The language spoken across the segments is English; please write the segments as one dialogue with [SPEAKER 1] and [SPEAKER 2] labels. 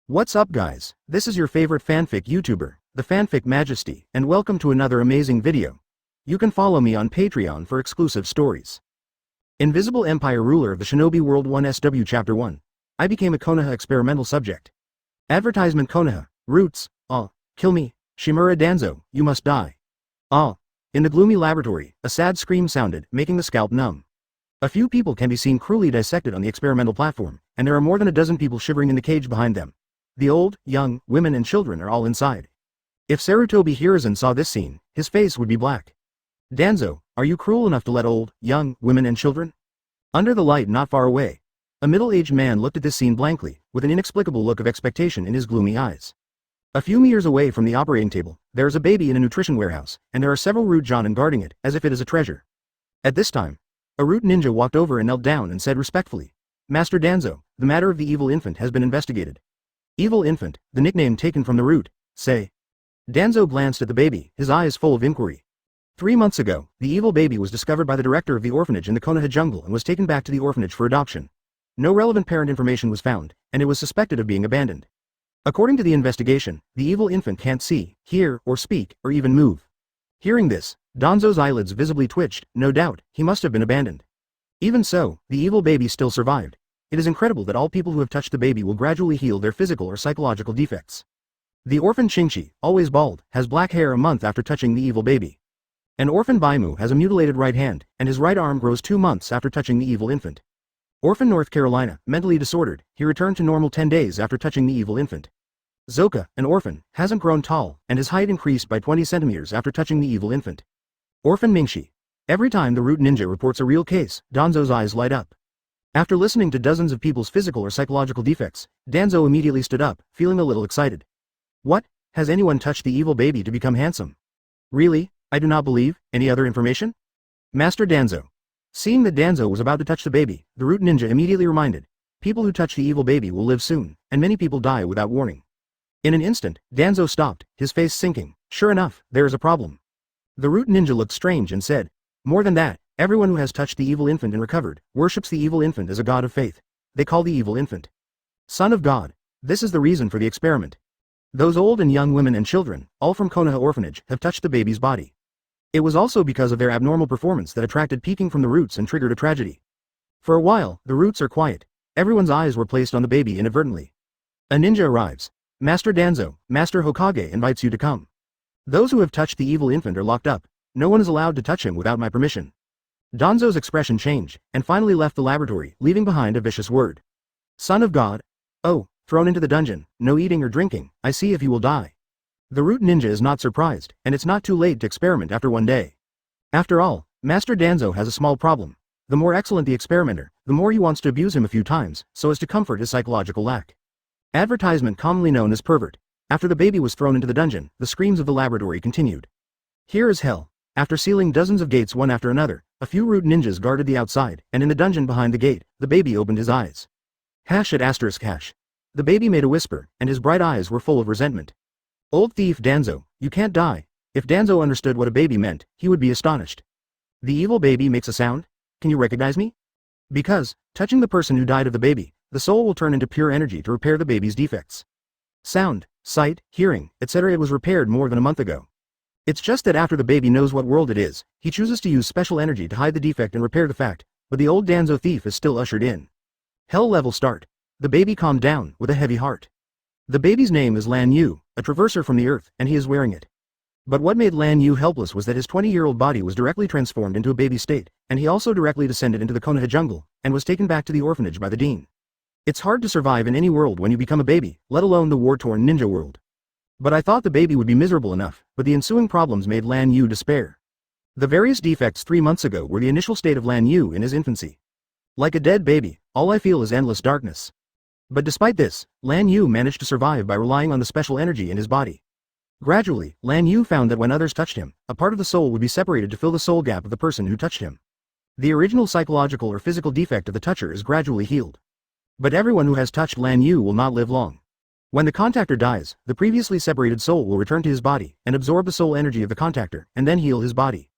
[SPEAKER 1] What's up guys, this is your favorite fanfic YouTuber, the Fanfic Majesty, and welcome to another amazing video. You can follow me on Patreon for exclusive stories. Invisible Empire Ruler of the Shinobi World 1SW Chapter 1. I became a Konoha experimental subject. Advertisement Konoha, Roots, kill me, Shimura Danzo, you must die. In the gloomy laboratory, a sad scream sounded, making the scalp numb. A few people can be seen cruelly dissected on the experimental platform, and there are more than a dozen people shivering in the cage behind them. The old, young, women and children are all inside. If Sarutobi Hiruzen saw this scene, his face would be black. Danzo, are you cruel enough to let old, young, women and children? Under the light not far away, a middle-aged man looked at this scene blankly, with an inexplicable look of expectation in his gloomy eyes. A few meters away from the operating table, there is a baby in a nutrition warehouse, and there are several root jonin guarding it, as if it is a treasure. At this time, a root ninja walked over and knelt down and said respectfully, Master Danzo, the matter of the evil infant has been investigated. Evil infant, the nickname taken from the root, say. Danzo glanced at the baby, his eyes full of inquiry. 3 months ago, the evil baby was discovered by the director of the orphanage in the Konoha jungle and was taken back to the orphanage for adoption. No relevant parent information was found, and it was suspected of being abandoned. According to the investigation, the evil infant can't see, hear, or speak, or even move. Hearing this, Danzo's eyelids visibly twitched. No doubt, he must have been abandoned. Even so, the evil baby still survived. It is incredible that all people who have touched the baby will gradually heal their physical or psychological defects. The orphan Qingqi, always bald, has black hair a month after touching the evil baby. An orphan Baimu has a mutilated right hand, and his right arm grows 2 months after touching the evil infant. Orphan North Carolina, mentally disordered, he returned to normal 10 days after touching the evil infant. Zoka, an orphan, hasn't grown tall, and his height increased by 20 centimeters after touching the evil infant. Orphan Mingxi. Every time the root ninja reports a real case, Danzo's eyes light up. After listening to dozens of people's physical or psychological defects, Danzo immediately stood up, feeling a little excited. What? Has anyone touched the evil baby to become handsome? Really? I do not believe. Any other information? Master Danzo. Seeing that Danzo was about to touch the baby, the root ninja immediately reminded, people who touch the evil baby will live soon, and many people die without warning. In an instant, Danzo stopped, his face sinking. Sure enough, there is a problem. The root ninja looked strange and said, more than that, everyone who has touched the evil infant and recovered, worships the evil infant as a god of faith. They call the evil infant Son of God. This is the reason for the experiment. Those old and young women and children, all from Konoha orphanage, have touched the baby's body. It was also because of their abnormal performance that attracted peeking from the roots and triggered a tragedy. For a while, the roots are quiet. Everyone's eyes were placed on the baby inadvertently. A ninja arrives. Master Danzo, Master Hokage invites you to come. Those who have touched the evil infant are locked up. No one is allowed to touch him without my permission. Danzo's expression changed, and finally left the laboratory, leaving behind a vicious word. Son of God? Oh, thrown into the dungeon, no eating or drinking, I see if you will die. The root ninja is not surprised, and it's not too late to experiment after 1 day. After all, Master Danzo has a small problem. The more excellent the experimenter, the more he wants to abuse him a few times, so as to comfort his psychological lack. Advertisement commonly known as pervert. After the baby was thrown into the dungeon, the screams of the laboratory continued. Here is hell. After sealing dozens of gates one after another, a few root ninjas guarded the outside, and in the dungeon behind the gate, the baby opened his eyes. Hash at asterisk hash. The baby made a whisper, and his bright eyes were full of resentment. Old thief Danzo, you can't die. If Danzo understood what a baby meant, he would be astonished. The evil baby makes a sound? Can you recognize me? Because, touching the person who died of the baby, the soul will turn into pure energy to repair the baby's defects. Sound, sight, hearing, etc. It was repaired more than a month ago. It's just that after the baby knows what world it is, he chooses to use special energy to hide the defect and repair the fact, but the old Danzo thief is still ushered in. Hell level start. The baby calmed down, with a heavy heart. The baby's name is Lan Yu, a traverser from the earth, and he is wearing it. But what made Lan Yu helpless was that his 20-year-old body was directly transformed into a baby state, and he also directly descended into the Konoha jungle, and was taken back to the orphanage by the dean. It's hard to survive in any world when you become a baby, let alone the war-torn ninja world. But I thought the baby would be miserable enough, but the ensuing problems made Lan Yu despair. The various defects 3 months ago were the initial state of Lan Yu in his infancy. Like a dead baby, all I feel is endless darkness. But despite this, Lan Yu managed to survive by relying on the special energy in his body. Gradually, Lan Yu found that when others touched him, a part of the soul would be separated to fill the soul gap of the person who touched him. The original psychological or physical defect of the toucher is gradually healed. But everyone who has touched Lan Yu will not live long. When the contactor dies, the previously separated soul will return to his body, and absorb the soul energy of the contactor, and then heal his body.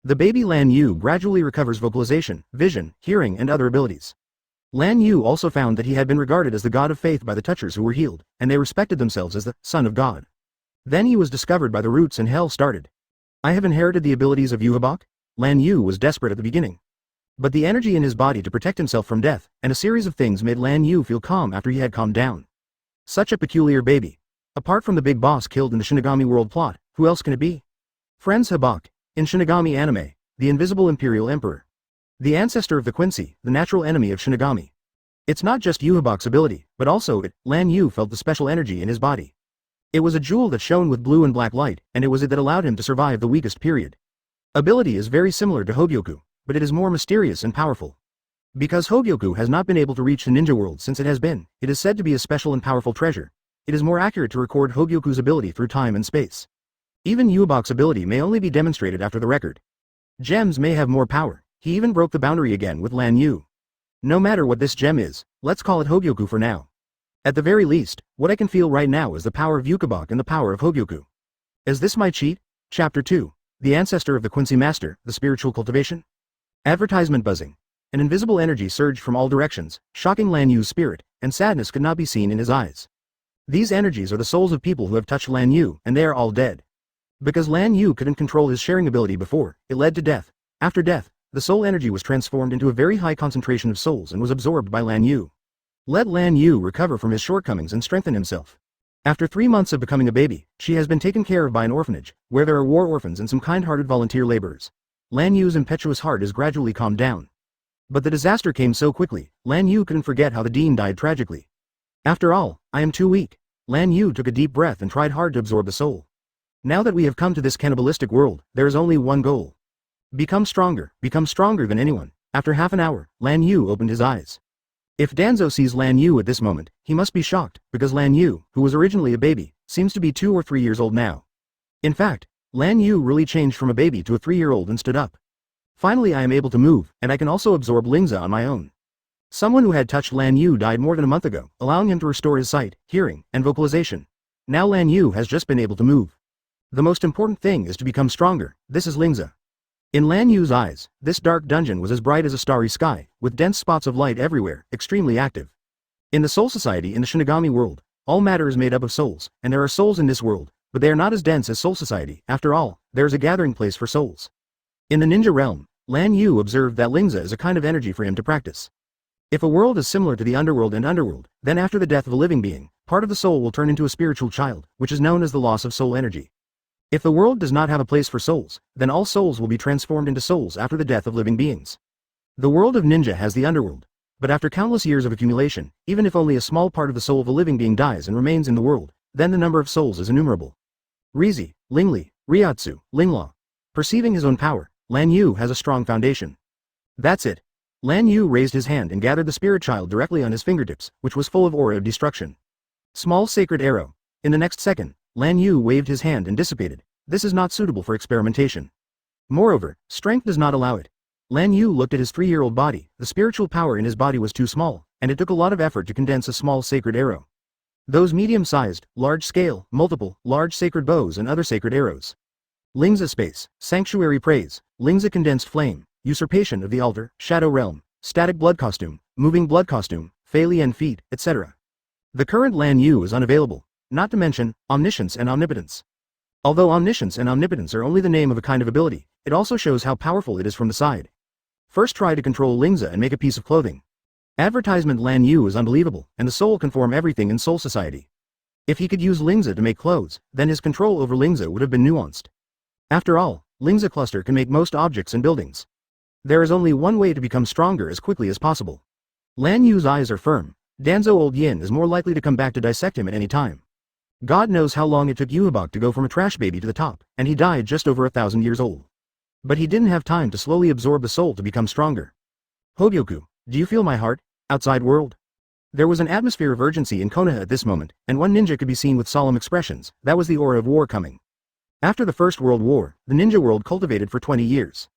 [SPEAKER 1] The baby Lan Yu gradually recovers vocalization, vision, hearing and other abilities. Lan Yu also found that he had been regarded as the god of faith by the Touchers who were healed, and they respected themselves as the son of God. Then he was discovered by the roots and hell started. I have inherited the abilities of Yhwach? Lan Yu was desperate at the beginning. But the energy in his body to protect himself from death, and a series of things made Lan Yu feel calm after he had calmed down. Such a peculiar baby. Apart from the big boss killed in the Shinigami world plot, who else can it be? Friends Yhwach, in Shinigami anime, the invisible imperial emperor. The ancestor of the Quincy, the natural enemy of Shinigami. It's not just Yhwach's ability, but also Lan Yu felt the special energy in his body. It was a jewel that shone with blue and black light, and it was it that allowed him to survive the weakest period. Ability is very similar to Hōgyoku, but it is more mysterious and powerful. Because Hōgyoku has not been able to reach the ninja world since it is said to be a special and powerful treasure. It is more accurate to record Hōgyoku's ability through time and space. Even Yhwach's ability may only be demonstrated after the record. Gems may have more power. He even broke the boundary again with Lan Yu. No matter what this gem is, let's call it Hōgyoku for now. At the very least, what I can feel right now is the power of Yhwach and the power of Hōgyoku. Is this my cheat? Chapter 2. The ancestor of the Quincy Master, the spiritual cultivation? Advertisement buzzing. An invisible energy surged from all directions, shocking Lan Yu's spirit, and sadness could not be seen in his eyes. These energies are the souls of people who have touched Lan Yu, and they are all dead. Because Lan Yu couldn't control his sharing ability before, it led to death. After death, the soul energy was transformed into a very high concentration of souls and was absorbed by Lan Yu. Let Lan Yu recover from his shortcomings and strengthen himself. After 3 months of becoming a baby, she has been taken care of by an orphanage, where there are war orphans and some kind-hearted volunteer laborers. Lan Yu's impetuous heart is gradually calmed down. But the disaster came so quickly, Lan Yu couldn't forget how the dean died tragically. After all, I am too weak. Lan Yu took a deep breath and tried hard to absorb the soul. Now that we have come to this cannibalistic world, there is only one goal. Become stronger than anyone. After half an hour, Lan Yu opened his eyes. If Danzo sees Lan Yu at this moment, he must be shocked, because Lan Yu, who was originally a baby, seems to be 2 or 3 years old now. In fact, Lan Yu really changed from a baby to a 3-year-old and stood up. Finally I am able to move, and I can also absorb Lingza on my own. Someone who had touched Lan Yu died more than a month ago, allowing him to restore his sight, hearing, and vocalization. Now Lan Yu has just been able to move. The most important thing is to become stronger. This is Lingza. In Lan Yu's eyes, this dark dungeon was as bright as a starry sky, with dense spots of light everywhere, extremely active. In the Soul Society in the Shinigami world, all matter is made up of souls, and there are souls in this world, but they are not as dense as Soul Society. After all, there is a gathering place for souls. In the ninja realm, Lan Yu observed that Lingza is a kind of energy for him to practice. If a world is similar to the underworld, then after the death of a living being, part of the soul will turn into a spiritual child, which is known as the loss of soul energy. If the world does not have a place for souls, then all souls will be transformed into souls after the death of living beings. The world of ninja has the underworld, but after countless years of accumulation, even if only a small part of the soul of a living being dies and remains in the world, then the number of souls is innumerable. Rizi, Lingli, Ryatsu, Lingla. Perceiving his own power, Lan Yu has a strong foundation. That's it. Lan Yu raised his hand and gathered the spirit child directly on his fingertips, which was full of aura of destruction. Small sacred arrow. In the next second, Lan Yu waved his hand and dissipated. This is not suitable for experimentation. Moreover, strength does not allow it. Lan Yu looked at his 3-year-old body. The spiritual power in his body was too small, and it took a lot of effort to condense a small sacred arrow. Those medium-sized, large-scale, multiple, large sacred bows and other sacred arrows. Lingza space, sanctuary praise, Lingza condensed flame, usurpation of the altar, shadow realm, static blood costume, moving blood costume, Fei Lian feet, etc. The current Lan Yu is unavailable, not to mention omniscience and omnipotence. Although omniscience and omnipotence are only the name of a kind of ability, it also shows how powerful it is from the side. First try to control Lingza and make a piece of clothing. Advertisement Lan Yu is unbelievable, and the soul can form everything in Soul Society. If he could use Lingza to make clothes, then his control over Lingza would have been nuanced. After all, Lingza cluster can make most objects and buildings. There is only one way to become stronger as quickly as possible. Lan Yu's eyes are firm. Danzo Old Yin is more likely to come back to dissect him at any time. God knows how long it took Yhwach to go from a trash baby to the top, and he died just over 1,000 years old. But he didn't have time to slowly absorb the soul to become stronger. Hōgyoku, do you feel my heart? Outside world. There was an atmosphere of urgency in Konaha at this moment, and one ninja could be seen with solemn expressions. That was the aura of war coming. After the First World War, the ninja world cultivated for 20 years.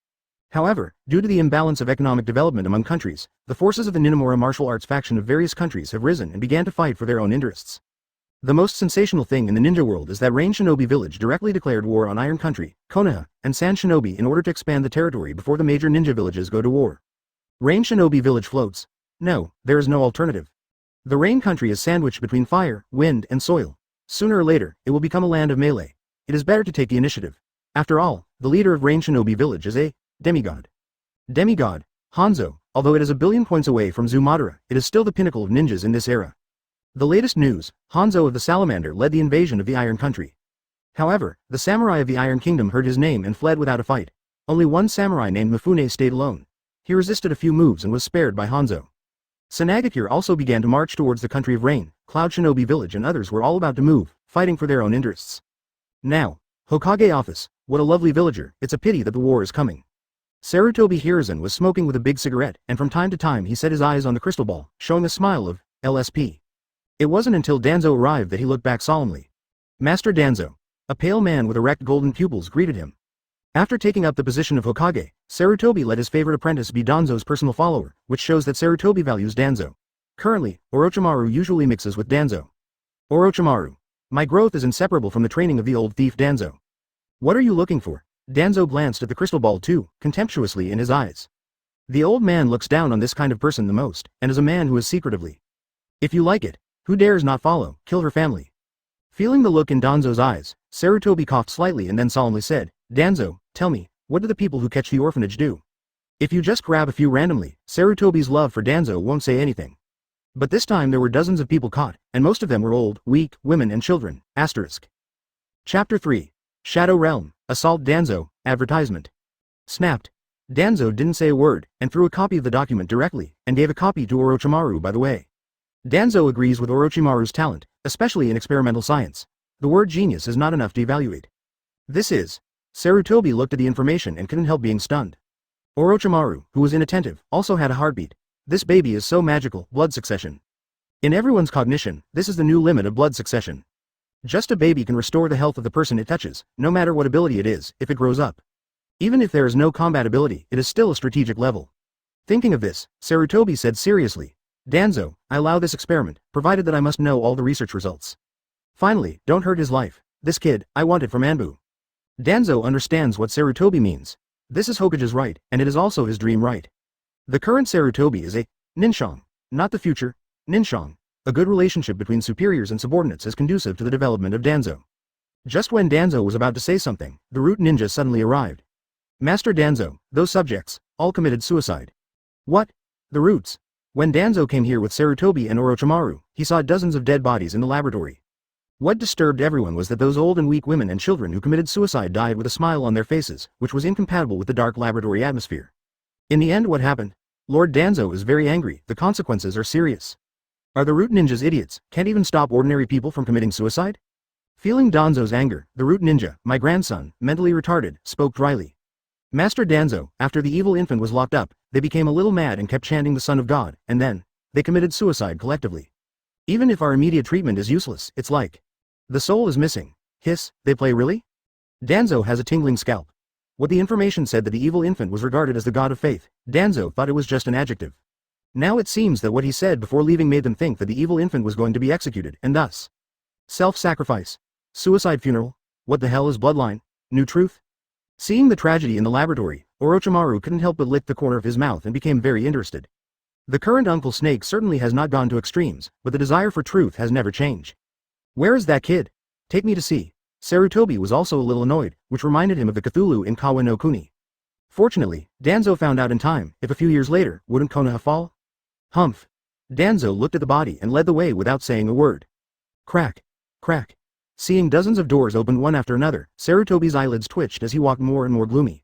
[SPEAKER 1] However, due to the imbalance of economic development among countries, the forces of the Ninamura martial arts faction of various countries have risen and began to fight for their own interests. The most sensational thing in the ninja world is that Rain Shinobi Village directly declared war on Iron Country, Konaha, and Sand Shinobi in order to expand the territory before the major ninja villages go to war. Rain Shinobi Village floats. No, there is no alternative. The rain country is sandwiched between fire, wind, and soil. Sooner or later, it will become a land of melee. It is better to take the initiative. After all, the leader of Rain Shinobi Village is a demigod. Demigod, Hanzo, although it is a billion points away from Zumadara, it is still the pinnacle of ninjas in this era. The latest news, Hanzo of the Salamander led the invasion of the Iron Country. However, the samurai of the Iron Kingdom heard his name and fled without a fight. Only one samurai named Mifune stayed alone. He resisted a few moves and was spared by Hanzo. Sanagakure also began to march towards the country of rain. Cloud Shinobi Village and others were all about to move, fighting for their own interests. Now, Hokage office, what a lovely villager, it's a pity that the war is coming. Sarutobi Hiruzen was smoking with a big cigarette, and from time to time he set his eyes on the crystal ball, showing a smile of LSP. It wasn't until Danzo arrived that he looked back solemnly. Master Danzo. A pale man with erect golden pupils greeted him. After taking up the position of Hokage, Sarutobi let his favorite apprentice be Danzo's personal follower, which shows that Sarutobi values Danzo. Currently, Orochimaru usually mixes with Danzo. Orochimaru. My growth is inseparable from the training of the old thief Danzo. What are you looking for? Danzo glanced at the crystal ball too, contemptuously in his eyes. The old man looks down on this kind of person the most, and is a man who is secretively. If you like it, who dares not follow, kill her family. Feeling the look in Danzo's eyes, Sarutobi coughed slightly and then solemnly said, Danzo, tell me, what do the people who catch the orphanage do? If you just grab a few randomly, Sarutobi's love for Danzo won't say anything. But this time there were dozens of people caught, and most of them were old, weak, women and children. Asterisk. Chapter 3. Shadow Realm, Assault Danzo, Advertisement. Snapped. Danzo didn't say a word, and threw a copy of the document directly, and gave a copy to Orochimaru by the way. Danzo agrees with Orochimaru's talent, especially in experimental science. The word genius is not enough to evaluate. This is. Sarutobi looked at the information and couldn't help being stunned. Orochimaru, who was inattentive, also had a heartbeat. This baby is so magical, blood succession. In everyone's cognition, this is the new limit of blood succession. Just a baby can restore the health of the person it touches, no matter what ability it is, if it grows up. Even if there is no combat ability, it is still a strategic level. Thinking of this, Sarutobi said seriously, Danzo, I allow this experiment, provided that I must know all the research results. Finally, don't hurt his life. This kid, I want it from Anbu. Danzo understands what Sarutobi means. This is Hokage's right, and it is also his dream right. The current Sarutobi is a ninshang, not the future, ninshang. A good relationship between superiors and subordinates is conducive to the development of Danzo. Just when Danzo was about to say something, the root ninja suddenly arrived. Master Danzo, those subjects, all committed suicide. What? The roots. When Danzo came here with Sarutobi and Orochimaru, he saw dozens of dead bodies in the laboratory. What disturbed everyone was that those old and weak women and children who committed suicide died with a smile on their faces, which was incompatible with the dark laboratory atmosphere. In the end, what happened? Lord Danzo is very angry, the consequences are serious. Are the root ninjas idiots, can't even stop ordinary people from committing suicide? Feeling Danzo's anger, the root ninja, my grandson, mentally retarded, spoke dryly. Master Danzo, after the evil infant was locked up, they became a little mad and kept chanting the Son of God, and then, they committed suicide collectively. Even if our immediate treatment is useless, it's like, the soul is missing. Hiss, they play really? Danzo has a tingling scalp. What the information said that the evil infant was regarded as the god of faith, Danzo thought it was just an adjective. Now it seems that what he said before leaving made them think that the evil infant was going to be executed, and thus. Self-sacrifice. Suicide funeral. What the hell is bloodline? New truth? Seeing the tragedy in the laboratory, Orochimaru couldn't help but lick the corner of his mouth and became very interested. The current Uncle Snake certainly has not gone to extremes, but the desire for truth has never changed. Where is that kid? Take me to see. Sarutobi was also a little annoyed, which reminded him of the Cthulhu in Kawa no Kuni. Fortunately, Danzo found out in time, if a few years later, wouldn't Konoha fall? Humph. Danzo looked at the body and led the way without saying a word. Crack. Crack. Seeing dozens of doors open one after another, Sarutobi's eyelids twitched as he walked more and more gloomy.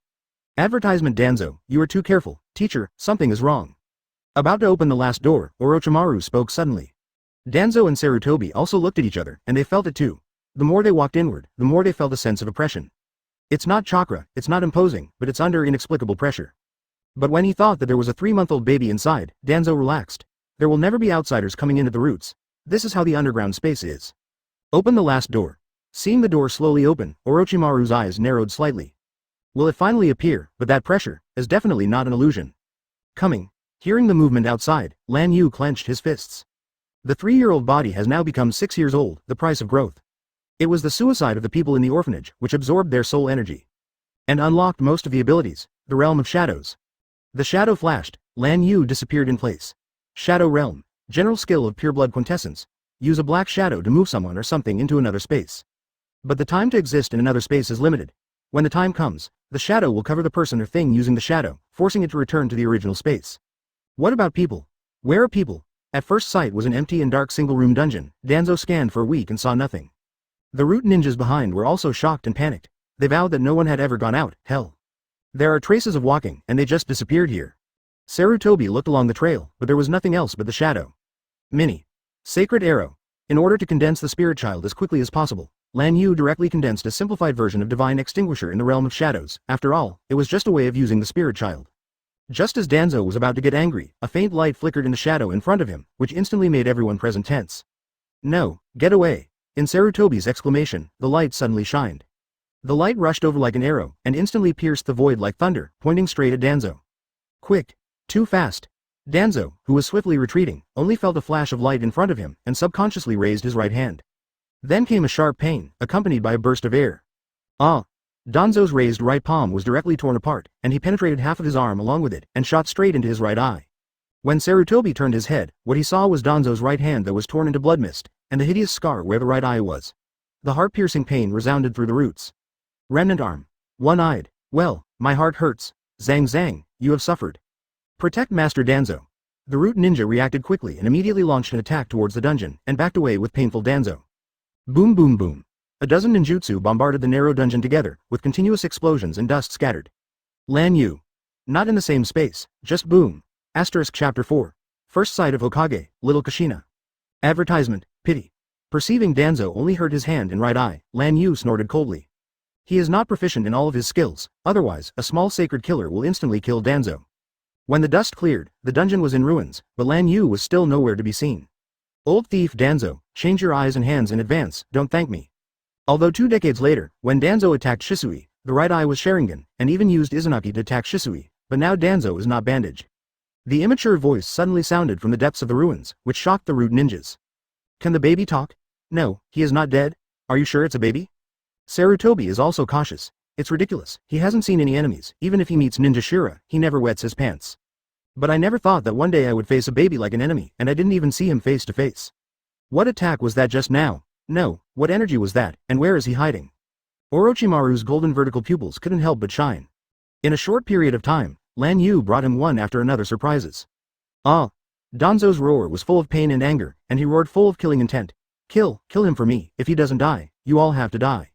[SPEAKER 1] Advertisement Danzo, you are too careful. Teacher, something is wrong. About to open the last door, Orochimaru spoke suddenly. Danzo and Sarutobi also looked at each other, and they felt it too. The more they walked inward, the more they felt a sense of oppression. It's not chakra, it's not imposing, but it's under inexplicable pressure. But when he thought that there was a 3-month-old baby inside, Danzo relaxed. There will never be outsiders coming in at the roots. This is how the underground space is. Open the last door. Seeing the door slowly open, Orochimaru's eyes narrowed slightly. Will it finally appear? But that pressure is definitely not an illusion. Coming. Hearing the movement outside, Lan Yu clenched his fists. The 3-year-old body has now become 6 years old, the price of growth. It was the suicide of the people in the orphanage which absorbed their soul energy. And unlocked most of the abilities, the realm of shadows. The shadow flashed, Lan Yu disappeared in place. Shadow Realm. General skill of pureblood quintessence. Use a black shadow to move someone or something into another space. But the time to exist in another space is limited. When the time comes, the shadow will cover the person or thing using the shadow, forcing it to return to the original space. What about people? Where are people? At first sight was an empty and dark single-room dungeon. Danzo scanned for a week and saw nothing. The root ninjas behind were also shocked and panicked. They vowed that no one had ever gone out. Hell. There are traces of walking, and they just disappeared here. Sarutobi looked along the trail, but there was nothing else but the shadow. Mini. Sacred Arrow. In order to condense the spirit child as quickly as possible, Lan Yu directly condensed a simplified version of Divine Extinguisher in the realm of shadows. After all, it was just a way of using the spirit child. Just as Danzo was about to get angry, a faint light flickered in the shadow in front of him, which instantly made everyone present tense. No, get away. In Sarutobi's exclamation, the light suddenly shined. The light rushed over like an arrow, and instantly pierced the void like thunder, pointing straight at Danzo. Quick. Too fast. Danzo, who was swiftly retreating, only felt a flash of light in front of him, and subconsciously raised his right hand. Then came a sharp pain, accompanied by a burst of air. Ah! Danzo's raised right palm was directly torn apart, and he penetrated half of his arm along with it, and shot straight into his right eye. When Sarutobi turned his head, what he saw was Danzo's right hand that was torn into blood mist, and the hideous scar where the right eye was. The heart-piercing pain resounded through the roots. Remnant arm. One-eyed. Well, my heart hurts. Zang zang, you have suffered. Protect Master Danzo. The root ninja reacted quickly and immediately launched an attack towards the dungeon, and backed away with painful Danzo. Boom boom boom. A dozen ninjutsu bombarded the narrow dungeon together, with continuous explosions and dust scattered. Lan Yu. Not in the same space, just boom. Chapter 4. First sight of Hokage, Little Kushina. Advertisement, pity. Perceiving Danzo only hurt his hand and right eye, Lan Yu snorted coldly. He is not proficient in all of his skills, otherwise, a small sacred killer will instantly kill Danzo. When the dust cleared, the dungeon was in ruins, but Lan Yu was still nowhere to be seen. Old thief Danzo, change your eyes and hands in advance, don't thank me. Although 2 decades later, when Danzo attacked Shisui, the right eye was Sharingan, and even used Izanagi to attack Shisui, but now Danzo is not bandaged. The immature voice suddenly sounded from the depths of the ruins, which shocked the root ninjas. Can the baby talk? No, he is not dead. Are you sure it's a baby? Sarutobi is also cautious. It's ridiculous, he hasn't seen any enemies, even if he meets Ninja Shira, he never wets his pants. But I never thought that one day I would face a baby like an enemy, and I didn't even see him face to face. What attack was that just now? No, what energy was that, and where is he hiding? Orochimaru's golden vertical pupils couldn't help but shine. In a short period of time, Lan Yu brought him one after another surprises. Ah! Danzo's roar was full of pain and anger, and he roared full of killing intent. Kill him for me, if he doesn't die, you all have to die.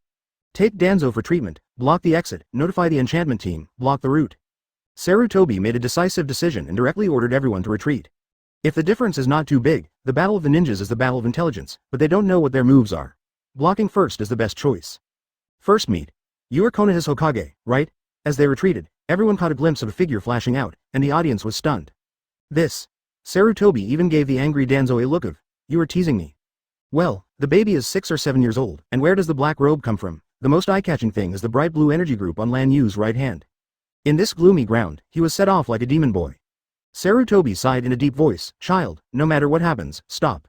[SPEAKER 1] Take Danzo for treatment, block the exit, notify the enchantment team, block the route. Sarutobi made a decisive decision and directly ordered everyone to retreat. If the difference is not too big, the battle of the ninjas is the battle of intelligence, but they don't know what their moves are. Blocking first is the best choice. First meet. You are Konoha's Hokage, right? As they retreated, everyone caught a glimpse of a figure flashing out, and the audience was stunned. This. Sarutobi even gave the angry Danzo a look of, you are teasing me. Well, the baby is 6 or 7 years old, and where does the black robe come from? The most eye-catching thing is the bright blue energy group on Lan Yu's right hand. In this gloomy ground, he was set off like a demon boy. Sarutobi sighed in a deep voice, child, no matter what happens, stop.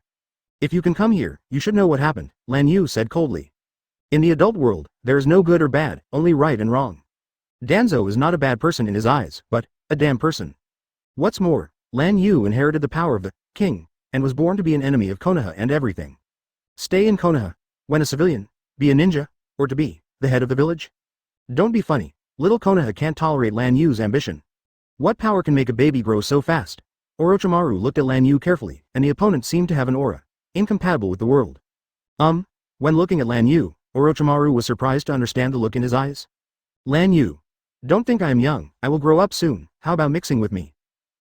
[SPEAKER 1] If you can come here, you should know what happened, Lan Yu said coldly. In the adult world, there is no good or bad, only right and wrong. Danzo is not a bad person in his eyes, but a damn person. What's more, Lan Yu inherited the power of the king, and was born to be an enemy of Konoha and everything. Stay in Konoha, when a civilian, be a ninja, or to be the head of the village? Don't be funny, little Konoha can't tolerate Lan Yu's ambition. What power can make a baby grow so fast? Orochimaru looked at Lan Yu carefully, and the opponent seemed to have an aura incompatible with the world. When looking at Lan Yu, Orochimaru was surprised to understand the look in his eyes. Lan Yu. Don't think I am young, I will grow up soon, how about mixing with me?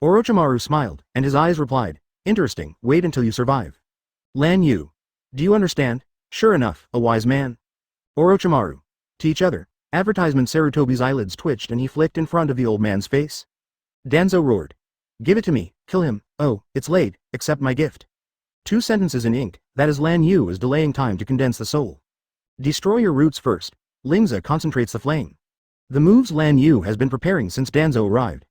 [SPEAKER 1] Orochimaru smiled, and his eyes replied, interesting, wait until you survive. Lan Yu. Do you understand? Sure enough, a wise man. Orochimaru. To each other. Advertisement. Sarutobi's eyelids twitched and he flicked in front of the old man's face. Danzo roared. Give it to me, kill him, oh, it's late, accept my gift. 2 sentences in ink, that is Lan Yu is delaying time to condense the soul. Destroy your roots first. Lingza concentrates the flame. The moves Lan Yu has been preparing since Danzo arrived.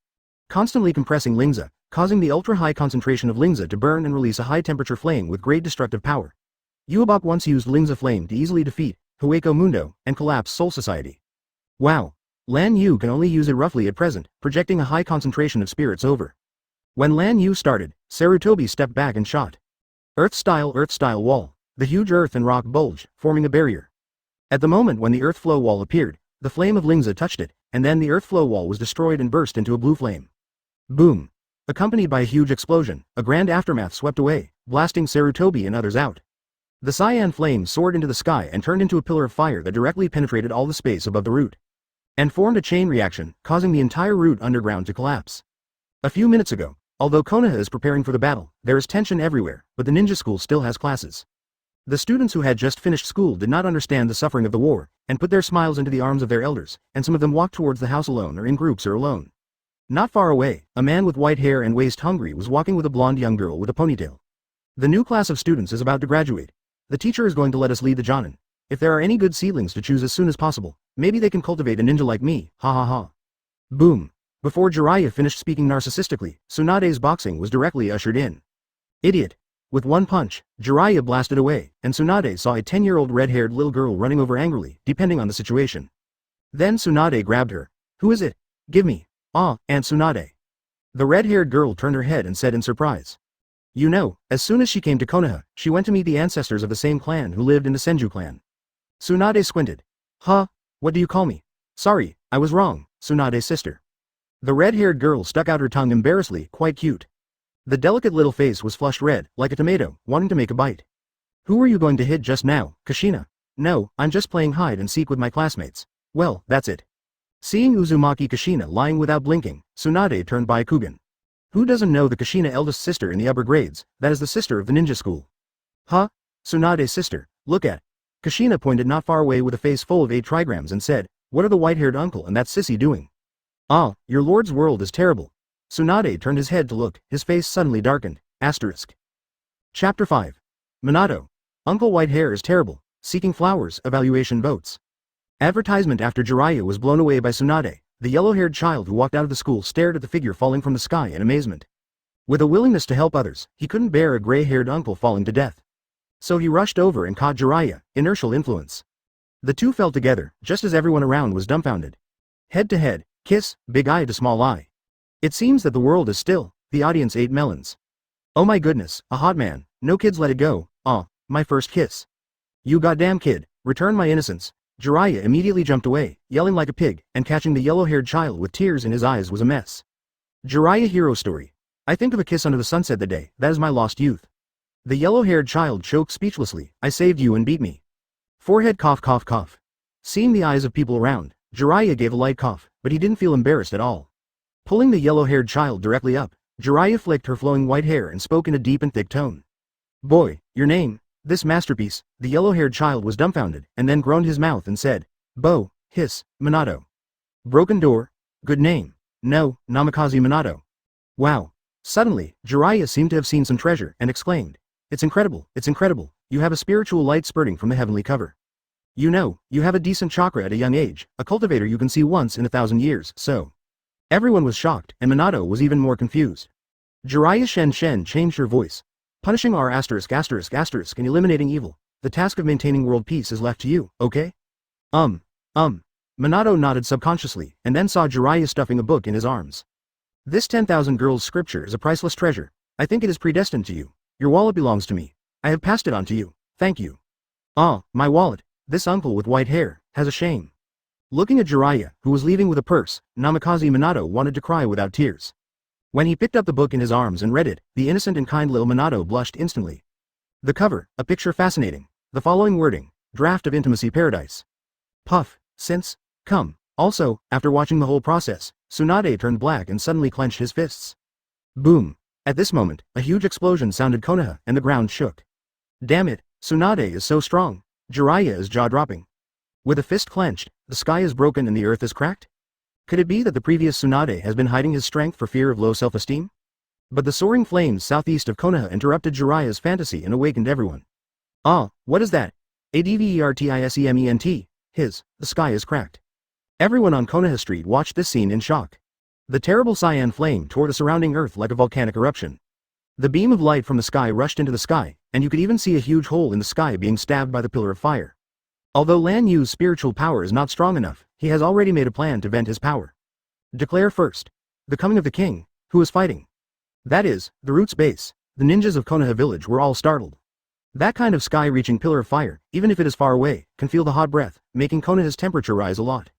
[SPEAKER 1] Constantly compressing Lingza, causing the ultra-high concentration of Lingza to burn and release a high-temperature flame with great destructive power. Yhwach once used Lingza flame to easily defeat Hueco Mundo and collapse Soul Society. Wow. Lan Yu can only use it roughly at present, projecting a high concentration of spirits over When Lan Yu started, Sarutobi stepped back and shot. Earth-style wall. The huge earth and rock bulge, forming a barrier. At the moment when the earth flow wall appeared, the flame of Lingza touched it, and then the earth flow wall was destroyed and burst into a blue flame. Boom! Accompanied by a huge explosion, a grand aftermath swept away, blasting Sarutobi and others out. The cyan flame soared into the sky and turned into a pillar of fire that directly penetrated all the space above the root. And formed a chain reaction, causing the entire root underground to collapse. A few minutes ago, although Konoha is preparing for the battle, there is tension everywhere, but the ninja school still has classes. The students who had just finished school did not understand the suffering of the war, and put their smiles into the arms of their elders, and some of them walked towards the house alone or in groups or alone. Not far away, a man with white hair and waist hungry was walking with a blonde young girl with a ponytail. The new class of students is about to graduate. The teacher is going to let us lead the Jonin. If there are any good seedlings to choose as soon as possible, maybe they can cultivate a ninja like me, ha ha ha. Boom. Before Jiraiya finished speaking narcissistically, Tsunade's boxing was directly ushered in. Idiot. With one punch, Jiraiya blasted away, and Tsunade saw a 10-year-old red-haired little girl running over angrily, depending on the situation. Then Tsunade grabbed her. Who is it? Give me. Ah, Aunt Tsunade. The red-haired girl turned her head and said in surprise. You know, as soon as she came to Konoha, she went to meet the ancestors of the same clan who lived in the Senju clan. Tsunade squinted. Huh? What do you call me? Sorry, I was wrong, Tsunade's sister. The red-haired girl stuck out her tongue embarrassedly, quite cute. The delicate little face was flushed red, like a tomato, wanting to make a bite. Who were you going to hit just now, Kushina? No, I'm just playing hide and seek with my classmates. Well, that's it. Seeing Uzumaki Kushina lying without blinking, Tsunade turned Byakugan. Who doesn't know the Kushina eldest sister in the upper grades, that is the sister of the ninja school? Huh? Tsunade's sister, look at. Kushina pointed not far away with a face full of 8 trigrams and said, what are the white-haired uncle and that sissy doing? Ah, your lord's world is terrible. Tsunade turned his head to look, his face suddenly darkened. Chapter 5. Minato. Uncle Whitehair is terrible, seeking flowers, evaluation votes. Advertisement. After Jiraiya was blown away by Tsunade, the yellow-haired child who walked out of the school stared at the figure falling from the sky in amazement. With a willingness to help others, he couldn't bear a gray-haired uncle falling to death. So he rushed over and caught Jiraiya, inertial influence. The two fell together, just as everyone around was dumbfounded. Head to head, kiss, big eye to small eye. It seems that the world is still. The audience ate melons. Oh my goodness, a hot man. No kids, let it go. Aw, my first kiss. You goddamn kid, return my innocence. Jiraiya immediately jumped away, yelling like a pig, and catching the yellow-haired child with tears in his eyes was a mess. Jiraiya hero story. I think of a kiss under the sunset the day, that is my lost youth. The yellow-haired child choked speechlessly. I saved you and beat me. Forehead cough cough cough. Seeing the eyes of people around, Jiraiya gave a light cough, but he didn't feel embarrassed at all. Pulling the yellow-haired child directly up, Jiraiya flicked her flowing white hair and spoke in a deep and thick tone. Boy, your name, this masterpiece. The yellow-haired child was dumbfounded, and then groaned his mouth and said, Bo, hiss, Minato. Broken door? Good name. No, Namikaze Minato. Wow. Suddenly, Jiraiya seemed to have seen some treasure, and exclaimed, it's incredible, you have a spiritual light spurting from the heavenly cover. You know, you have a decent chakra at a young age, a cultivator you can see once in 1,000 years, so. Everyone was shocked, and Minato was even more confused. Jiraiya Shen changed her voice. Punishing R**** and eliminating evil. The task of maintaining world peace is left to you, okay? Minato nodded subconsciously, and then saw Jiraiya stuffing a book in his arms. This 10,000 girls scripture is a priceless treasure. I think it is predestined to you. Your wallet belongs to me. I have passed it on to you. Thank you. Ah, my wallet. This uncle with white hair has a shame. Looking at Jiraiya, who was leaving with a purse, Namikaze Minato wanted to cry without tears. When he picked up the book in his arms and read it, the innocent and kind little Minato blushed instantly. The cover, a picture fascinating. The following wording, draft of intimacy paradise. Puff, since, come. Also, after watching the whole process, Tsunade turned black and suddenly clenched his fists. Boom. At this moment, a huge explosion sounded Konoha, and the ground shook. Damn it, Tsunade is so strong. Jiraiya is jaw-dropping. With a fist clenched, the sky is broken and the earth is cracked? Could it be that the previous Tsunade has been hiding his strength for fear of low self-esteem? But the soaring flames southeast of Konoha interrupted Jiraiya's fantasy and awakened everyone. Ah, what is that? Advertisement, the sky is cracked. Everyone on Konoha Street watched this scene in shock. The terrible cyan flame tore the surrounding earth like a volcanic eruption. The beam of light from the sky rushed into the sky, and you could even see a huge hole in the sky being stabbed by the pillar of fire. Although Lan Yu's spiritual power is not strong enough, he has already made a plan to vent his power. Declare first. The coming of the king. Who is fighting? That is, the root's base. The ninjas of Konoha Village were all startled. That kind of sky-reaching pillar of fire, even if it is far away, can feel the hot breath, making Konoha's temperature rise a lot.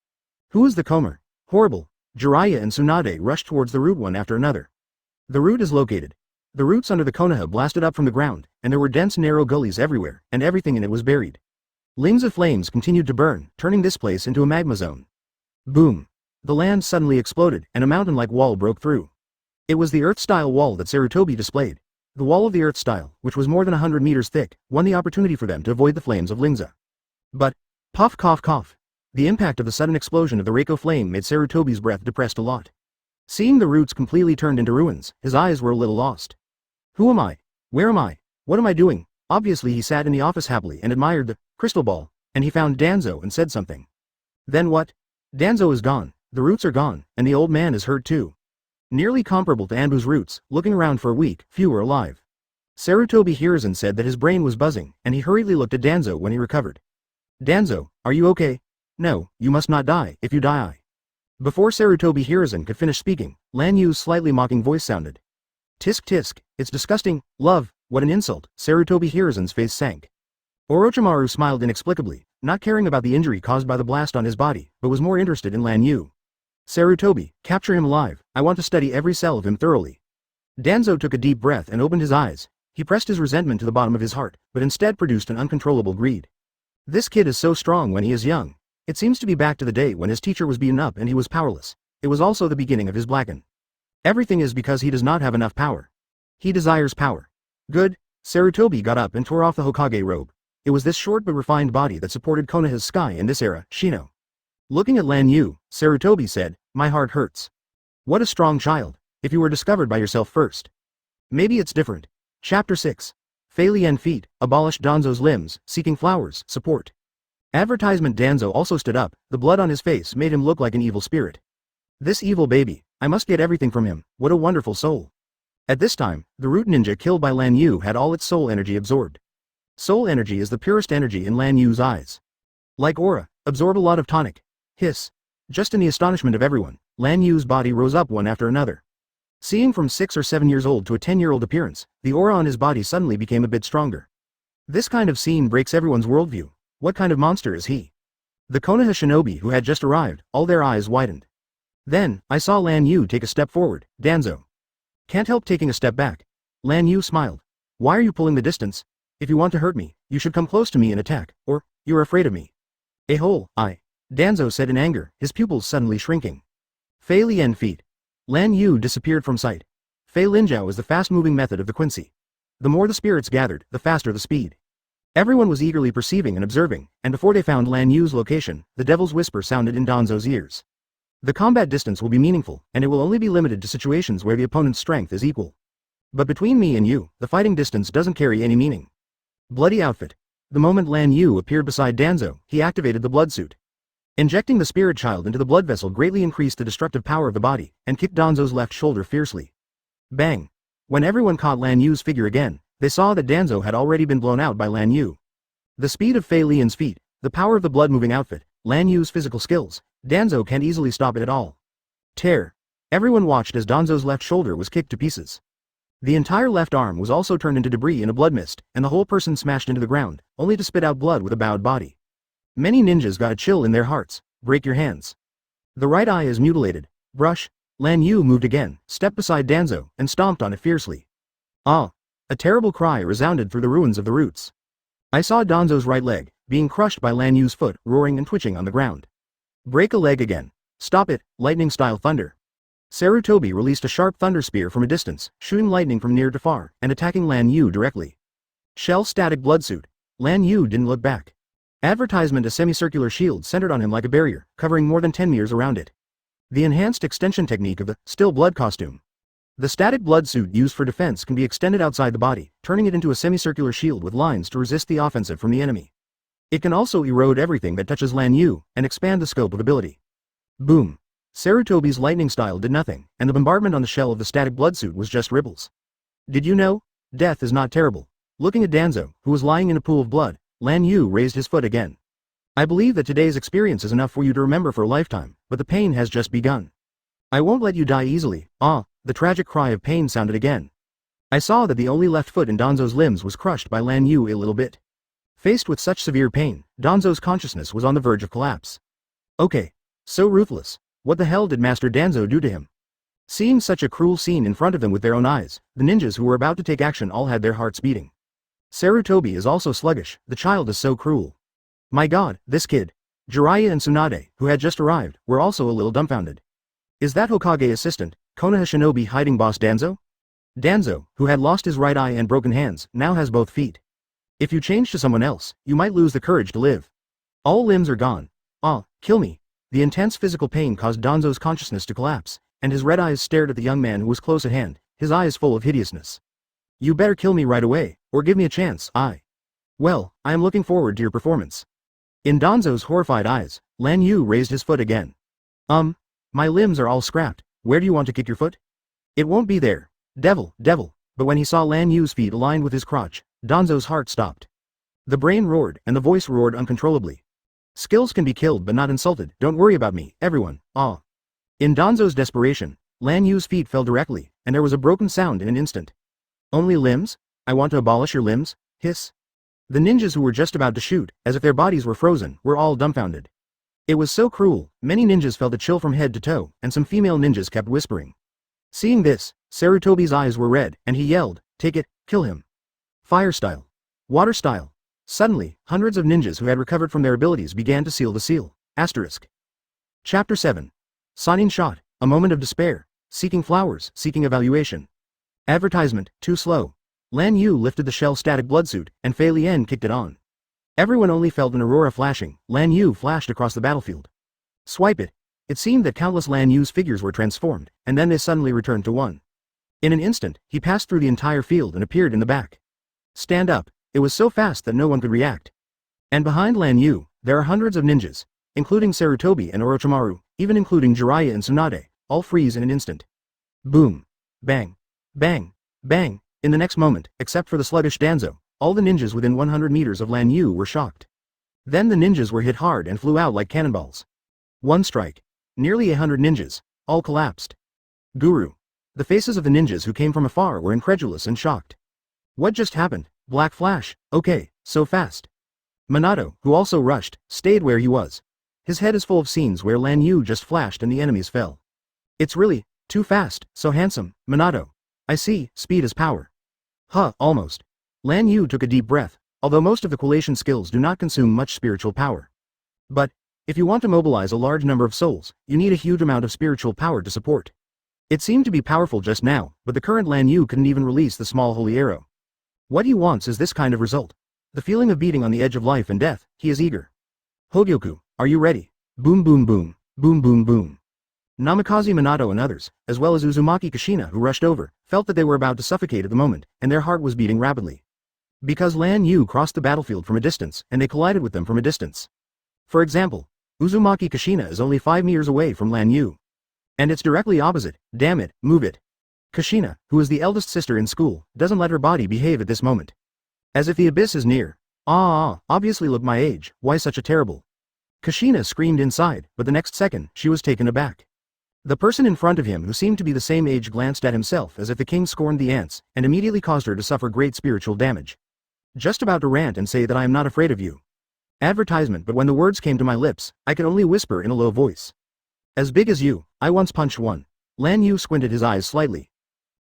[SPEAKER 1] Who is the comer? Horrible. Jiraiya and Tsunade rushed towards the root one after another. The root is located. The roots under the Konoha blasted up from the ground, and there were dense narrow gullies everywhere, and everything in it was buried. Rings of flames continued to burn, turning this place into a magma zone. Boom. The land suddenly exploded, and a mountain-like wall broke through. It was the Earth-style wall that Sarutobi displayed. The wall of the Earth style, which was more than 100 meters thick, won the opportunity for them to avoid the flames of Lingza. But, puff cough cough. The impact of the sudden explosion of the Reiko flame made Sarutobi's breath depressed a lot. Seeing the roots completely turned into ruins, his eyes were a little lost. Who am I? Where am I? What am I doing? Obviously he sat in the office happily and admired the crystal ball, and he found Danzo and said something. Then what? Danzo is gone, the roots are gone, and the old man is hurt too. Nearly comparable to Anbu's roots, looking around for a week, few were alive. Sarutobi Hiruzen said that his brain was buzzing, and he hurriedly looked at Danzo when he recovered. Danzo, are you okay? No, you must not die. If you die I. Before Sarutobi Hiruzen could finish speaking, Lan Yu's slightly mocking voice sounded. Tisk tisk, it's disgusting, love, what an insult. Sarutobi Hiruzen's face sank. Orochimaru smiled inexplicably, not caring about the injury caused by the blast on his body, but was more interested in Lan Yu. Sarutobi, capture him alive, I want to study every cell of him thoroughly. Danzo took a deep breath and opened his eyes. He pressed his resentment to the bottom of his heart, but instead produced an uncontrollable greed. This kid is so strong when he is young. It seems to be back to the day when his teacher was beaten up and he was powerless. It was also the beginning of his blacken. Everything is because he does not have enough power. He desires power. Good. Sarutobi got up and tore off the Hokage robe. It was this short but refined body that supported Konoha's sky in this era, Shino. Looking at Lan Yu, Sarutobi said, my heart hurts. What a strong child, if you were discovered by yourself first. Maybe it's different. Chapter 6. Fei Lian feet, abolished Danzo's limbs, seeking flowers, support. Advertisement. Danzo also stood up, the blood on his face made him look like an evil spirit. This evil baby, I must get everything from him, what a wonderful soul. At this time, the root ninja killed by Lan Yu had all its soul energy absorbed. Soul energy is the purest energy in Lan Yu's eyes. Like aura, absorb a lot of tonic. Hiss. Just in the astonishment of everyone, Lan Yu's body rose up one after another. Seeing from 6 or 7 years old to a 10-year-old appearance, the aura on his body suddenly became a bit stronger. This kind of scene breaks everyone's worldview. What kind of monster is he? The Konoha shinobi who had just arrived, all their eyes widened. Then, I saw Lan Yu take a step forward. Danzo. Can't help taking a step back. Lan Yu smiled. Why are you pulling the distance? If you want to hurt me, you should come close to me and attack, or, you're afraid of me. A-hole, Danzo said in anger, his pupils suddenly shrinking. Fei Lian feet. Lan Yu disappeared from sight. Fei Linjiao is the fast-moving method of the Quincy. The more the spirits gathered, the faster the speed. Everyone was eagerly perceiving and observing, and before they found Lan Yu's location, the devil's whisper sounded in Danzo's ears. The combat distance will be meaningful, and it will only be limited to situations where the opponent's strength is equal. But between me and you, the fighting distance doesn't carry any meaning. Bloody outfit. The moment Lan Yu appeared beside Danzo, he activated the blood suit. Injecting the spirit child into the blood vessel greatly increased the destructive power of the body, and kicked Danzo's left shoulder fiercely. Bang! When everyone caught Lan Yu's figure again, they saw that Danzo had already been blown out by Lan Yu. The speed of Fei Lian's feet, the power of the blood-moving outfit, Lan Yu's physical skills, Danzo can't easily stop it at all. Tear! Everyone watched as Danzo's left shoulder was kicked to pieces. The entire left arm was also turned into debris in a blood mist, and the whole person smashed into the ground, only to spit out blood with a bowed body. Many ninjas got a chill in their hearts. Break your hands. The right eye is mutilated. Brush. Lan Yu moved again, stepped beside Danzo, and stomped on it fiercely. Ah! A terrible cry resounded through the ruins of the roots. I saw Danzo's right leg, being crushed by Lan Yu's foot, roaring and twitching on the ground. Break a leg again. Stop it, lightning-style thunder. Sarutobi released a sharp thunder spear from a distance, shooting lightning from near to far, and attacking Lan Yu directly. Shell static blood suit. Lan Yu didn't look back. Advertisement. A semicircular shield centered on him like a barrier, covering more than 10 meters around it. The enhanced extension technique of the still blood costume. The static blood suit used for defense can be extended outside the body, turning it into a semicircular shield with lines to resist the offensive from the enemy. It can also erode everything that touches Lan Yu, and expand the scope of ability. Boom. Sarutobi's lightning style did nothing, and the bombardment on the shell of the static blood suit was just ripples. Did you know? Death is not terrible. Looking at Danzo, who was lying in a pool of blood, Lan Yu raised his foot again. I believe that today's experience is enough for you to remember for a lifetime, but the pain has just begun. I won't let you die easily. the tragic cry of pain sounded again. I saw that the only left foot in Danzo's limbs was crushed by Lan Yu a little bit. Faced with such severe pain, Danzo's consciousness was on the verge of collapse. Okay. So ruthless. What the hell did Master Danzo do to him? Seeing such a cruel scene in front of them with their own eyes, the ninjas who were about to take action all had their hearts beating. Sarutobi is also sluggish, the child is so cruel. My god, this kid. Jiraiya and Tsunade, who had just arrived, were also a little dumbfounded. Is that Hokage assistant, Konoha Shinobi hiding boss Danzo? Danzo, who had lost his right eye and broken hands, now has both feet. If you change to someone else, you might lose the courage to live. All limbs are gone. Ah, kill me. The intense physical pain caused Danzo's consciousness to collapse, and his red eyes stared at the young man who was close at hand, his eyes full of hideousness. You better kill me right away, or give me a chance, Well, I am looking forward to your performance. In Danzo's horrified eyes, Lan Yu raised his foot again. My limbs are all scrapped, where do you want to kick your foot? It won't be there. Devil. But when he saw Lan Yu's feet aligned with his crotch, Danzo's heart stopped. The brain roared, and the voice roared uncontrollably. Skills can be killed but not insulted, don't worry about me, everyone, In Danzo's desperation, Lan Yu's feet fell directly, and there was a broken sound in an instant. Only limbs? I want to abolish your limbs? Hiss. The ninjas who were just about to shoot, as if their bodies were frozen, were all dumbfounded. It was so cruel, many ninjas felt a chill from head to toe, and some female ninjas kept whispering. Seeing this, Sarutobi's eyes were red, and he yelled, take it, kill him. Fire style. Water style. Suddenly, hundreds of ninjas who had recovered from their abilities began to seal the seal. Asterisk. Chapter 7. Sanin shot, a moment of despair, seeking flowers, seeking evaluation. Advertisement, too slow. Lan Yu lifted the shell static bloodsuit, and Fei Lian kicked it on. Everyone only felt an aurora flashing. Lan Yu flashed across the battlefield. Swipe it. It seemed that countless Lan Yu's figures were transformed, and then they suddenly returned to one. In an instant, he passed through the entire field and appeared in the back. Stand up. It was so fast that no one could react. And behind Lan Yu, there are hundreds of ninjas, including Sarutobi and Orochimaru, even including Jiraiya and Tsunade, all freeze in an instant. Boom. Bang. Bang. Bang. In the next moment, except for the sluggish Danzo, all the ninjas within 100 meters of Lan Yu were shocked. Then the ninjas were hit hard and flew out like cannonballs. One strike. Nearly 100 ninjas, all collapsed. Guru. The faces of the ninjas who came from afar were incredulous and shocked. What just happened? Black flash, okay, so fast. Minato, who also rushed, stayed where he was. His head is full of scenes where Lan Yu just flashed and the enemies fell. It's really, too fast, so handsome, Minato. I see, speed is power. Almost. Lan Yu took a deep breath, although most of the collation skills do not consume much spiritual power. But, if you want to mobilize a large number of souls, you need a huge amount of spiritual power to support. It seemed to be powerful just now, but the current Lan Yu couldn't even release the small holy arrow. What he wants is this kind of result. The feeling of beating on the edge of life and death, he is eager. Hōgyoku, are you ready? Boom boom boom, boom boom boom. Namikaze Minato and others, as well as Uzumaki Kushina who rushed over, felt that they were about to suffocate at the moment, and their heart was beating rapidly. Because Lan Yu crossed the battlefield from a distance, and they collided with them from a distance. For example, Uzumaki Kushina is only 5 meters away from Lan Yu. And it's directly opposite, damn it, move it. Kushina, who is the eldest sister in school, doesn't let her body behave at this moment. As if the abyss is near. Obviously look my age, why such a terrible. Kushina screamed inside, but the next second, she was taken aback. The person in front of him who seemed to be the same age glanced at himself as if the king scorned the ants, and immediately caused her to suffer great spiritual damage. Just about to rant and say that I am not afraid of you. Advertisement, but when the words came to my lips, I could only whisper in a low voice. As big as you, I once punched one. Lan Yu squinted his eyes slightly.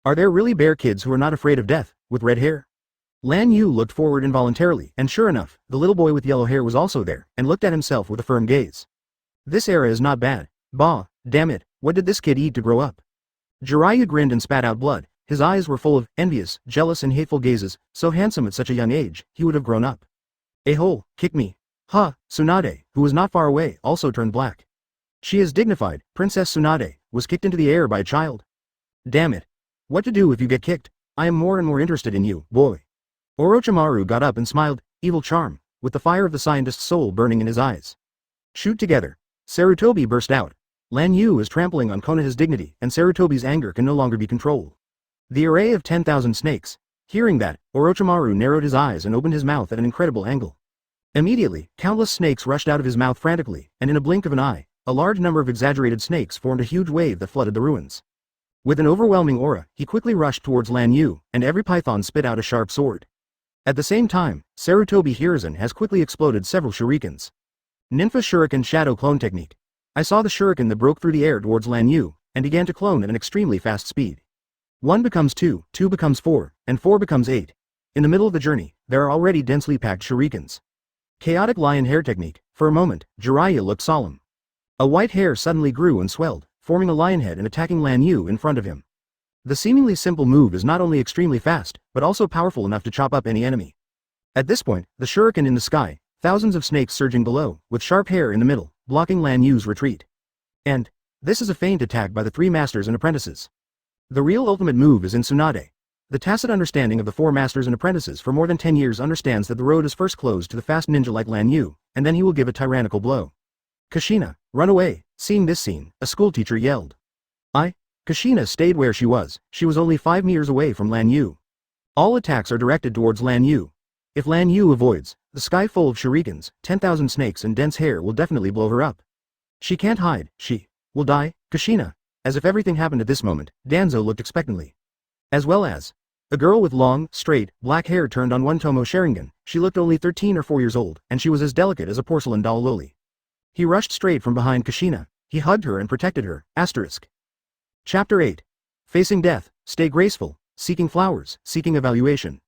[SPEAKER 1] Are there really bear kids who are not afraid of death, with red hair? Lan Yu looked forward involuntarily, and sure enough, the little boy with yellow hair was also there, and looked at himself with a firm gaze. This era is not bad. Bah, damn it, what did this kid eat to grow up? Jiraiya grinned and spat out blood, his eyes were full of envious, jealous and hateful gazes, so handsome at such a young age, he would have grown up. A-hole, kick me. Tsunade, who was not far away, also turned black. She is dignified, Princess Tsunade, was kicked into the air by a child. Damn it. What to do if you get kicked? I am more and more interested in you, boy. Orochimaru got up and smiled, evil charm, with the fire of the scientist's soul burning in his eyes. Shoot together. Sarutobi burst out. Lan Yu is trampling on Konoha's dignity, and Sarutobi's anger can no longer be controlled. The array of 10,000 snakes. Hearing that, Orochimaru narrowed his eyes and opened his mouth at an incredible angle. Immediately, countless snakes rushed out of his mouth frantically, and in a blink of an eye, a large number of exaggerated snakes formed a huge wave that flooded the ruins. With an overwhelming aura, he quickly rushed towards Lan Yu, and every python spit out a sharp sword. At the same time, Sarutobi Hiruzen has quickly exploded several shurikens. Ninfa Shuriken Shadow Clone Technique. I saw the shuriken that broke through the air towards Lan Yu, and began to clone at an extremely fast speed. 1 becomes 2, 2 becomes 4, and 4 becomes 8. In the middle of the journey, there are already densely packed shurikens. Chaotic Lion Hair Technique. For a moment, Jiraiya looked solemn. A white hair suddenly grew and swelled, forming a lion head and attacking Lan Yu in front of him. The seemingly simple move is not only extremely fast, but also powerful enough to chop up any enemy. At this point, the shuriken in the sky, thousands of snakes surging below, with sharp hair in the middle, blocking Lan Yu's retreat. And this is a feint attack by the 3 masters and apprentices. The real ultimate move is in Tsunade. The tacit understanding of the 4 masters and apprentices for more than 10 years understands that the road is first closed to the fast ninja like Lan Yu, and then he will give a tyrannical blow. Kushina, run away! Seeing this scene, a schoolteacher yelled. Kushina stayed where she was only 5 meters away from Lan Yu. All attacks are directed towards Lan Yu. If Lan Yu avoids, the sky full of shurikens, 10,000 snakes and dense hair will definitely blow her up. She can't hide, she will die. Kushina. As if everything happened at this moment, Danzo looked expectantly. As well as a girl with long, straight, black hair turned on one Tomo Sharingan. She looked only 13 or 4 years old, and she was as delicate as a porcelain doll loli. He rushed straight from behind Kushina. He hugged her and protected her. Asterisk. Chapter 8. Facing death, stay graceful, seeking flowers, seeking evaluation.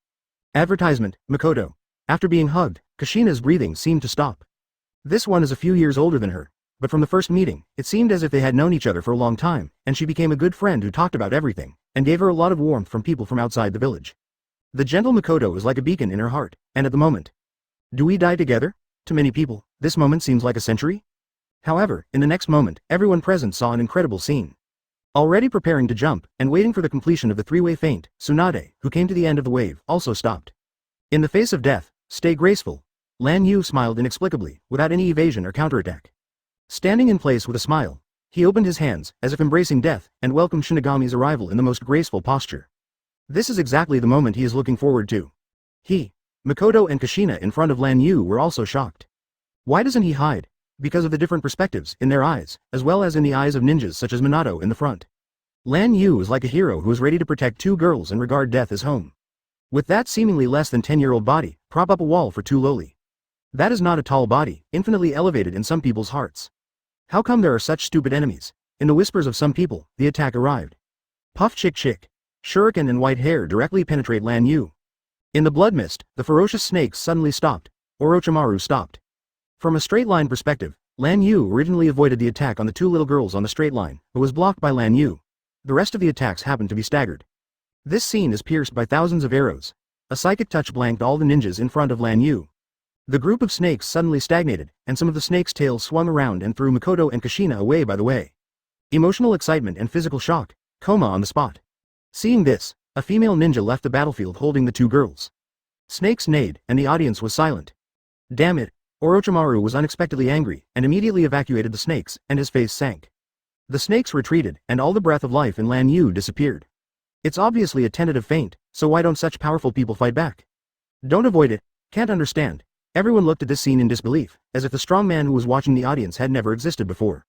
[SPEAKER 1] Advertisement, Makoto. After being hugged, Kushina's breathing seemed to stop. This one is a few years older than her, but from the first meeting, it seemed as if they had known each other for a long time, and she became a good friend who talked about everything, and gave her a lot of warmth from people from outside the village. The gentle Makoto is like a beacon in her heart, and at the moment. Do we die together? To many people, this moment seems like a century. However, in the next moment, everyone present saw an incredible scene. Already preparing to jump, and waiting for the completion of the 3-way feint, Tsunade, who came to the end of the wave, also stopped. In the face of death, stay graceful. Lan Yu smiled inexplicably, without any evasion or counterattack. Standing in place with a smile, he opened his hands, as if embracing death, and welcomed Shinigami's arrival in the most graceful posture. This is exactly the moment he is looking forward to. Makoto and Kushina in front of Lan Yu were also shocked. Why doesn't he hide? Because of the different perspectives in their eyes, as well as in the eyes of ninjas such as Minato in the front. Lan Yu is like a hero who is ready to protect 2 girls and regard death as home. With that seemingly less than 10-year-old body, prop up a wall for 2 loli. That is not a tall body, infinitely elevated in some people's hearts. How come there are such stupid enemies? In the whispers of some people, the attack arrived. Puff chick chick. Shuriken and white hair directly penetrate Lan Yu. In the blood mist, the ferocious snakes suddenly stopped. Orochimaru stopped. From a straight line perspective, Lan Yu originally avoided the attack on the 2 little girls on the straight line, but was blocked by Lan Yu. The rest of the attacks happened to be staggered. This scene is pierced by thousands of arrows. A psychic touch blanked all the ninjas in front of Lan Yu. The group of snakes suddenly stagnated, and some of the snakes' tails swung around and threw Makoto and Kushina away by the way. Emotional excitement and physical shock, coma on the spot. Seeing this, a female ninja left the battlefield holding the 2 girls. Snakes neighed, and the audience was silent. Damn it. Orochimaru was unexpectedly angry, and immediately evacuated the snakes, and his face sank. The snakes retreated, and all the breath of life in Lan Yu disappeared. It's obviously a tentative feint, so why don't such powerful people fight back? Don't avoid it, can't understand. Everyone looked at this scene in disbelief, as if the strong man who was watching the audience had never existed before.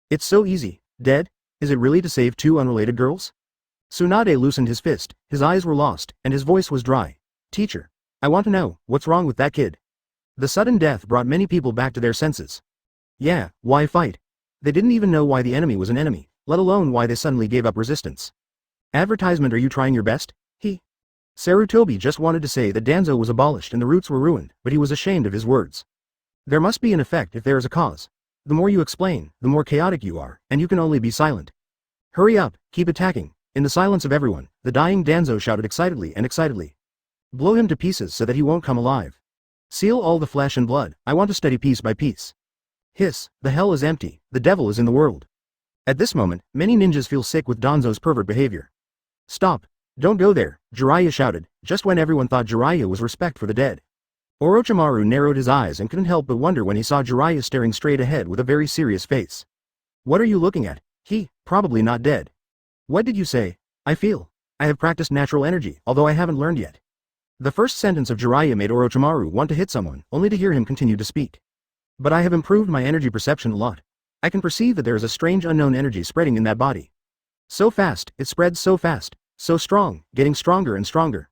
[SPEAKER 1] It's so easy, dead? Is it really to save 2 unrelated girls? Tsunade loosened his fist, his eyes were lost, and his voice was dry. Teacher, I want to know, what's wrong with that kid? The sudden death brought many people back to their senses. Yeah, why fight? They didn't even know why the enemy was an enemy, let alone why they suddenly gave up resistance. Advertisement, are you trying your best? Sarutobi just wanted to say that Danzo was abolished and the roots were ruined, but he was ashamed of his words. There must be an effect if there is a cause. The more you explain, the more chaotic you are, and you can only be silent. Hurry up, keep attacking. In the silence of everyone, the dying Danzo shouted excitedly. Blow him to pieces so that he won't come alive. Seal all the flesh and blood, I want to study piece by piece. Hiss, the hell is empty, the devil is in the world. At this moment, many ninjas feel sick with Danzo's pervert behavior. Stop. Don't go there, Jiraiya shouted, just when everyone thought Jiraiya was respect for the dead. Orochimaru narrowed his eyes and couldn't help but wonder when he saw Jiraiya staring straight ahead with a very serious face. What are you looking at? Probably not dead. What did you say? I have practiced natural energy, although I haven't learned yet. The first sentence of Jiraiya made Orochimaru want to hit someone, only to hear him continue to speak. But I have improved my energy perception a lot. I can perceive that there is a strange unknown energy spreading in that body. So fast, it spread so fast, so strong, getting stronger and stronger.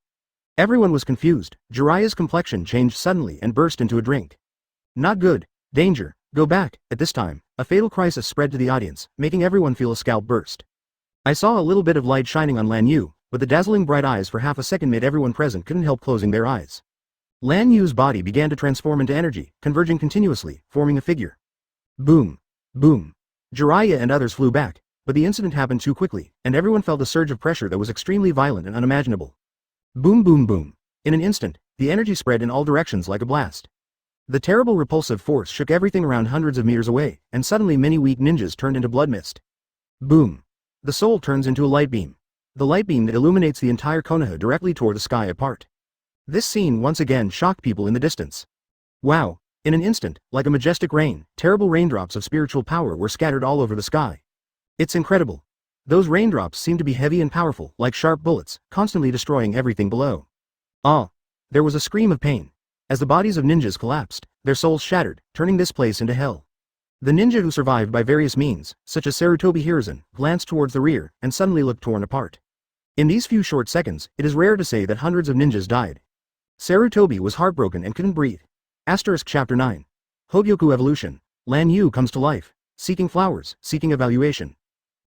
[SPEAKER 1] Everyone was confused. Jiraiya's complexion changed suddenly and burst into a drink. Not good. Danger. Go back. At this time, a fatal crisis spread to the audience, making everyone feel a scalp burst. I saw a little bit of light shining on Lan Yu, but the dazzling bright eyes for half a second made everyone present couldn't help closing their eyes. Lan Yu's body began to transform into energy, converging continuously, forming a figure. Boom. Boom. Jiraiya and others flew back, but the incident happened too quickly, and everyone felt a surge of pressure that was extremely violent and unimaginable. Boom boom boom. In an instant, the energy spread in all directions like a blast. The terrible repulsive force shook everything around hundreds of meters away, and suddenly many weak ninjas turned into blood mist. Boom. The soul turns into a light beam. The light beam that illuminates the entire Konoha directly toward the sky apart. This scene once again shocked people in the distance. Wow. In an instant, like a majestic rain, terrible raindrops of spiritual power were scattered all over the sky. It's incredible. Those raindrops seemed to be heavy and powerful, like sharp bullets, constantly destroying everything below. Ah! There was a scream of pain. As the bodies of ninjas collapsed, their souls shattered, turning this place into hell. The ninja who survived by various means, such as Sarutobi Hiruzen, glanced towards the rear, and suddenly looked torn apart. In these few short seconds, it is rare to say that hundreds of ninjas died. Sarutobi was heartbroken and couldn't breathe. Chapter 9. Hōgyoku Evolution. Lan Yu comes to life. Seeking flowers, seeking evaluation.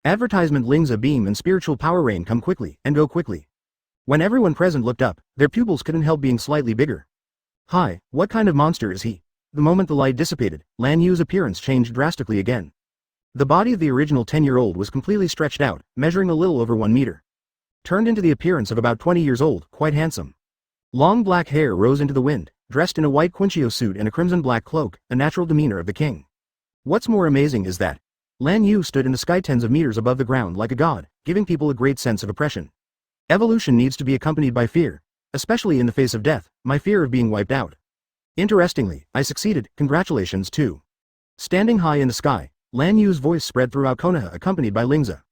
[SPEAKER 1] Advertisement Lingza beam and spiritual power rain come quickly, and go quickly. When everyone present looked up, their pupils couldn't help being slightly bigger. Hi, what kind of monster is he? The moment the light dissipated, Lan Yu's appearance changed drastically again. The body of the original 10-year-old was completely stretched out, measuring a little over 1 meter. Turned into the appearance of about 20 years old, quite handsome. Long black hair rose into the wind, dressed in a white Quincy suit and a crimson-black cloak, a natural demeanor of the king. What's more amazing is that Lan Yu stood in the sky tens of meters above the ground like a god, giving people a great sense of oppression. Evolution needs to be accompanied by fear, especially in the face of death, my fear of being wiped out. Interestingly, I succeeded, congratulations too. Standing high in the sky, Lan Yu's voice spread throughout Konoha accompanied by Lingza.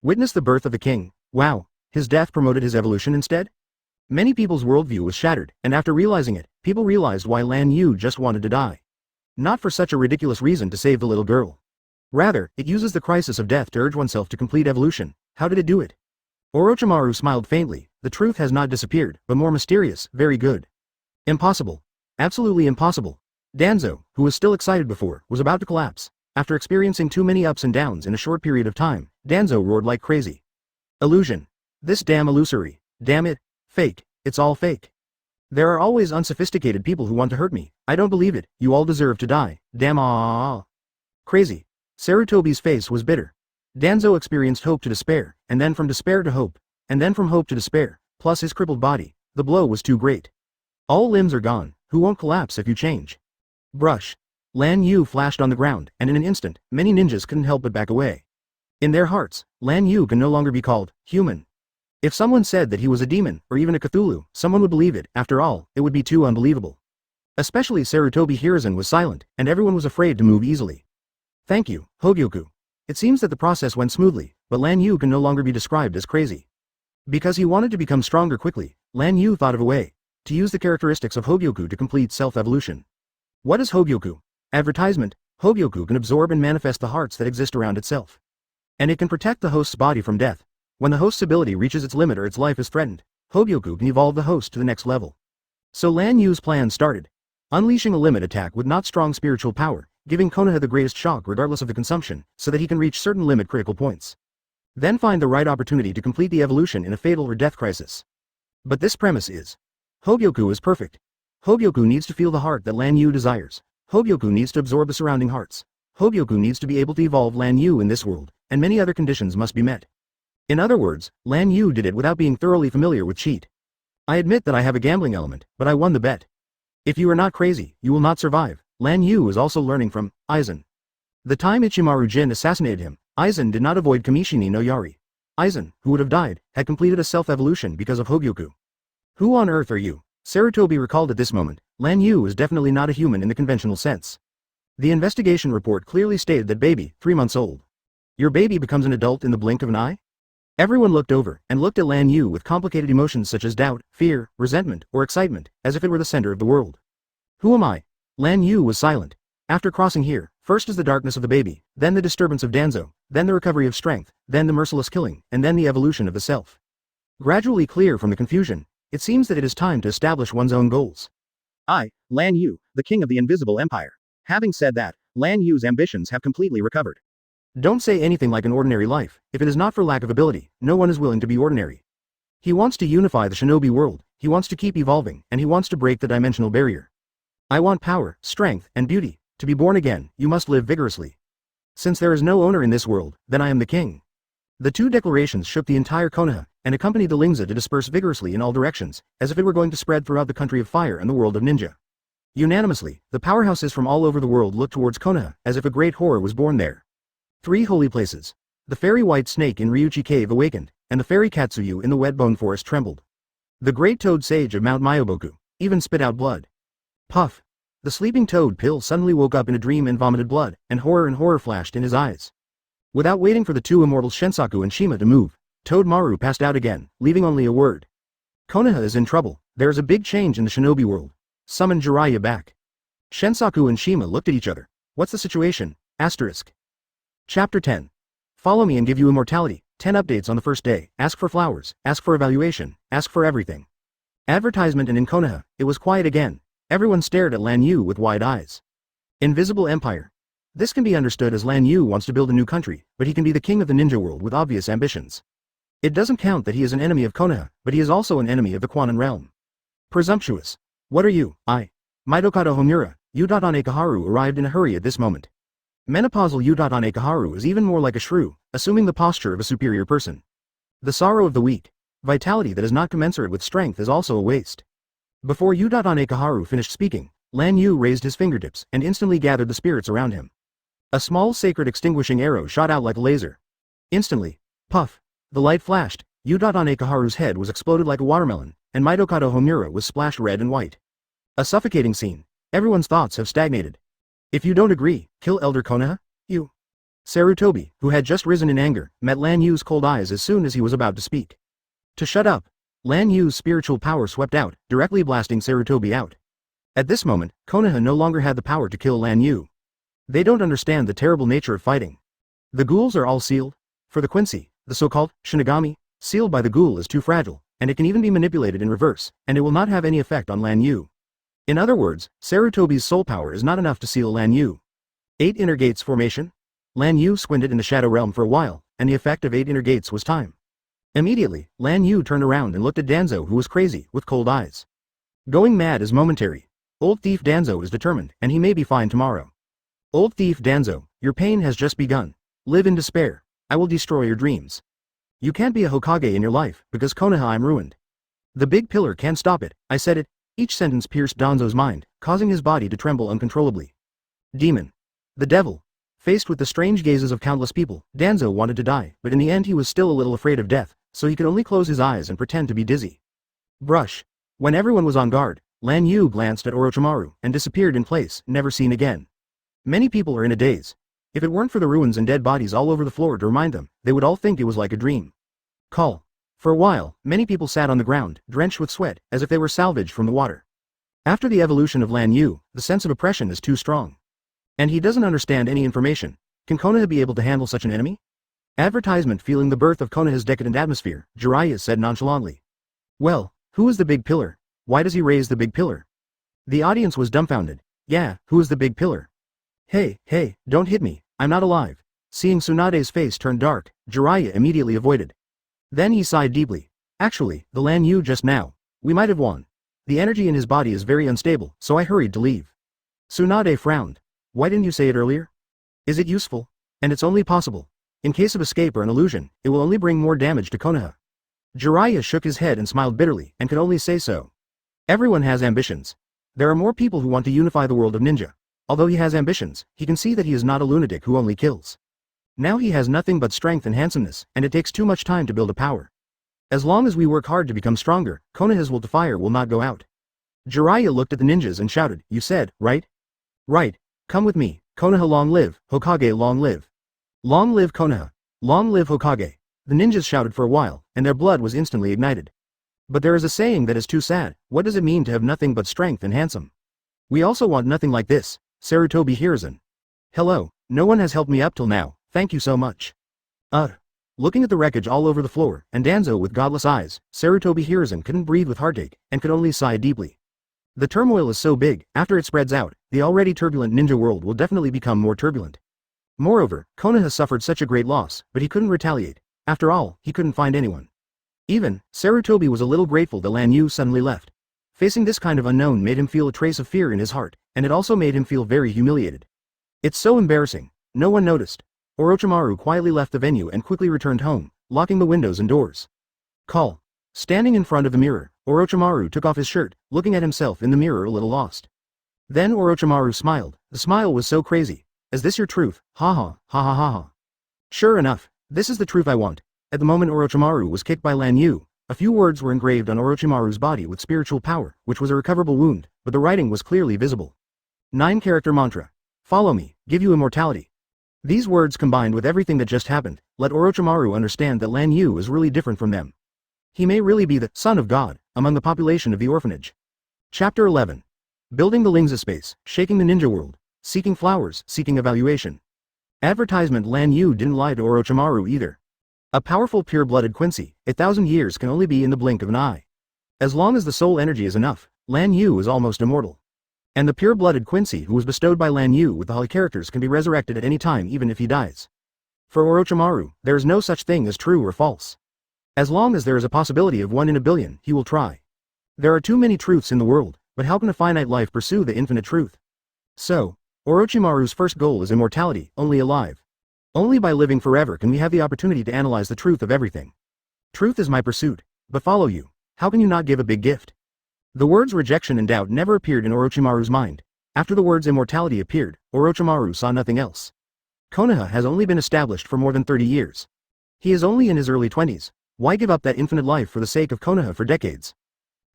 [SPEAKER 1] Witness the birth of the king. Wow, his death promoted his evolution instead? Many people's worldview was shattered, and after realizing it, people realized why Lan Yu just wanted to die. Not for such a ridiculous reason to save the little girl. Rather, it uses the crisis of death to urge oneself to complete evolution. How did it do it? Orochimaru smiled faintly. The truth has not disappeared, but more mysterious. Very good. Impossible. Absolutely impossible. Danzo, who was still excited before, was about to collapse. After experiencing too many ups and downs in a short period of time, Danzo roared like crazy. Illusion. This damn illusory. Damn it. Fake. It's all fake. There are always unsophisticated people who want to hurt me. I don't believe it. You all deserve to die. Damn ah. Crazy. Sarutobi's face was bitter. Danzo experienced hope to despair, and then from despair to hope, and then from hope to despair, plus his crippled body. The blow was too great. All limbs are gone. Who won't collapse if you change? Brush. Lan Yu flashed on the ground, and in an instant, many ninjas couldn't help but back away. In their hearts, Lan Yu can no longer be called human. If someone said that he was a demon, or even a Cthulhu, someone would believe it. After all, it would be too unbelievable. Especially Sarutobi Hiruzen was silent, and everyone was afraid to move easily. Thank you, Hōgyoku. It seems that the process went smoothly, but Lan Yu can no longer be described as crazy. Because he wanted to become stronger quickly, Lan Yu thought of a way to use the characteristics of Hōgyoku to complete self-evolution. What is Hōgyoku? Advertisement. Hōgyoku can absorb and manifest the hearts that exist around itself. And it can protect the host's body from death. When the host's ability reaches its limit or its life is threatened, Hōgyoku can evolve the host to the next level. So Lan Yu's plan started. Unleashing a limit attack with not strong spiritual power, giving Konoha the greatest shock regardless of the consumption, so that he can reach certain limit critical points. Then find the right opportunity to complete the evolution in a fatal or death crisis. But this premise is: Hōgyoku is perfect. Hōgyoku needs to feel the heart that Lan Yu desires. Hōgyoku needs to absorb the surrounding hearts. Hōgyoku needs to be able to evolve Lan Yu in this world, and many other conditions must be met. In other words, Lan Yu did it without being thoroughly familiar with cheat. I admit that I have a gambling element, but I won the bet. If you are not crazy, you will not survive. Lan Yu is also learning from Aizen. The time Ichimaru Jin assassinated him, Aizen did not avoid Kamishini no Yari. Aizen, who would have died, had completed a self-evolution because of Hōgyoku. Who on earth are you? Sarutobi recalled at this moment. Lan Yu is definitely not a human in the conventional sense. The investigation report clearly stated that baby, 3 months old. Your baby becomes an adult in the blink of an eye? Everyone looked over, and looked at Lan Yu with complicated emotions such as doubt, fear, resentment, or excitement, as if it were the center of the world. Who am I? Lan Yu was silent. After crossing here, First is the darkness of the baby, then the disturbance of Danzo, then the recovery of strength, then the merciless killing, and then the evolution of the self. Gradually clear from the confusion, it seems that it is time to establish one's own goals. I, Lan Yu, the king of the Invisible Empire. Having said that, Lan Yu's ambitions have completely recovered. Don't say anything like an ordinary life. If it is not for lack of ability, no one is willing to be ordinary. He wants to unify the shinobi world, he wants to keep evolving, and he wants to break the dimensional barrier. I want power, strength, and beauty. To be born again, you must live vigorously. Since there is no owner in this world, then I am the king. The two declarations shook the entire Konoha, and accompanied the Lingza to disperse vigorously in all directions, as if it were going to spread throughout the country of fire and the world of ninja. Unanimously, the powerhouses from all over the world looked towards Konoha, as if a great horror was born there. 3 holy places. The fairy white snake in Ryuchi Cave awakened, and the fairy Katsuyu in the wet bone forest trembled. The great toad sage of Mount Myoboku even spit out blood. Puff! The sleeping toad pill suddenly woke up in a dream and vomited blood, and horror flashed in his eyes. Without waiting for the two immortals Shensaku and Shima to move, Toad Maru passed out again, leaving only a word. Konoha is in trouble. There is a big change in the shinobi world. Summon Jiraiya back. Shensaku and Shima looked at each other. What's the situation? Asterisk. Chapter 10. Follow me and give you immortality. 10 updates on the first day. Ask for flowers. Ask for evaluation. Ask for everything. Advertisement. And in Konoha, it was quiet again. Everyone stared at Lan Yu with wide eyes. Invisible Empire. This can be understood as Lan Yu wants to build a new country, but he can be the king of the ninja world with obvious ambitions. It doesn't count that he is an enemy of Konoha, but he is also an enemy of the Quanon realm. Presumptuous. What are you? Midokado Homura, Yu-Ane Kaharu arrived in a hurry at this moment. Menopausal Yu-Ane Kaharu is even more like a shrew, assuming the posture of a superior person. The sorrow of the weak. Vitality that is not commensurate with strength is also a waste. Before Yu-Ane Kaharu finished speaking, Lan Yu raised his fingertips and instantly gathered the spirits around him. A small sacred extinguishing arrow shot out like a laser. Instantly, puff, the light flashed, Yu-Ane Kaharu's head was exploded like a watermelon, and Midokado Homura was splashed red and white. A suffocating scene. Everyone's thoughts have stagnated. If you don't agree, kill Elder Konoha? You. Sarutobi, who had just risen in anger, met Lan Yu's cold eyes as soon as he was about to speak. To shut up. Lan Yu's spiritual power swept out, directly blasting Sarutobi out. At this moment, Konoha no longer had the power to kill Lan Yu. They don't understand the terrible nature of fighting. The ghouls are all sealed. For the Quincy, the so-called Shinigami, sealed by the ghoul is too fragile, and it can even be manipulated in reverse, and it will not have any effect on Lan Yu. In other words, Sarutobi's soul power is not enough to seal Lan Yu. 8 inner gates formation? Lan Yu squinted in the shadow realm for a while, and the effect of 8 inner gates was time. Immediately, Lan Yu turned around and looked at Danzo, who was crazy, with cold eyes. Going mad is momentary. Old thief Danzo is determined, and he may be fine tomorrow. Old thief Danzo, your pain has just begun. Live in despair. I will destroy your dreams. You can't be a Hokage in your life, because Konoha I'm ruined. The big pillar can't stop it, I said it. Each sentence pierced Danzo's mind, causing his body to tremble uncontrollably. Demon. The devil. Faced with the strange gazes of countless people, Danzo wanted to die, but in the end he was still a little afraid of death, so he could only close his eyes and pretend to be dizzy. Brush. When everyone was on guard, Lan Yu glanced at Orochimaru and disappeared in place, never seen again. Many people are in a daze. If it weren't for the ruins and dead bodies all over the floor to remind them, they would all think it was like a dream. Call. For a while, many people sat on the ground, drenched with sweat, as if they were salvaged from the water. After the evolution of Lan Yu, the sense of oppression is too strong. And he doesn't understand any information. Can Konoha be able to handle such an enemy? Advertisement. Feeling the birth of Konoha's decadent atmosphere, Jiraiya said nonchalantly. Well, who is the big pillar? Why does he raise the big pillar? The audience was dumbfounded. Yeah, who is the big pillar? Hey, don't hit me, I'm not alive. Seeing Tsunade's face turn dark, Jiraiya immediately avoided. Then he sighed deeply. Actually, the Lan Yu just now. We might have won. The energy in his body is very unstable, so I hurried to leave. Tsunade frowned. Why didn't you say it earlier? Is it useful? And it's only possible. In case of escape or an illusion, it will only bring more damage to Konoha. Jiraiya shook his head and smiled bitterly, and could only say so. Everyone has ambitions. There are more people who want to unify the world of ninja. Although he has ambitions, he can see that he is not a lunatic who only kills. Now he has nothing but strength and handsomeness, and it takes too much time to build a power. As long as we work hard to become stronger, Konoha's will to fire will not go out. Jiraiya looked at the ninjas and shouted, you said, right? Right. Come with me. Konoha long live, Hokage long live. Long live Konoha. Long live Hokage. The ninjas shouted for a while, and their blood was instantly ignited. But there is a saying that is too sad. What does it mean to have nothing but strength and handsome? We also want nothing like this. Sarutobi Hiruzen. Hello, no one has helped me up till now, thank you so much. Looking at the wreckage all over the floor, and Danzo with godless eyes, Sarutobi Hiruzen couldn't breathe with heartache, and could only sigh deeply. The turmoil is so big, after it spreads out, the already turbulent ninja world will definitely become more turbulent. Moreover, Konoha suffered such a great loss, but he couldn't retaliate. After all, he couldn't find anyone. Even, Sarutobi was a little grateful that Lan Yu suddenly left. Facing this kind of unknown made him feel a trace of fear in his heart, and it also made him feel very humiliated. It's so embarrassing. No one noticed. Orochimaru quietly left the venue and quickly returned home, locking the windows and doors. Call. Standing in front of the mirror, Orochimaru took off his shirt, looking at himself in the mirror a little lost. Then Orochimaru smiled. The smile was so crazy. Is this your truth? Ha ha, ha ha ha ha. Sure enough, this is the truth I want. At the moment Orochimaru was kicked by Lan Yu, a few words were engraved on Orochimaru's body with spiritual power, which was a recoverable wound, but the writing was clearly visible. 9-character mantra. Follow me, give you immortality. These words combined with everything that just happened, let Orochimaru understand that Lan Yu is really different from them. He may really be the son of God, among the population of the orphanage. Chapter 11. Building the Lingza space, shaking the ninja world, seeking flowers, seeking evaluation. Advertisement. Lan Yu didn't lie to Orochimaru either. A powerful pure-blooded Quincy, 1,000 years can only be in the blink of an eye. As long as the soul energy is enough, Lan Yu is almost immortal. And the pure-blooded Quincy who was bestowed by Lan Yu with the holy characters can be resurrected at any time even if he dies. For Orochimaru, there is no such thing as true or false. As long as there is a possibility of 1 in a billion, he will try. There are too many truths in the world, but how can a finite life pursue the infinite truth? So, Orochimaru's first goal is immortality, only alive. Only by living forever can we have the opportunity to analyze the truth of everything. Truth is my pursuit, but follow you. How can you not give a big gift? The words rejection and doubt never appeared in Orochimaru's mind. After the words immortality appeared, Orochimaru saw nothing else. Konoha has only been established for more than 30 years. He is only in his early 20s. Why give up that infinite life for the sake of Konoha for decades?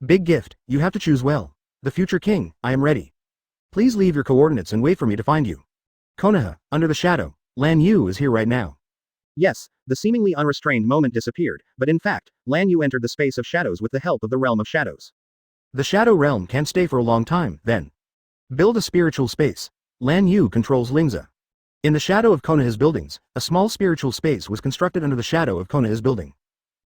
[SPEAKER 1] Big gift, you have to choose well. The future king, I am ready. Please leave your coordinates and wait for me to find you. Konoha, under the shadow, Lan Yu is here right now. Yes, the seemingly unrestrained moment disappeared, but in fact, Lan Yu entered the space of shadows with the help of the realm of shadows. The shadow realm can't stay for a long time, then. Build a spiritual space. Lan Yu controls Lingza. In the shadow of Konoha's buildings, a small spiritual space was constructed under the shadow of Konoha's building.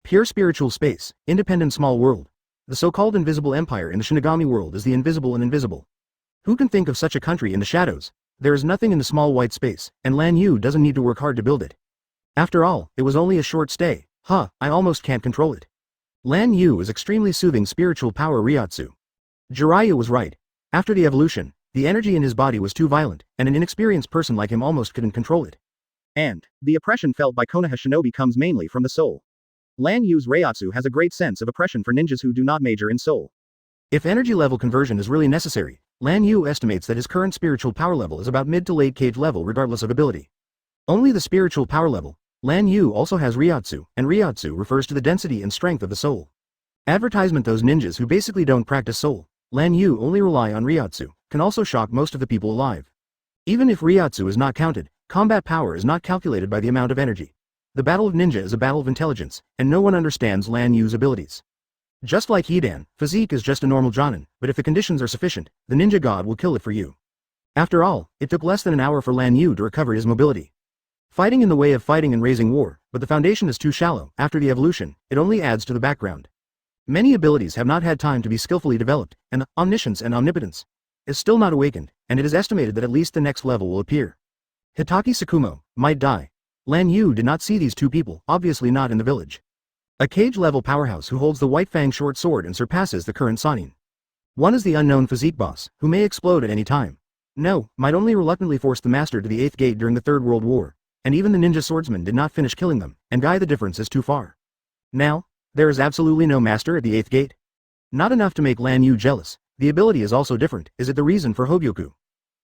[SPEAKER 1] Pure spiritual space, independent small world. The so-called invisible empire in the Shinigami world is the invisible and invisible. Who can think of such a country in the shadows? There is nothing in the small white space, and Lan Yu doesn't need to work hard to build it. After all, it was only a short stay. I almost can't control it. Lan Yu is extremely soothing spiritual power Ryotsu. Jiraiya was right. After the evolution, the energy in his body was too violent, and an inexperienced person like him almost couldn't control it. And, the oppression felt by Konoha Shinobi comes mainly from the soul. Lan Yu's Ryotsu has a great sense of oppression for ninjas who do not major in soul. If energy level conversion is really necessary, Lan Yu estimates that his current spiritual power level is about mid to late cage level regardless of ability. Only the spiritual power level. Lan Yu also has Ryotsu, and Ryotsu refers to the density and strength of the soul. Advertisement. Those ninjas who basically don't practice soul, Lan Yu only rely on Ryotsu, can also shock most of the people alive. Even if Ryotsu is not counted, combat power is not calculated by the amount of energy. The battle of ninja is a battle of intelligence, and no one understands Lan Yu's abilities. Just like Hidan, physique is just a normal jonin, but if the conditions are sufficient, the ninja god will kill it for you. After all, it took less than an hour for Lan Yu to recover his mobility. Fighting in the way of fighting and raising war, but the foundation is too shallow. After the evolution, it only adds to the background. Many abilities have not had time to be skillfully developed, and the omniscience and omnipotence is still not awakened, and it is estimated that at least the next level will appear. Hitaki Tsukumo might die. Lan Yu did not see these two people, obviously not in the village. A cage-level powerhouse who holds the White Fang short sword and surpasses the current Sannin. One is the unknown physique boss, who may explode at any time. No, might only reluctantly force the master to the 8th gate during the Third World War. And even the ninja swordsman did not finish killing them, and the difference is too far. Now, there is absolutely no master at the 8th gate. Not enough to make Lan Yu jealous, the ability is also different. Is it the reason for Hōgyoku?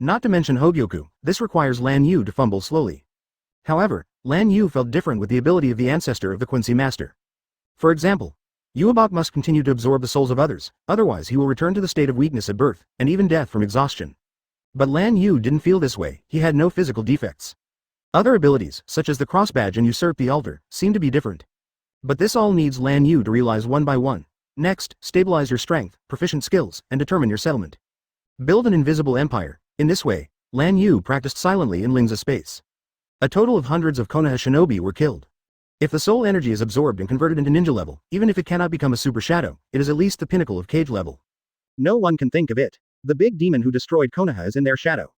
[SPEAKER 1] Not to mention Hōgyoku, this requires Lan Yu to fumble slowly. However, Lan Yu felt different with the ability of the ancestor of the Quincy master. For example, Yhwach must continue to absorb the souls of others, otherwise he will return to the state of weakness at birth, and even death from exhaustion. But Lan Yu didn't feel this way, he had no physical defects. Other abilities, such as the cross badge and usurp the altar, seem to be different. But this all needs Lan Yu to realize one by one. Next, stabilize your strength, proficient skills, and determine your settlement. Build an invisible empire. In this way, Lan Yu practiced silently in Ling's space. A total of hundreds of Konoha shinobi were killed. If the soul energy is absorbed and converted into ninja level, even if it cannot become a super shadow, it is at least the pinnacle of cage level. No one can think of it. The big demon who destroyed Konoha is in their shadow.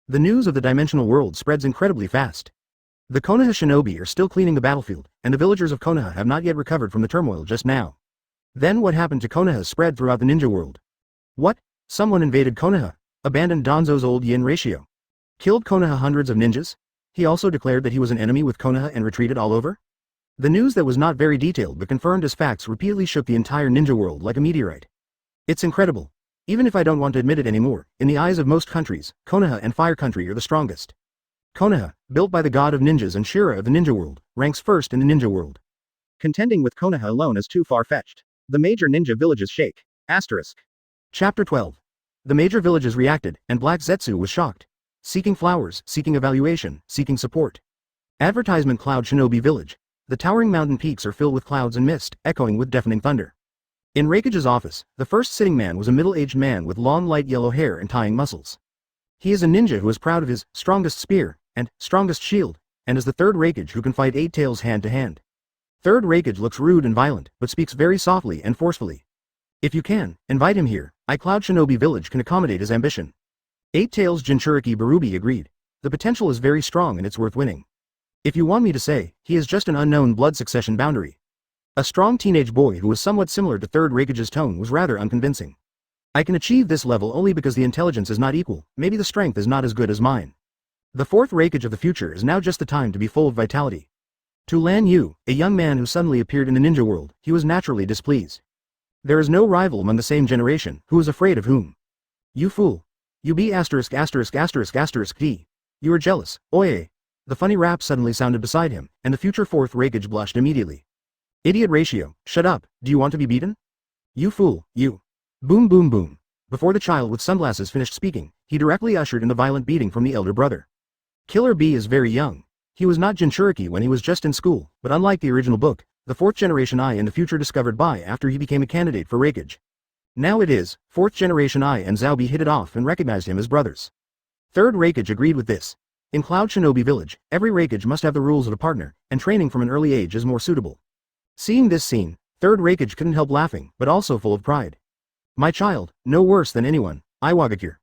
[SPEAKER 1] The news of the dimensional world spreads incredibly fast. The Konoha shinobi are still cleaning the battlefield, and the villagers of Konoha have not yet recovered from the turmoil just now. Then what happened to Konoha spread throughout the ninja world. What? Someone invaded Konoha, abandoned Danzo's old yin ratio. Killed Konoha hundreds of ninjas? He also declared that he was an enemy with Konoha and retreated all over? The news that was not very detailed but confirmed as facts repeatedly shook the entire ninja world like a meteorite. It's incredible. Even if I don't want to admit it anymore, in the eyes of most countries, Konoha and Fire Country are the strongest. Konoha, built by the god of ninjas and Shira of the ninja world, ranks first in the ninja world. Contending with Konoha alone is too far-fetched. The major ninja villages shake. Asterisk. Chapter 12. The major villages reacted, and Black Zetsu was shocked. Seeking flowers, seeking evaluation, seeking support. Advertisement Cloud Shinobi Village. The towering mountain peaks are filled with clouds and mist, echoing with deafening thunder. In Raikage's office, the first sitting man was a middle-aged man with long light yellow hair and tying muscles. He is a ninja who is proud of his strongest spear and strongest shield, and is the third Raikage who can fight 8 tails hand to hand. Third Raikage looks rude and violent, but speaks very softly and forcefully. If you can, invite him here. Cloud Shinobi Village can accommodate his ambition. 8 tails Jinchuriki Barubi agreed. The potential is very strong and it's worth winning. If you want me to say, he is just an unknown blood succession boundary. A strong teenage boy who was somewhat similar to Third Raikage's tone was rather unconvincing. I can achieve this level only because the intelligence is not equal, maybe the strength is not as good as mine. The fourth Raikage of the future is now just the time to be full of vitality. To Lan Yu, a young man who suddenly appeared in the ninja world, he was naturally displeased. There is no rival among the same generation, who is afraid of whom? You fool. You be asterisk asterisk asterisk asterisk d. You are jealous, oye. The funny rap suddenly sounded beside him, and the future fourth Raikage blushed immediately. Idiot ratio, shut up, do you want to be beaten? You fool, you. Boom boom boom. Before the child with sunglasses finished speaking, he directly ushered in the violent beating from the elder brother. Killer B is very young. He was not Jinchuriki when he was just in school, but unlike the original book, the fourth generation I in the future discovered Bai after he became a candidate for Raikage. Now it is, fourth generation I and Zhao Bi hit it off and recognized him as brothers. Third Raikage agreed with this. In Cloud Shinobi Village, every Raikage must have the rules of a partner, and training from an early age is more suitable. Seeing this scene, Third Raikage couldn't help laughing, but also full of pride. My child, no worse than anyone, Hōgyoku.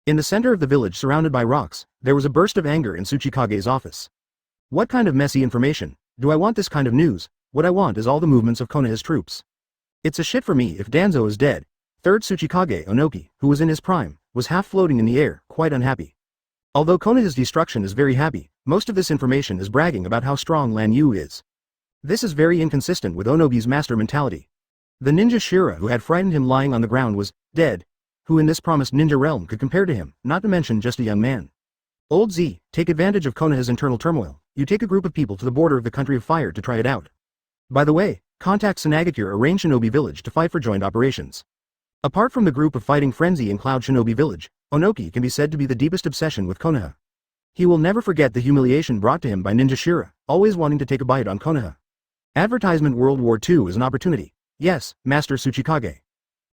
[SPEAKER 1] In the center of the village surrounded by rocks, there was a burst of anger in Tsuchikage's office. What kind of messy information? Do I want this kind of news? What I want is all the movements of Konoha's troops. It's a shit for me if Danzo is dead. Third Tsuchikage Onoki, who was in his prime, was half floating in the air, quite unhappy. Although Konoha's destruction is very happy, most of this information is bragging about how strong Lan Yu is. This is very inconsistent with Onogi's master mentality. The ninja Shira who had frightened him lying on the ground was dead. Who in this promised ninja realm could compare to him, not to mention just a young man. Old Z, take advantage of Konoha's internal turmoil. You take a group of people to the border of the country of fire to try it out. By the way, contact Sanagakure arrange Shinobi Village to fight for joint operations. Apart from the group of fighting frenzy in Cloud Shinobi Village, Onoki can be said to be the deepest obsession with Konoha. He will never forget the humiliation brought to him by Ninja Shira, always wanting to take a bite on Konoha. Advertisement World War II is an opportunity. Yes, Master Tsuchikage.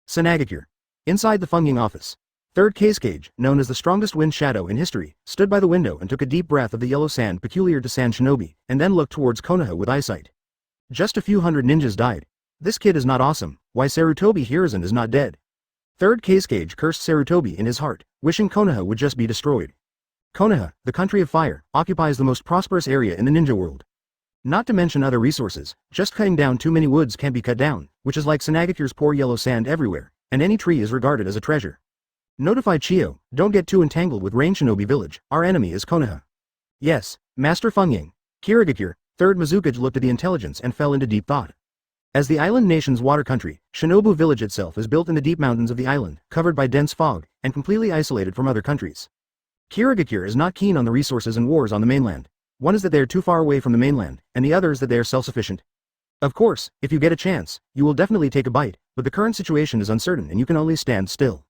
[SPEAKER 1] Sanagakure. Inside the Funging office. Third Cage, known as the strongest wind shadow in history, stood by the window and took a deep breath of the yellow sand peculiar to sand shinobi, and then looked towards Konoha with eyesight. Just a few hundred ninjas died. This kid is not awesome. Why Sarutobi Hiruzen is not dead? Third Cage cursed Sarutobi in his heart, wishing Konoha would just be destroyed. Konoha, the country of fire, occupies the most prosperous area in the ninja world. Not to mention other resources, just cutting down too many woods can't be cut down, which is like Sanagakure's poor yellow sand everywhere, and any tree is regarded as a treasure. Notify Chiyo, don't get too entangled with Rain Shinobi Village, our enemy is Konoha. Yes, Master Fungying. Kirigakure, Third Mizukage looked at the intelligence and fell into deep thought. As the island nation's water country, Shinobu Village itself is built in the deep mountains of the island, covered by dense fog, and completely isolated from other countries. Kirigakure is not keen on the resources and wars on the mainland. One is that they are too far away from the mainland, and the other is that they are self-sufficient. Of course, if you get a chance, you will definitely take a bite, but the current situation is uncertain and you can only stand still.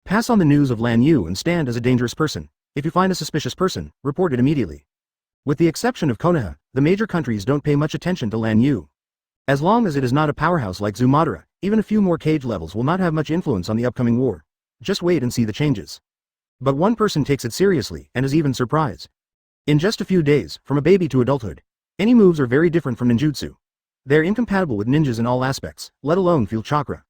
[SPEAKER 1] Pass on the news of Lan Yu and stand as a dangerous person. If you find a suspicious person, report it immediately. With the exception of Konoha, the major countries don't pay much attention to Lan Yu. As long as it is not a powerhouse like Zumadera, even a few more cage levels will not have much influence on the upcoming war. Just wait and see the changes. But one person takes it seriously and is even surprised. In just a few days, from a baby to adulthood, any moves are very different from ninjutsu. They're incompatible with ninjas in all aspects, let alone feel chakra.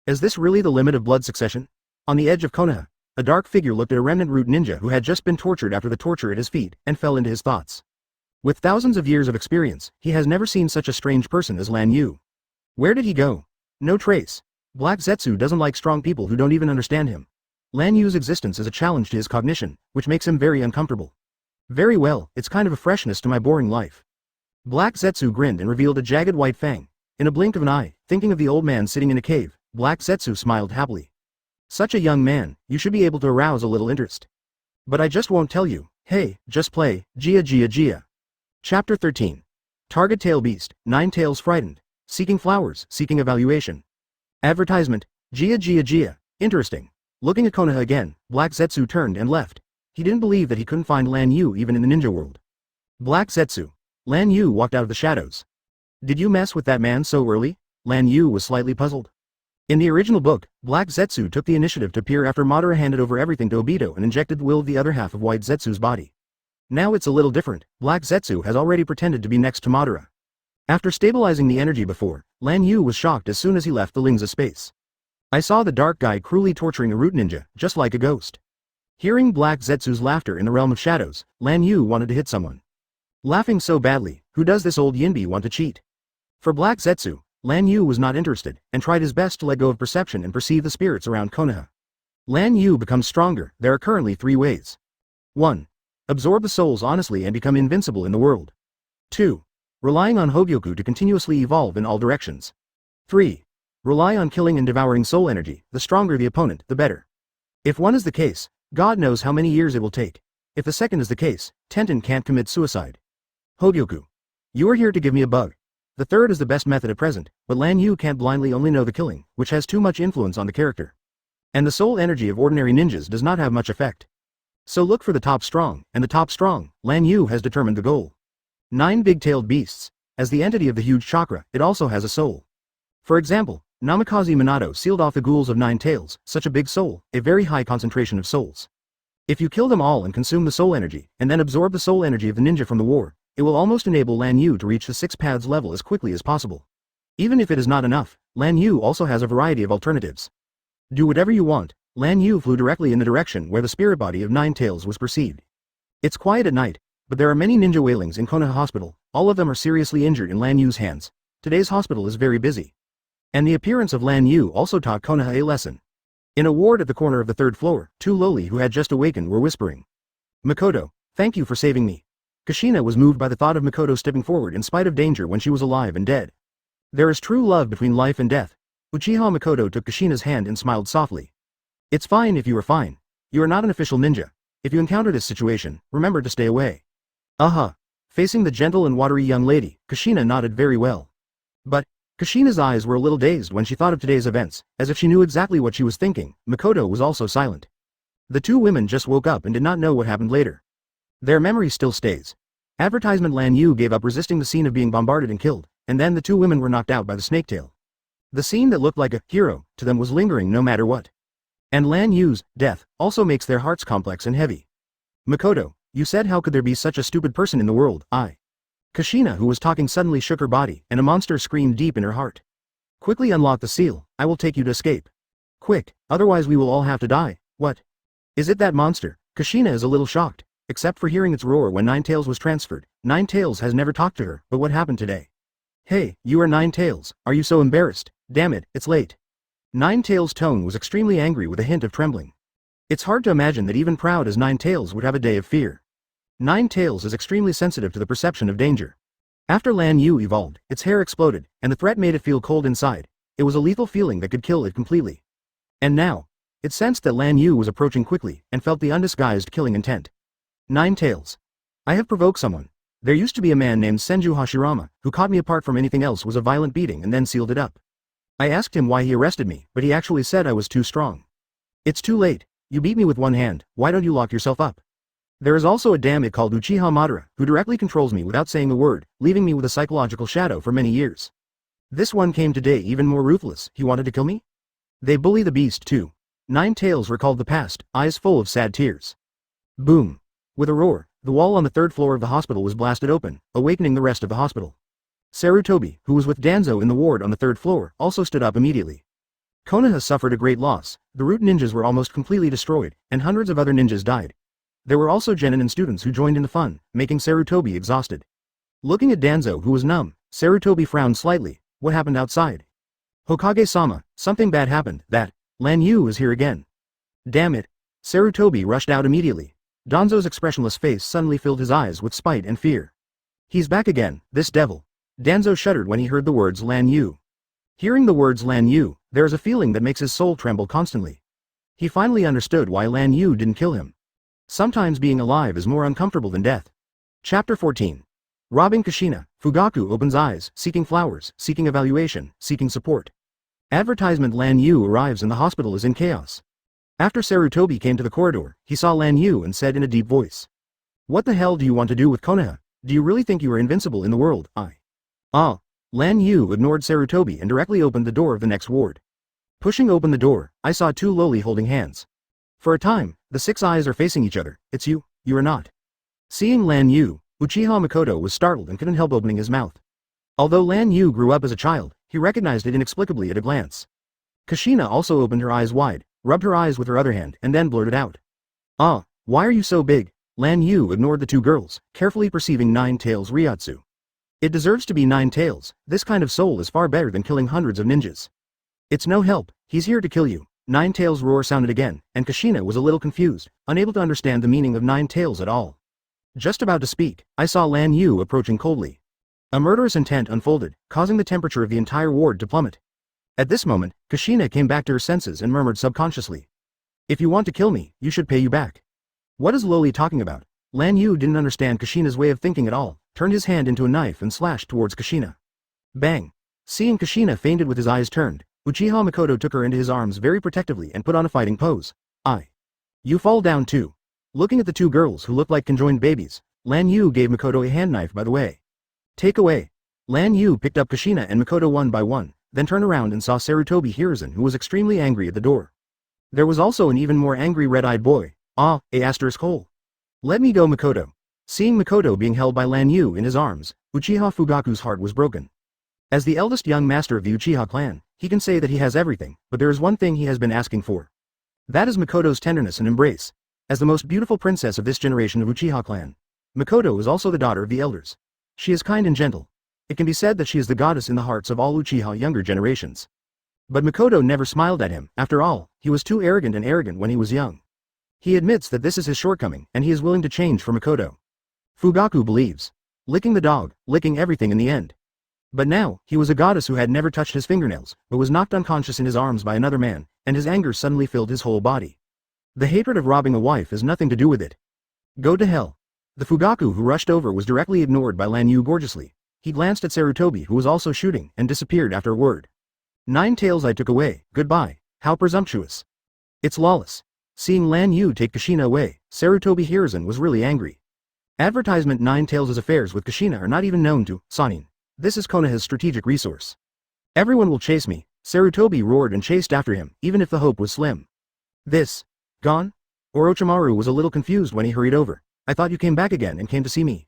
[SPEAKER 1] Is this really the limit of blood succession? On the edge of Konaha, a dark figure looked at a remnant root ninja who had just been tortured after the torture at his feet, and fell into his thoughts. With thousands of years of experience, he has never seen such a strange person as Lan Yu. Where did he go? No trace. Black Zetsu doesn't like strong people who don't even understand him. Lan Yu's existence is a challenge to his cognition, which makes him very uncomfortable. Very well, it's kind of a freshness to my boring life. Black Zetsu grinned and revealed a jagged white fang. In a blink of an eye, thinking of the old man sitting in a cave, Black Zetsu smiled happily. Such a young man, you should be able to arouse a little interest. But I just won't tell you. Hey, just play, Jia Jia Jia. Chapter 13. Target Tail Beast, 9 Tails Frightened. Seeking flowers, seeking evaluation. Advertisement, Jia Jia Jia, interesting. Looking at Konoha again, Black Zetsu turned and left. He didn't believe that he couldn't find Lan Yu even in the ninja world. Black Zetsu. Lan Yu walked out of the shadows. Did you mess with that man so early? Lan Yu was slightly puzzled. In the original book, Black Zetsu took the initiative to peer after Madara handed over everything to Obito and injected the will of the other half of White Zetsu's body. Now it's a little different. Black Zetsu has already pretended to be next to Madara. After stabilizing the energy before, Lan Yu was shocked as soon as he left the Lingza space. I saw the dark guy cruelly torturing a root ninja, just like a ghost. Hearing Black Zetsu's laughter in the realm of shadows, Lan Yu wanted to hit someone. Laughing so badly, who does this old Yinbi want to cheat? For Black Zetsu, Lan Yu was not interested, and tried his best to let go of perception and perceive the spirits around Konoha. Lan Yu becomes stronger. There are currently 3 ways. 1. Absorb the souls honestly and become invincible in the world. 2. Relying on Hōgyoku to continuously evolve in all directions. 3. Rely on killing and devouring soul energy. The stronger the opponent, the better. If one is the case, God knows how many years it will take. If the second is the case, Tenten can't commit suicide. Hōgyoku. You are here to give me a bug. The third is the best method at present, but Lan Yu can't blindly only know the killing, which has too much influence on the character. And the soul energy of ordinary ninjas does not have much effect. So look for the top strong, and the top strong. Lan Yu has determined the goal. 9 big-tailed beasts. As the entity of the huge chakra, it also has a soul. For example, Namikaze Minato sealed off the ghouls of 9 tails, such a big soul, a very high concentration of souls. If you kill them all and consume the soul energy, and then absorb the soul energy of the ninja from the war, it will almost enable Lan Yu to reach the 6 paths level as quickly as possible. Even if it is not enough, Lan Yu also has a variety of alternatives. Do whatever you want. Lan Yu flew directly in the direction where the spirit body of 9 tails was perceived. It's quiet at night, but there are many ninja wailings in Konoha Hospital. All of them are seriously injured in Lan Yu's hands. Today's hospital is very busy. And the appearance of Lan Yu also taught Konoha a lesson. In a ward at the corner of the 3rd floor, 2 loli who had just awakened were whispering. Makoto, thank you for saving me. Kushina was moved by the thought of Makoto stepping forward in spite of danger when she was alive and dead. There is true love between life and death. Uchiha Makoto took Kushina's hand and smiled softly. It's fine if you are fine. You are not an official ninja. If you encounter this situation, remember to stay away. Facing the gentle and watery young lady, Kushina nodded very well. But, Kushina's eyes were a little dazed when she thought of today's events, as if she knew exactly what she was thinking. Makoto was also silent. The 2 women just woke up and did not know what happened later. Their memory still stays. Advertisement Lan Yu gave up resisting the scene of being bombarded and killed, and then the 2 women were knocked out by the snaketail. The scene that looked like a hero to them was lingering no matter what. And Lan Yu's death also makes their hearts complex and heavy. Makoto, you said how could there be such a stupid person in the world? Kushina, who was talking, suddenly shook her body, and a monster screamed deep in her heart. Quickly unlock the seal. I will take you to escape. Quick, otherwise we will all have to die. What? Is it that monster? Kushina is a little shocked. Except for hearing its roar when 9 Tails was transferred, 9 Tails has never talked to her. But what happened today? Hey, you are 9 Tails. Are you so embarrassed? Damn it, it's late. 9 Tails' tone was extremely angry with a hint of trembling. It's hard to imagine that even proud as 9 Tails would have a day of fear. 9 Tails is extremely sensitive to the perception of danger. After Lan Yu evolved, its hair exploded, and the threat made it feel cold inside. It was a lethal feeling that could kill it completely. And now, it sensed that Lan Yu was approaching quickly, and felt the undisguised killing intent. 9 Tails. I have provoked someone. There used to be a man named Senju Hashirama, who caught me apart from anything else was a violent beating and then sealed it up. I asked him why he arrested me, but he actually said I was too strong. It's too late. You beat me with one hand, why don't you lock yourself up? There is also a damn-it called Uchiha Madara, who directly controls me without saying a word, leaving me with a psychological shadow for many years. This one came today even more ruthless. He wanted to kill me? They bully the beast too. Nine Tails recalled the past, eyes full of sad tears. Boom. With a roar, the wall on the third floor of the hospital was blasted open, awakening the rest of the hospital. Sarutobi, who was with Danzo in the ward on the third floor, also stood up immediately. Konoha suffered a great loss, the root ninjas were almost completely destroyed, and hundreds of other ninjas died. There were also genin and students who joined in the fun, making Sarutobi exhausted. Looking at Danzo, who was numb, Sarutobi frowned slightly. What happened outside? Hokage-sama, something bad happened. Lan Yu is here again. Damn it. Sarutobi rushed out immediately. Danzo's expressionless face suddenly filled his eyes with spite and fear. He's back again, this devil. Danzo shuddered when he heard the words Lan Yu. Hearing the words Lan Yu, there is a feeling that makes his soul tremble constantly. He finally understood why Lan Yu didn't kill him. Sometimes being alive is more uncomfortable than death. Chapter 14. Robbing Kushina, Fugaku opens eyes, seeking flowers, seeking evaluation, seeking support. Advertisement Lan Yu arrives and the hospital is in chaos. After Sarutobi came to the corridor, he saw Lan Yu and said in a deep voice. What the hell do you want to do with Konoha? Do you really think you are invincible in the world? Lan Yu ignored Sarutobi and directly opened the door of the next ward. Pushing open the door, I saw two lowly holding hands. For a time, the six eyes are facing each other. It's you are not. Seeing Lan Yu, Uchiha Makoto was startled and couldn't help opening his mouth. Although Lan Yu grew up as a child, he recognized it inexplicably at a glance. Kushina also opened her eyes wide, rubbed her eyes with her other hand and then blurted out. Why are you so big? Lan Yu ignored the two girls, carefully perceiving Nine Tails Ryotsu. It deserves to be Nine Tails, this kind of soul is far better than killing hundreds of ninjas. It's no help, he's here to kill you. Nine Tails' roar sounded again, and Kushina was a little confused, unable to understand the meaning of Nine Tails at all. Just about to speak, I saw Lan Yu approaching coldly. A murderous intent unfolded, causing the temperature of the entire ward to plummet. At this moment, Kushina came back to her senses and murmured subconsciously. If you want to kill me, you should pay you back. What is Loli talking about? Lan Yu didn't understand Kushina's way of thinking at all, turned his hand into a knife and slashed towards Kushina. Bang! Seeing Kushina fainted with his eyes turned, Uchiha Makoto took her into his arms very protectively and put on a fighting pose. You fall down too. Looking at the two girls who looked like conjoined babies, Lan Yu gave Makoto a hand knife by the way. Take away. Lan Yu picked up Kushina and Makoto one by one, then turned around and saw Sarutobi Hiruzen who was extremely angry at the door. There was also an even more angry red-eyed boy. Hole. Let me go Makoto. Seeing Makoto being held by Lan Yu in his arms, Uchiha Fugaku's heart was broken. As the eldest young master of the Uchiha clan, he can say that he has everything, but there is one thing he has been asking for. That is Makoto's tenderness and embrace. As the most beautiful princess of this generation of Uchiha clan, Makoto is also the daughter of the elders. She is kind and gentle. It can be said that she is the goddess in the hearts of all Uchiha younger generations. But Makoto never smiled at him, after all, he was too arrogant when he was young. He admits that this is his shortcoming and he is willing to change for Makoto. Fugaku believes. Licking the dog, licking everything in the end. But now, he was a goddess who had never touched his fingernails, but was knocked unconscious in his arms by another man, and his anger suddenly filled his whole body. The hatred of robbing a wife has nothing to do with it. Go to hell. The Fugaku who rushed over was directly ignored by Lan Yu gorgeously. He glanced at Sarutobi who was also shooting and disappeared after a word. Nine Tails I took away, goodbye, how presumptuous. It's lawless. Seeing Lan Yu take Kushina away, Sarutobi Hiruzen was really angry. Advertisement Nine Tails' affairs with Kushina are not even known to Sanin. This is Konoha's strategic resource. Everyone will chase me, Sarutobi roared and chased after him, even if the hope was slim. This. Gone? Orochimaru was a little confused when he hurried over. I thought you came back again and came to see me.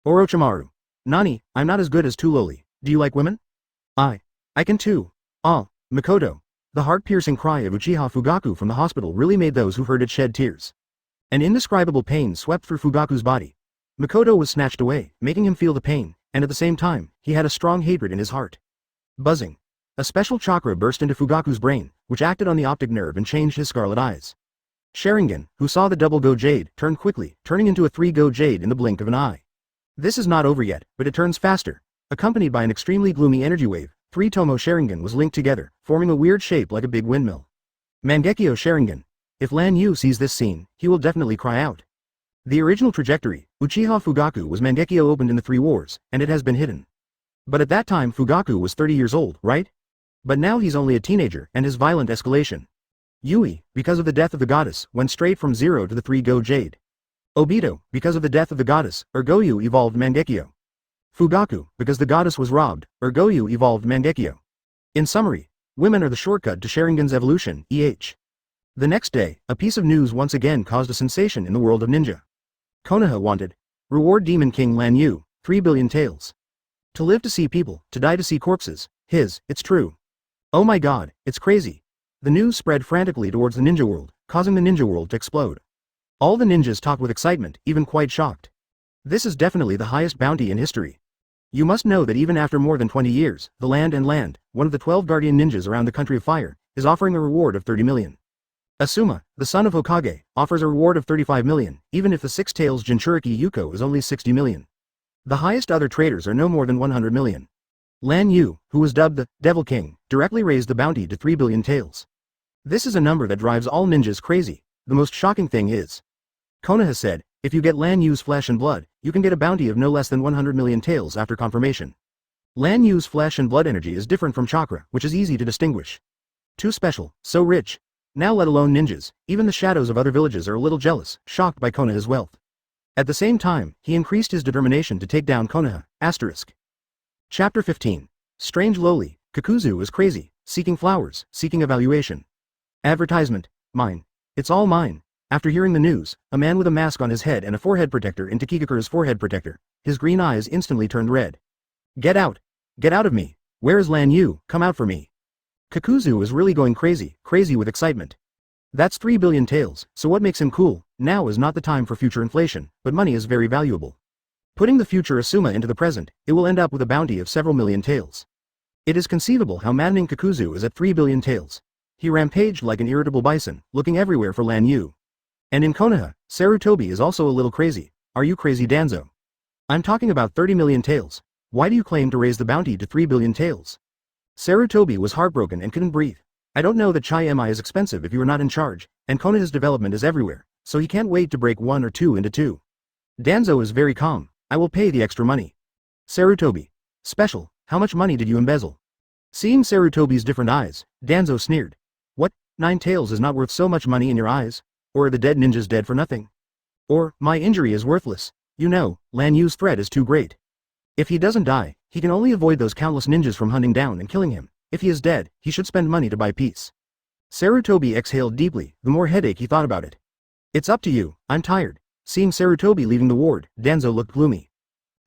[SPEAKER 1] Orochimaru. Nani, I'm not as good as Tuloli. Do you like women? I can too. Makoto. The heart-piercing cry of Uchiha Fugaku from the hospital really made those who heard it shed tears. An indescribable pain swept through Fugaku's body. Makoto was snatched away, making him feel the pain, and at the same time, he had a strong hatred in his heart. Buzzing. A special chakra burst into Fugaku's brain, which acted on the optic nerve and changed his scarlet eyes. Sharingan, who saw the double Go Jade, turned quickly, turning into a 3 Go Jade in the blink of an eye. This is not over yet, but it turns faster. Accompanied by an extremely gloomy energy wave, 3 Tomo Sharingan was linked together, forming a weird shape like a big windmill. Mangekyo Sharingan. If Lan Yu sees this scene, he will definitely cry out. The original trajectory, Uchiha Fugaku was Mangekyo opened in the 3 wars, and it has been hidden. But at that time Fugaku was 30 years old, right? But now he's only a teenager, and his violent escalation. Yui, because of the death of the goddess, went straight from 0 to the 3 Go Jade. Obito, because of the death of the goddess, Goyu evolved Mangekyo. Fugaku, because the goddess was robbed, Goyu evolved Mangekyo. In summary, women are the shortcut to Sharingan's evolution, EH. The next day, a piece of news once again caused a sensation in the world of ninja. Konoha wanted. Reward Demon King Lan Yu, 3 billion taels. To live to see people, to die to see corpses. It's true. Oh my god, it's crazy. The news spread frantically towards the ninja world, causing the ninja world to explode. All the ninjas talked with excitement, even quite shocked. This is definitely the highest bounty in history. You must know that even after more than 20 years, the Land, one of the 12 guardian ninjas around the country of fire, is offering a reward of 30 million. Asuma, the son of Hokage, offers a reward of 35 million, even if the Six Tails Jinchuriki Yuko is only 60 million. The highest other traders are no more than 100 million. Lan Yu, who was dubbed the Devil King, directly raised the bounty to 3 billion taels. This is a number that drives all ninjas crazy. The most shocking thing is, Konoha said, if you get Lan Yu's flesh and blood, you can get a bounty of no less than 100 million taels after confirmation. Lan Yu's flesh and blood energy is different from chakra, which is easy to distinguish. Too special, so rich. Now let alone ninjas, even the shadows of other villages are a little jealous, shocked by Konoha's wealth. At the same time, he increased his determination to take down Konoha, *. Chapter 15. Strange Lowly, Kakuzu is crazy, seeking flowers, seeking evaluation. Advertisement, mine. It's all mine. After hearing the news, a man with a mask on his head and a forehead protector into Kikakura's forehead protector, his green eyes instantly turned red. Get out! Get out of me! Where is Lan Yu? Come out for me! Kakuzu is really going crazy with excitement. That's 3 billion taels, so what makes him cool? Now is not the time for future inflation, but money is very valuable. Putting the future Asuma into the present, it will end up with a bounty of several million taels. It is conceivable how maddening Kakuzu is at 3 billion taels. He rampaged like an irritable bison, looking everywhere for Lan Yu. And in Konoha, Sarutobi is also a little crazy. Are you crazy, Danzo? I'm talking about 30 million taels. Why do you claim to raise the bounty to 3 billion taels? Sarutobi was heartbroken and couldn't breathe. I don't know that Chai Mi is expensive if you are not in charge, and Konoha's development is everywhere, so he can't wait to break 1 or 2 into 2. Danzo is very calm. I will pay the extra money. Sarutobi. Special, how much money did you embezzle? Seeing Sarutobi's different eyes, Danzo sneered. What, 9 taels is not worth so much money in your eyes? Or are the dead ninjas dead for nothing? Or, my injury is worthless. You know, Lan Yu's threat is too great. If he doesn't die, he can only avoid those countless ninjas from hunting down and killing him. If he is dead, he should spend money to buy peace. Sarutobi exhaled deeply, the more headache he thought about it. It's up to you, I'm tired. Seeing Sarutobi leaving the ward, Danzo looked gloomy.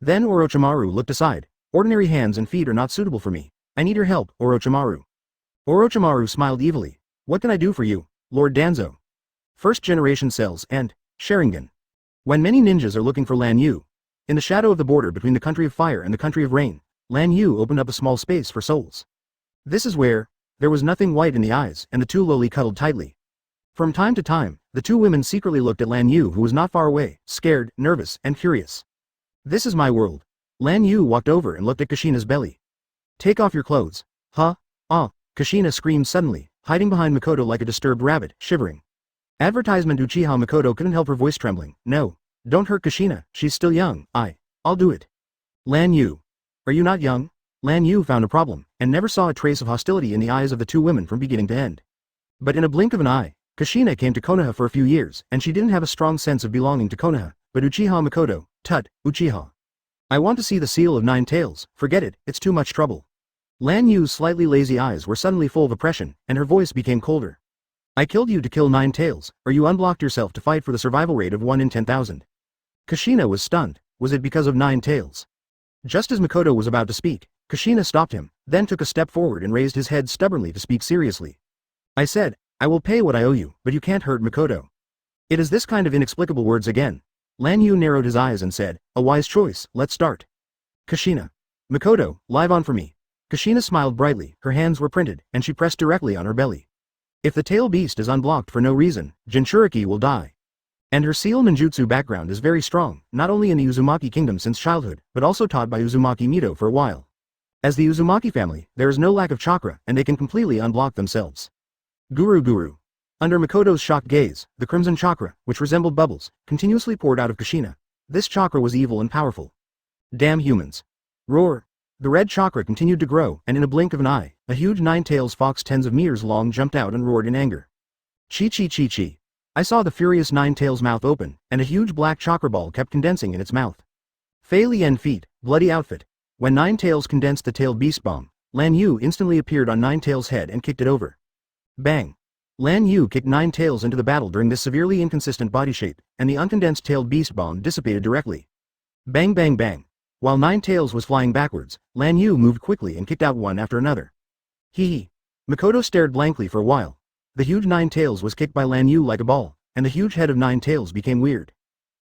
[SPEAKER 1] Then Orochimaru looked aside. Ordinary hands and feet are not suitable for me. I need your help, Orochimaru. Orochimaru smiled evilly. What can I do for you, Lord Danzo? First generation cells and Sharingan. When many ninjas are looking for Lan Yu, in the shadow of the border between the country of fire and the country of rain, Lan Yu opened up a small space for souls. This is where, there was nothing white in the eyes and the two lowly cuddled tightly. From time to time, the two women secretly looked at Lan Yu who was not far away, scared, nervous, and curious. This is my world. Lan Yu walked over and looked at Kushina's belly. Take off your clothes. Huh? Ah, Kushina screamed suddenly, hiding behind Makoto like a disturbed rabbit, shivering. Advertisement Uchiha Makoto couldn't help her voice trembling. No. Don't hurt Kushina, she's still young. I'll do it. Lan Yu. Are you not young? Lan Yu found a problem, and never saw a trace of hostility in the eyes of the two women from beginning to end. But in a blink of an eye, Kushina came to Konoha for a few years, and she didn't have a strong sense of belonging to Konoha, but Uchiha Makoto, tut, Uchiha. I want to see the seal of 9 taels, forget it, it's too much trouble. Lan Yu's slightly lazy eyes were suddenly full of oppression, and her voice became colder. I killed you to kill 9 taels, or you unblocked yourself to fight for the survival rate of 1 in 10,000. Kushina was stunned. Was it because of 9 taels? Just as Makoto was about to speak, Kushina stopped him, then took a step forward and raised his head stubbornly to speak seriously. I said, I will pay what I owe you, but you can't hurt Makoto. It is this kind of inexplicable words again. Lan Yu narrowed his eyes and said, a wise choice, let's start. Kushina. Makoto, live on for me. Kushina smiled brightly, her hands were printed, and she pressed directly on her belly. If the tail beast is unblocked for no reason, Jinchuriki will die. And her seal ninjutsu background is very strong, not only in the Uzumaki kingdom since childhood, but also taught by Uzumaki Mito for a while. As the Uzumaki family, there is no lack of chakra, and they can completely unblock themselves. Guru. Under Makoto's shocked gaze, the crimson chakra, which resembled bubbles, continuously poured out of Kushina. This chakra was evil and powerful. Damn humans. Roar. The red chakra continued to grow, and in a blink of an eye, a huge 9 tails fox tens of meters long jumped out and roared in anger. Chi. I saw the furious 9 tails mouth open, and a huge black chakra ball kept condensing in its mouth. Fei Lian feet, bloody outfit. When 9 tails condensed the tailed beast bomb, Lan Yu instantly appeared on 9 tails' head and kicked it over. Bang. Lan Yu kicked Nine Tails into the battle during this severely inconsistent body shape, and the uncondensed tailed beast bomb dissipated directly. Bang bang bang. While Nine Tails was flying backwards, Lan Yu moved quickly and kicked out one after another. Hee hee. Makoto stared blankly for a while. The huge Nine Tails was kicked by Lan Yu like a ball, and the huge head of Nine Tails became weird.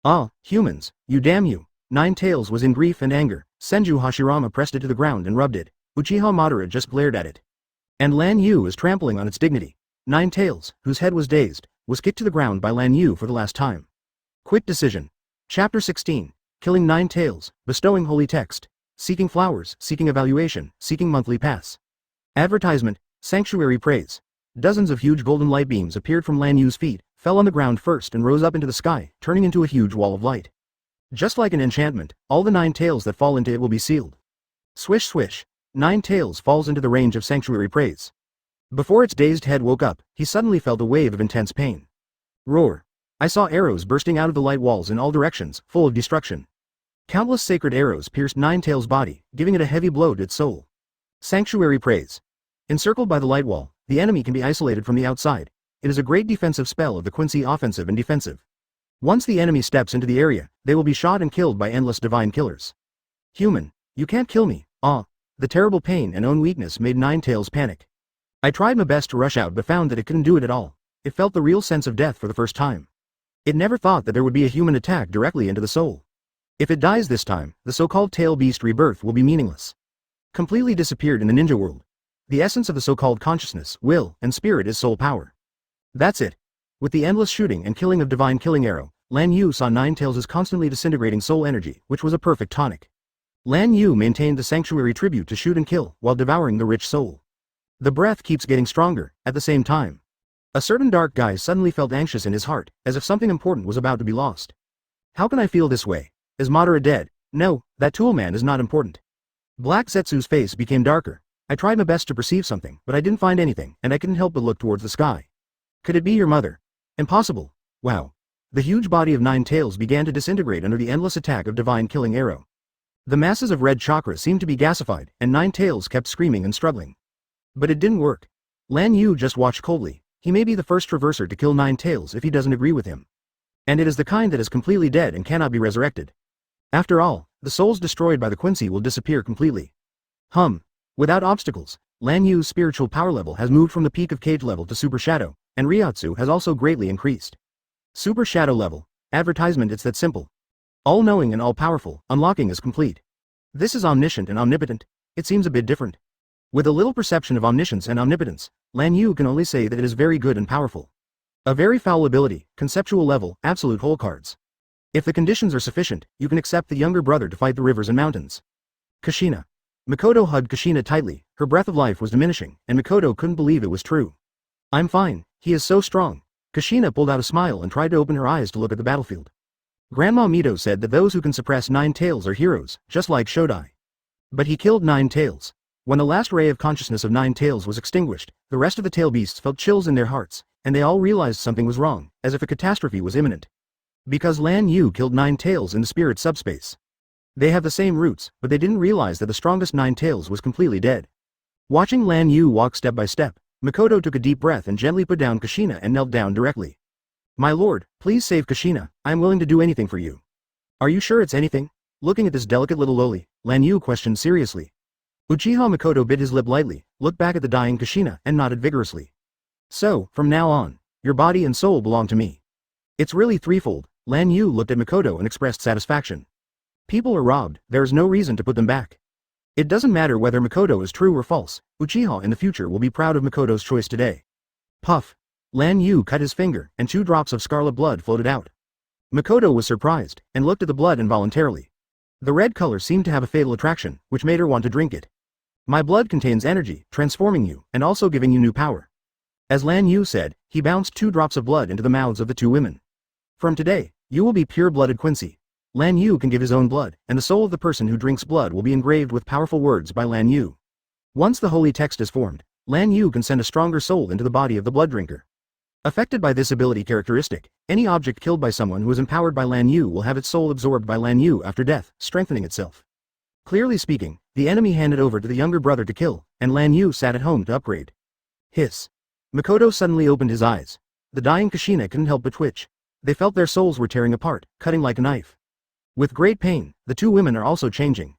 [SPEAKER 1] Ah, humans, you damn you. Nine Tails was in grief and anger. Senju Hashirama pressed it to the ground and rubbed it. Uchiha Madara just glared at it. And Lan Yu is trampling on its dignity. Nine Tails, whose head was dazed, was kicked to the ground by Lan Yu for the last time. Quick decision. Chapter 16. Killing Nine Tails, bestowing holy text. Seeking flowers, seeking evaluation, seeking monthly pass. Advertisement, sanctuary praise. Dozens of huge golden light beams appeared from Lan Yu's feet, fell on the ground first and rose up into the sky, turning into a huge wall of light. Just like an enchantment, all the 9 tails that fall into it will be sealed. Swish swish. 9 tails falls into the range of sanctuary praise. Before its dazed head woke up, he suddenly felt a wave of intense pain. Roar. I saw arrows bursting out of the light walls in all directions, full of destruction. Countless sacred arrows pierced Nine Tails' body, giving it a heavy blow to its soul. Sanctuary praise. Encircled by the light wall, the enemy can be isolated from the outside. It is a great defensive spell of the Quincy offensive and defensive. Once the enemy steps into the area, they will be shot and killed by endless divine killers. Human, you can't kill me. Ah. The terrible pain and own weakness made Nine Tails panic. I tried my best to rush out but found that it couldn't do it at all. It felt the real sense of death for the first time. It never thought that there would be a human attack directly into the soul. If it dies this time, the so-called tail beast rebirth will be meaningless. Completely disappeared in the ninja world. The essence of the so-called consciousness, will, and spirit is soul power. That's it. With the endless shooting and killing of divine killing arrow, Lan Yu saw Nine Tails' constantly disintegrating soul energy, which was a perfect tonic. Lan Yu maintained the sanctuary tribute to shoot and kill, while devouring the rich soul. The breath keeps getting stronger, at the same time. A certain dark guy suddenly felt anxious in his heart, as if something important was about to be lost. How can I feel this way? Is Madara dead? No, that tool man is not important. Black Zetsu's face became darker. I tried my best to perceive something, but I didn't find anything, and I couldn't help but look towards the sky. Could it be your mother? Impossible. Wow. The huge body of Nine Tails began to disintegrate under the endless attack of divine killing arrow. The masses of red chakra seemed to be gasified, and Nine Tails kept screaming and struggling. But it didn't work. Lan Yu just watched coldly. He may be the first traverser to kill Nine Tails if he doesn't agree with him. And it is the kind that is completely dead and cannot be resurrected. After all, the souls destroyed by the Quincy will disappear completely. Without obstacles, Lan Yu's spiritual power level has moved from the peak of cage level to super shadow, and Ryatsu has also greatly increased. Super shadow level. Advertisement, it's that simple. All-knowing and all-powerful, unlocking is complete. This is omniscient and omnipotent. It seems a bit different. With a little perception of omniscience and omnipotence, Lan Yu can only say that it is very good and powerful. A very foul ability, conceptual level, absolute whole cards. If the conditions are sufficient, you can accept the younger brother to fight the rivers and mountains. Kushina. Makoto hugged Kushina tightly. Her breath of life was diminishing, and Makoto couldn't believe it was true. I'm fine, he is so strong. Kushina pulled out a smile and tried to open her eyes to look at the battlefield. Grandma Mito said that those who can suppress 9 tails are heroes, just like Shodai. But he killed 9 tails. When the last ray of consciousness of 9 tails was extinguished, the rest of the tail beasts felt chills in their hearts, and they all realized something was wrong, as if a catastrophe was imminent. Because Lan Yu killed 9 tails in the spirit subspace. They have the same roots, but they didn't realize that the strongest 9 tails was completely dead. Watching Lan Yu walk step by step, Makoto took a deep breath and gently put down Kushina and knelt down directly. My lord, please save Kushina, I am willing to do anything for you. Are you sure it's anything? Looking at this delicate little loli, Lan Yu questioned seriously. Uchiha Makoto bit his lip lightly, looked back at the dying Kushina and nodded vigorously. So, from now on, your body and soul belong to me. It's really threefold. Lan Yu looked at Makoto and expressed satisfaction. People are robbed, there is no reason to put them back. It doesn't matter whether Makoto is true or false, Uchiha in the future will be proud of Makoto's choice today. Puff. Lan Yu cut his finger, and 2 drops of scarlet blood floated out. Makoto was surprised, and looked at the blood involuntarily. The red color seemed to have a fatal attraction, which made her want to drink it. My blood contains energy, transforming you, and also giving you new power. As Lan Yu said, he bounced 2 drops of blood into the mouths of the 2 women. From today, you will be pure-blooded Quincy. Lan Yu can give his own blood, and the soul of the person who drinks blood will be engraved with powerful words by Lan Yu. Once the holy text is formed, Lan Yu can send a stronger soul into the body of the blood drinker. Affected by this ability characteristic, any object killed by someone who is empowered by Lan Yu will have its soul absorbed by Lan Yu after death, strengthening itself. Clearly speaking, the enemy handed over to the younger brother to kill, and Lan Yu sat at home to upgrade. Hiss. Makoto suddenly opened his eyes. The dying Kushina couldn't help but twitch. They felt their souls were tearing apart, cutting like a knife. With great pain, the two women are also changing.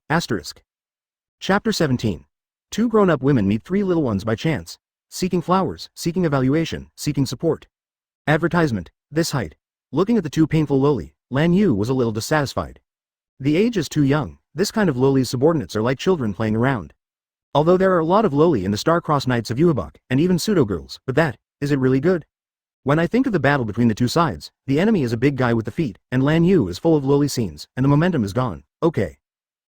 [SPEAKER 1] Chapter 17. Two grown-up women meet three little ones by chance. Seeking flowers, seeking evaluation, seeking support. Advertisement. This height. Looking at the two painful loli, Lan Yu was a little dissatisfied. The age is too young. This kind of loli's subordinates are like children playing around. Although there are a lot of loli in the star-crossed knights of Yhwach, and even pseudo-girls, but is it really good? When I think of the battle between the two sides, the enemy is a big guy with the feet, and Lan Yu is full of loli scenes, and the momentum is gone. Okay.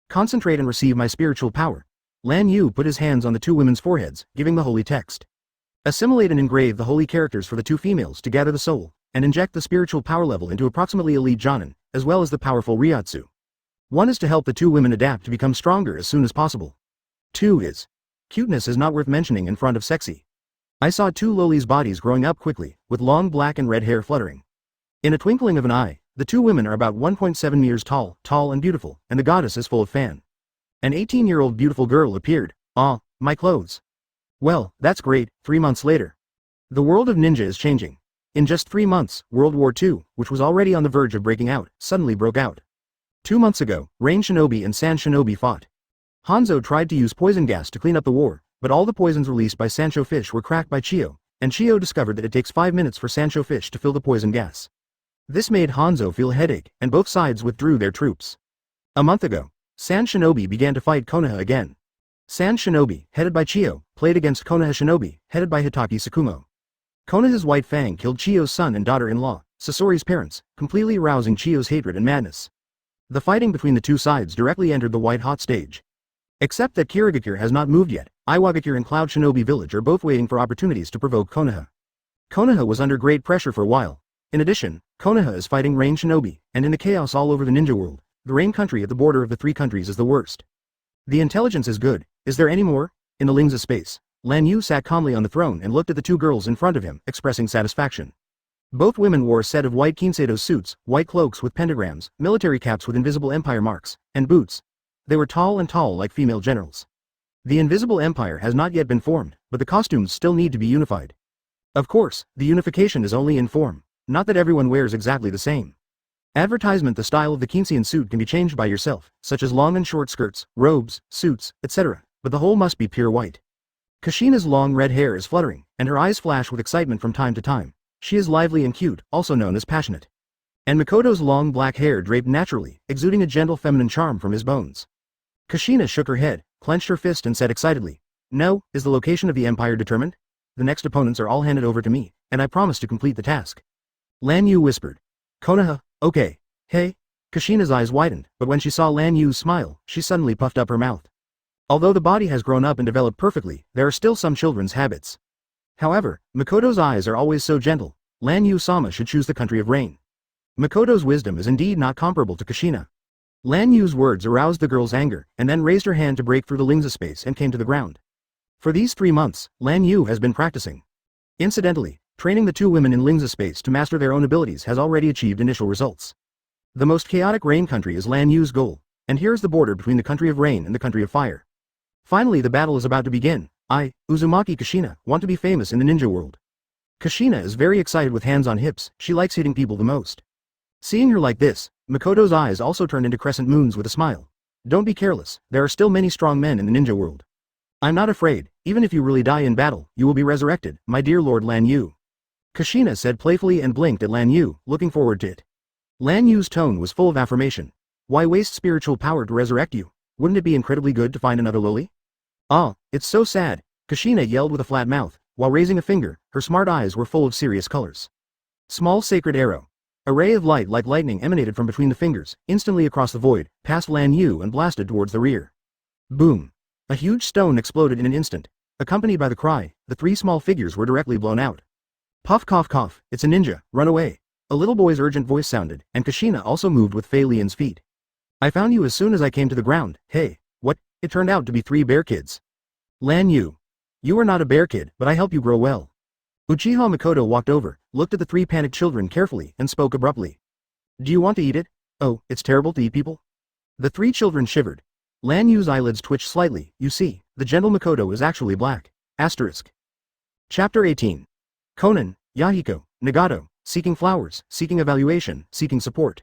[SPEAKER 1] Concentrate and receive my spiritual power. Lan Yu put his hands on the two women's foreheads, giving the holy text. Assimilate and engrave the holy characters for the two females to gather the soul, and inject the spiritual power level into approximately elite Jonin, as well as the powerful Ryotsu. 1 is to help the two women adapt to become stronger as soon as possible. 2 is. Cuteness is not worth mentioning in front of sexy. I saw two lolis' bodies growing up quickly, with long black and red hair fluttering. In a twinkling of an eye, the two women are about 1.7 meters tall and beautiful, and the goddess is full of fan. An 18-year-old beautiful girl appeared. Ah, my clothes. Well, that's great. 3 months later. The world of ninja is changing. In just 3 months, World War II, which was already on the verge of breaking out, suddenly broke out. 2 months ago, Rain Shinobi and Sand Shinobi fought. Hanzo tried to use poison gas to clean up the war, but all the poisons released by Sancho Fish were cracked by Chiyo, and Chiyo discovered that it takes 5 minutes for Sancho Fish to fill the poison gas. This made Hanzo feel a headache, and both sides withdrew their troops. A month ago, Sand Shinobi began to fight Konaha again. Sand Shinobi, headed by Chiyo, played against Konoha Shinobi, headed by Hitaki Tsukumo. Konoha's White Fang killed Chiyo's son and daughter-in-law, Sasori's parents, completely arousing Chiyo's hatred and madness. The fighting between the two sides directly entered the white-hot stage. Except that Kirigakure has not moved yet, Yhwach and Cloud Shinobi Village are both waiting for opportunities to provoke Konoha. Konoha was under great pressure for a while. In addition, Konoha is fighting Rain Shinobi, and in the chaos all over the ninja world, the Rain country at the border of the three countries is the worst. The intelligence is good. Is there any more? In the Lingza space, Lan Yu sat calmly on the throne and looked at the two girls in front of him, expressing satisfaction. Both women wore a set of white Kinseido suits, white cloaks with pentagrams, military caps with invisible empire marks, and boots. They were tall like female generals. The invisible empire has not yet been formed, but the costumes still need to be unified. Of course, the unification is only in form, not that everyone wears exactly the same. Advertisement. The style of the Kinseian suit can be changed by yourself, such as long and short skirts, robes, suits, etc., but the whole must be pure white. Kushina's long red hair is fluttering, and her eyes flash with excitement from time to time. She is lively and cute, also known as passionate. And Makoto's long black hair draped naturally, exuding a gentle feminine charm from his bones. Kushina shook her head, clenched her fist and said excitedly, "No, is the location of the empire determined? The next opponents are all handed over to me, and I promise to complete the task." Lan Yu whispered. "Konoha, okay. Hey?" Kushina's eyes widened, but when she saw Lan Yu's smile, she suddenly puffed up her mouth. Although the body has grown up and developed perfectly, there are still some children's habits. However, Makoto's eyes are always so gentle. Lan Yu-sama should choose the country of rain. Makoto's wisdom is indeed not comparable to Kushina. Lan Yu's words aroused the girl's anger, and then raised her hand to break through the Lingza space and came to the ground. For these 3 months, Lan Yu has been practicing. Incidentally, training the two women in Lingza space to master their own abilities has already achieved initial results. The most chaotic rain country is Lan Yu's goal, and here is the border between the country of rain and the country of fire. Finally, the battle is about to begin. I, Uzumaki Kushina, want to be famous in the ninja world. Kushina is very excited with hands on hips. She likes hitting people the most. Seeing her like this, Makoto's eyes also turned into crescent moons with a smile. Don't be careless, there are still many strong men in the ninja world. I'm not afraid. Even if you really die in battle, you will be resurrected, my dear Lord Lan Yu. Kushina said playfully and blinked at Lan Yu, looking forward to it. Lan Yu's tone was full of affirmation. Why waste spiritual power to resurrect you? Wouldn't it be incredibly good to find another loli? Ah, it's so sad, Kushina yelled with a flat mouth, while raising a finger. Her smart eyes were full of serious colors. Small sacred arrow. A ray of light like lightning emanated from between the fingers, instantly across the void, past Lan Yu and blasted towards the rear. Boom. A huge stone exploded in an instant. Accompanied by the cry, the 3 small figures were directly blown out. Puff cough cough, it's a ninja, run away. A little boy's urgent voice sounded, and Kushina also moved with Fei Lian's feet. I found you as soon as I came to the ground. Hey, what? It turned out to be 3 bear kids. Lan Yu. You are not a bear kid, but I help you grow well. Uchiha Makoto walked over, looked at the 3 panicked children carefully, and spoke abruptly. Do you want to eat it? Oh, it's terrible to eat people? The 3 children shivered. Lan Yu's eyelids twitched slightly. You see, the gentle Makoto is actually black. Chapter 18. Konan, Yahiko, Nagato, seeking flowers, seeking evaluation, seeking support.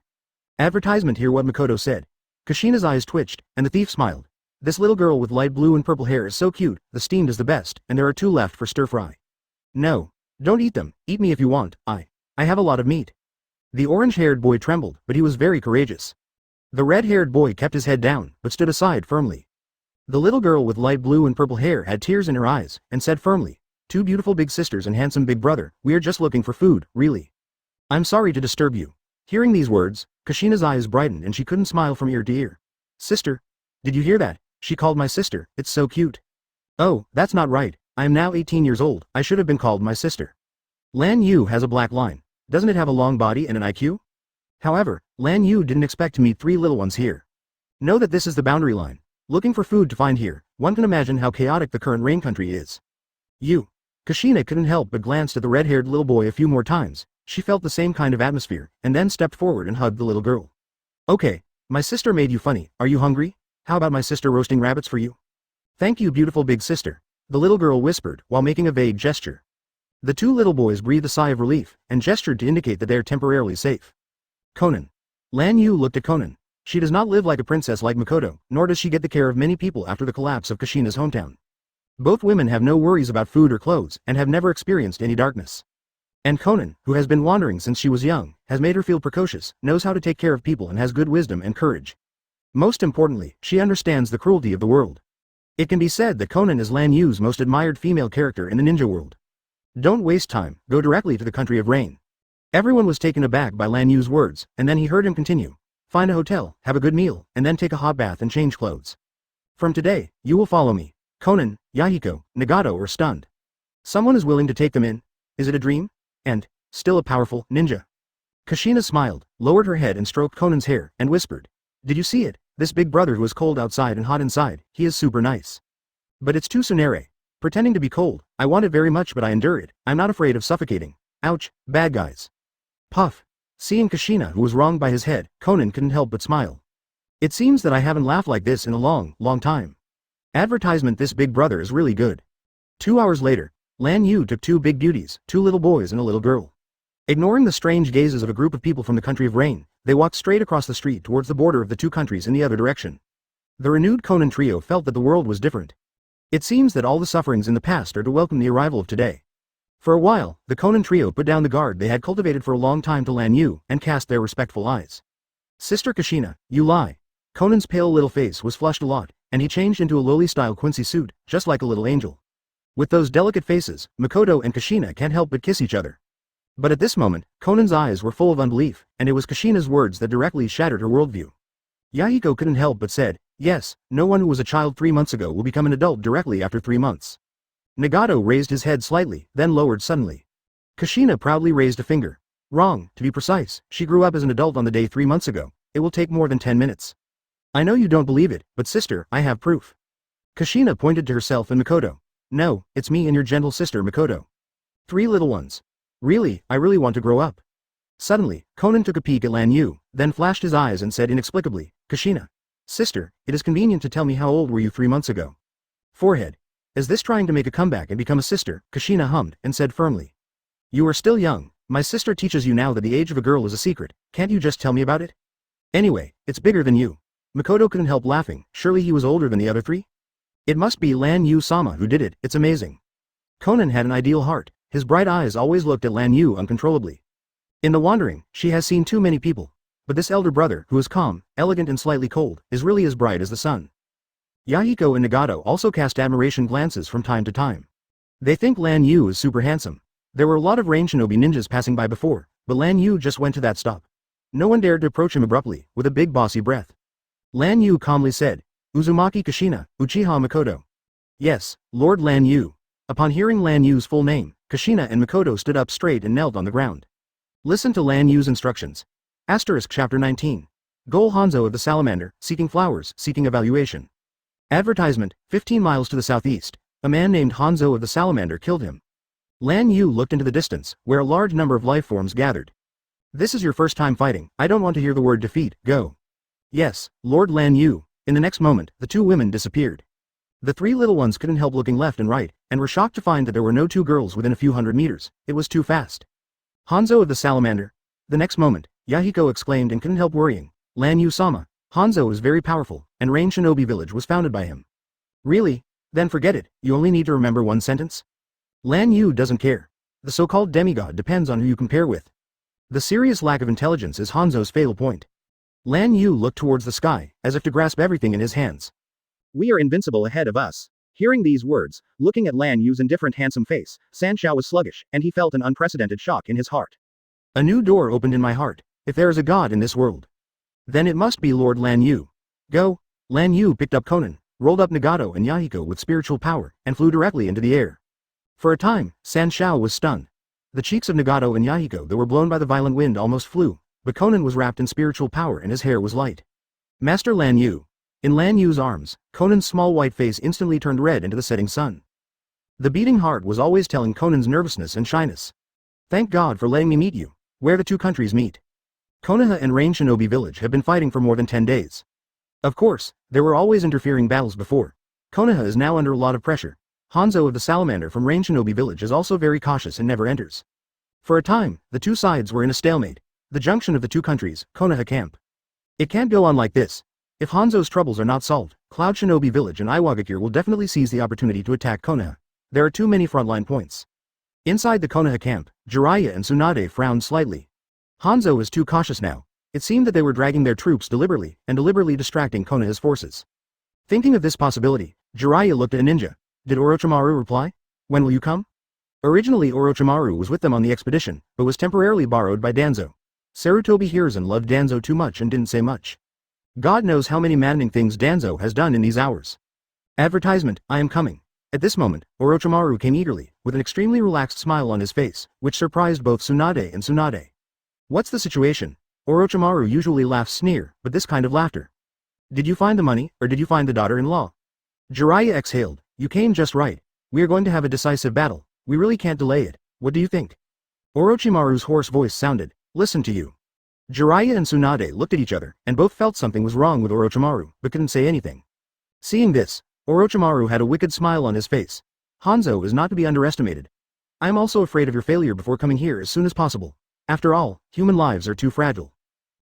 [SPEAKER 1] Advertisement. Hear what Makoto said. Kushina's eyes twitched, and the thief smiled. This little girl with light blue and purple hair is so cute, the steamed is the best, and there are 2 left for stir-fry. No. Don't eat them, eat me if you want, I have a lot of meat. The orange-haired boy trembled, but he was very courageous. The red-haired boy kept his head down, but stood aside firmly. The little girl with light blue and purple hair had tears in her eyes, and said firmly, 2 beautiful big sisters and handsome big brother, we are just looking for food, really. I'm sorry to disturb you. Hearing these words, Kushina's eyes brightened and she couldn't smile from ear to ear. Sister? Did you hear that? She called my sister, it's so cute. Oh, that's not right, I am now 18 years old, I should have been called my sister. Lan Yu has a black line. Doesn't it have a long body and an IQ? However, Lan Yu didn't expect to meet 3 little ones here. Know that this is the boundary line. Looking for food to find here, one can imagine how chaotic the current rain country is. You. Kushina couldn't help but glanced at the red-haired little boy a few more times. She felt the same kind of atmosphere, and then stepped forward and hugged the little girl. Okay, my sister made you funny, are you hungry? How about my sister roasting rabbits for you? Thank you beautiful big sister, the little girl whispered while making a vague gesture. The 2 little boys breathed a sigh of relief, and gestured to indicate that they are temporarily safe. Konan. Lan Yu looked at Konan. She does not live like a princess like Makoto, nor does she get the care of many people after the collapse of Kushina's hometown. Both women have no worries about food or clothes, and have never experienced any darkness. And Konan, who has been wandering since she was young, has made her feel precocious, knows how to take care of people and has good wisdom and courage. Most importantly, she understands the cruelty of the world. It can be said that Konan is Lan Yu's most admired female character in the ninja world. Don't waste time, go directly to the country of rain. Everyone was taken aback by Lan Yu's words, and then he heard him continue. Find a hotel, have a good meal, and then take a hot bath and change clothes. From today, you will follow me. Konan, Yahiko, Nagato are stunned. Someone is willing to take them in? Is it a dream? And, still a powerful, ninja. Kushina smiled, lowered her head and stroked Konan's hair, and whispered. Did you see it? This big brother who is cold outside and hot inside, he is super nice. But it's too Tsunere. Pretending to be cold, I want it very much but I endure it, I'm not afraid of suffocating. Ouch, bad guys. Puff. Seeing Kushina who was wronged by his head, Konan couldn't help but smile. It seems that I haven't laughed like this in a long time. Advertisement. This big brother is really good. 2 hours later, Lan Yu took 2 big beauties, 2 little boys and a little girl. Ignoring the strange gazes of a group of people from the country of rain, they walked straight across the street towards the border of the 2 countries in the other direction. The renewed Konan trio felt that the world was different. It seems that all the sufferings in the past are to welcome the arrival of today. For a while, the Konan trio put down the guard they had cultivated for a long time to Lan Yu, and cast their respectful eyes. Sister Kushina, you lie. Konan's pale little face was flushed a lot, and he changed into a lowly-style Quincy suit, just like a little angel. With those delicate faces, Makoto and Kushina can't help but kiss each other. But at this moment, Konan's eyes were full of unbelief, and it was Kushina's words that directly shattered her worldview. Yahiko couldn't help but said, yes, no one who was a child 3 months ago will become an adult directly after 3 months. Nagato raised his head slightly, then lowered suddenly. Kushina proudly raised a finger. Wrong, to be precise, she grew up as an adult on the day 3 months ago. It will take more than 10 minutes. I know you don't believe it, but sister, I have proof. Kushina pointed to herself and Makoto. No, it's me and your gentle sister Makoto. 3 little ones. Really, I really want to grow up. Suddenly, Konan took a peek at Lan Yu, then flashed his eyes and said inexplicably, Kushina. Sister, it is convenient to tell me how old were you 3 months ago. Forehead. Is this trying to make a comeback and become a sister? Kushina hummed, and said firmly. You are still young. My sister teaches you now that the age of a girl is a secret, can't you just tell me about it? Anyway, it's bigger than you. Makoto couldn't help laughing, surely he was older than the other 3? It must be Lan Yu-sama who did it, it's amazing. Konan had an ideal heart, his bright eyes always looked at Lan Yu uncontrollably. In the wandering, she has seen too many people. But this elder brother, who is calm, elegant and slightly cold, is really as bright as the sun. Yahiko and Nagato also cast admiration glances from time to time. They think Lan Yu is super handsome. There were a lot of rain shinobi ninjas passing by before, but Lan Yu just went to that stop. No one dared to approach him abruptly, with a big bossy breath. Lan Yu calmly said, Uzumaki Kushina, Uchiha Makoto. Yes, Lord Lan Yu. Upon hearing Lan Yu's full name, Kushina and Makoto stood up straight and knelt on the ground. Listen to Lan Yu's instructions. Asterisk Chapter 19. Goal Hanzo of the Salamander, seeking flowers, seeking evaluation. Advertisement, 15 miles to the southeast. A man named Hanzo of the Salamander killed him. Lan Yu looked into the distance, where a large number of life forms gathered. This is your first time fighting, I don't want to hear the word defeat, go. Yes, Lord Lan Yu. In the next moment, the 2 women disappeared. The three little ones couldn't help looking left and right, and were shocked to find that there were no two girls within a few hundred meters. It was too fast. Hanzo of the Salamander. The next moment, Yahiko exclaimed and couldn't help worrying. Lan Yu-sama. Hanzo is very powerful, and Rain Shinobi Village was founded by him. Really? Then forget it, you only need to remember one sentence? Lan Yu doesn't care. The so-called demigod depends on who you compare with. The serious lack of intelligence is Hanzo's fatal point. Lan Yu looked towards the sky, as if to grasp everything in his hands. We are invincible ahead of us. Hearing these words, looking at Lan Yu's indifferent handsome face, Sanshao was sluggish, and he felt an unprecedented shock in his heart. A new door opened in my heart. If there is a god in this world, then it must be Lord Lan Yu. Go! Lan Yu picked up Konan, rolled up Nagato and Yahiko with spiritual power, and flew directly into the air. For a time, Sanshao was stunned. The cheeks of Nagato and Yahiko that were blown by the violent wind almost flew, but Konan was wrapped in spiritual power and his hair was light. Master Lan Yu. In Lan Yu's arms, Konan's small white face instantly turned red into the setting sun. The beating heart was always telling Konan's nervousness and shyness. Thank God for letting me meet you. Where the two countries meet. Konaha and Rain Shinobi Village have been fighting for more than 10 days. Of course, there were always interfering battles before. Konaha is now under a lot of pressure. Hanzo of the Salamander from Rain Shinobi Village is also very cautious and never enters. For a time, the two sides were in a stalemate. The junction of the two countries, Konoha camp. It can't go on like this. If Hanzo's troubles are not solved, Cloud Shinobi Village and Hōgyoku will definitely seize the opportunity to attack Konoha. There are too many frontline points. Inside the Konoha camp, Jiraiya and Tsunade frowned slightly. Hanzo is too cautious now. It seemed that they were dragging their troops deliberately distracting Konoha's forces. Thinking of this possibility, Jiraiya looked at a ninja. Did Orochimaru reply? When will you come? Originally Orochimaru was with them on the expedition, but was temporarily borrowed by Danzo. Sarutobi Hiruzen loved Danzo too much and didn't say much. God knows how many maddening things Danzo has done in these hours. Advertisement, I am coming. At this moment, Orochimaru came eagerly, with an extremely relaxed smile on his face, which surprised both Tsunade and Tsunade. What's the situation? Orochimaru usually laughs sneer, but this kind of laughter. Did you find the money, or did you find the daughter-in-law? Jiraiya exhaled. You came just right. We are going to have a decisive battle. We really can't delay it. What do you think? Orochimaru's hoarse voice sounded. Listen to you. Jiraiya and Tsunade looked at each other, and both felt something was wrong with Orochimaru, but couldn't say anything. Seeing this, Orochimaru had a wicked smile on his face. Hanzo is not to be underestimated. I am also afraid of your failure before coming here as soon as possible. After all, human lives are too fragile.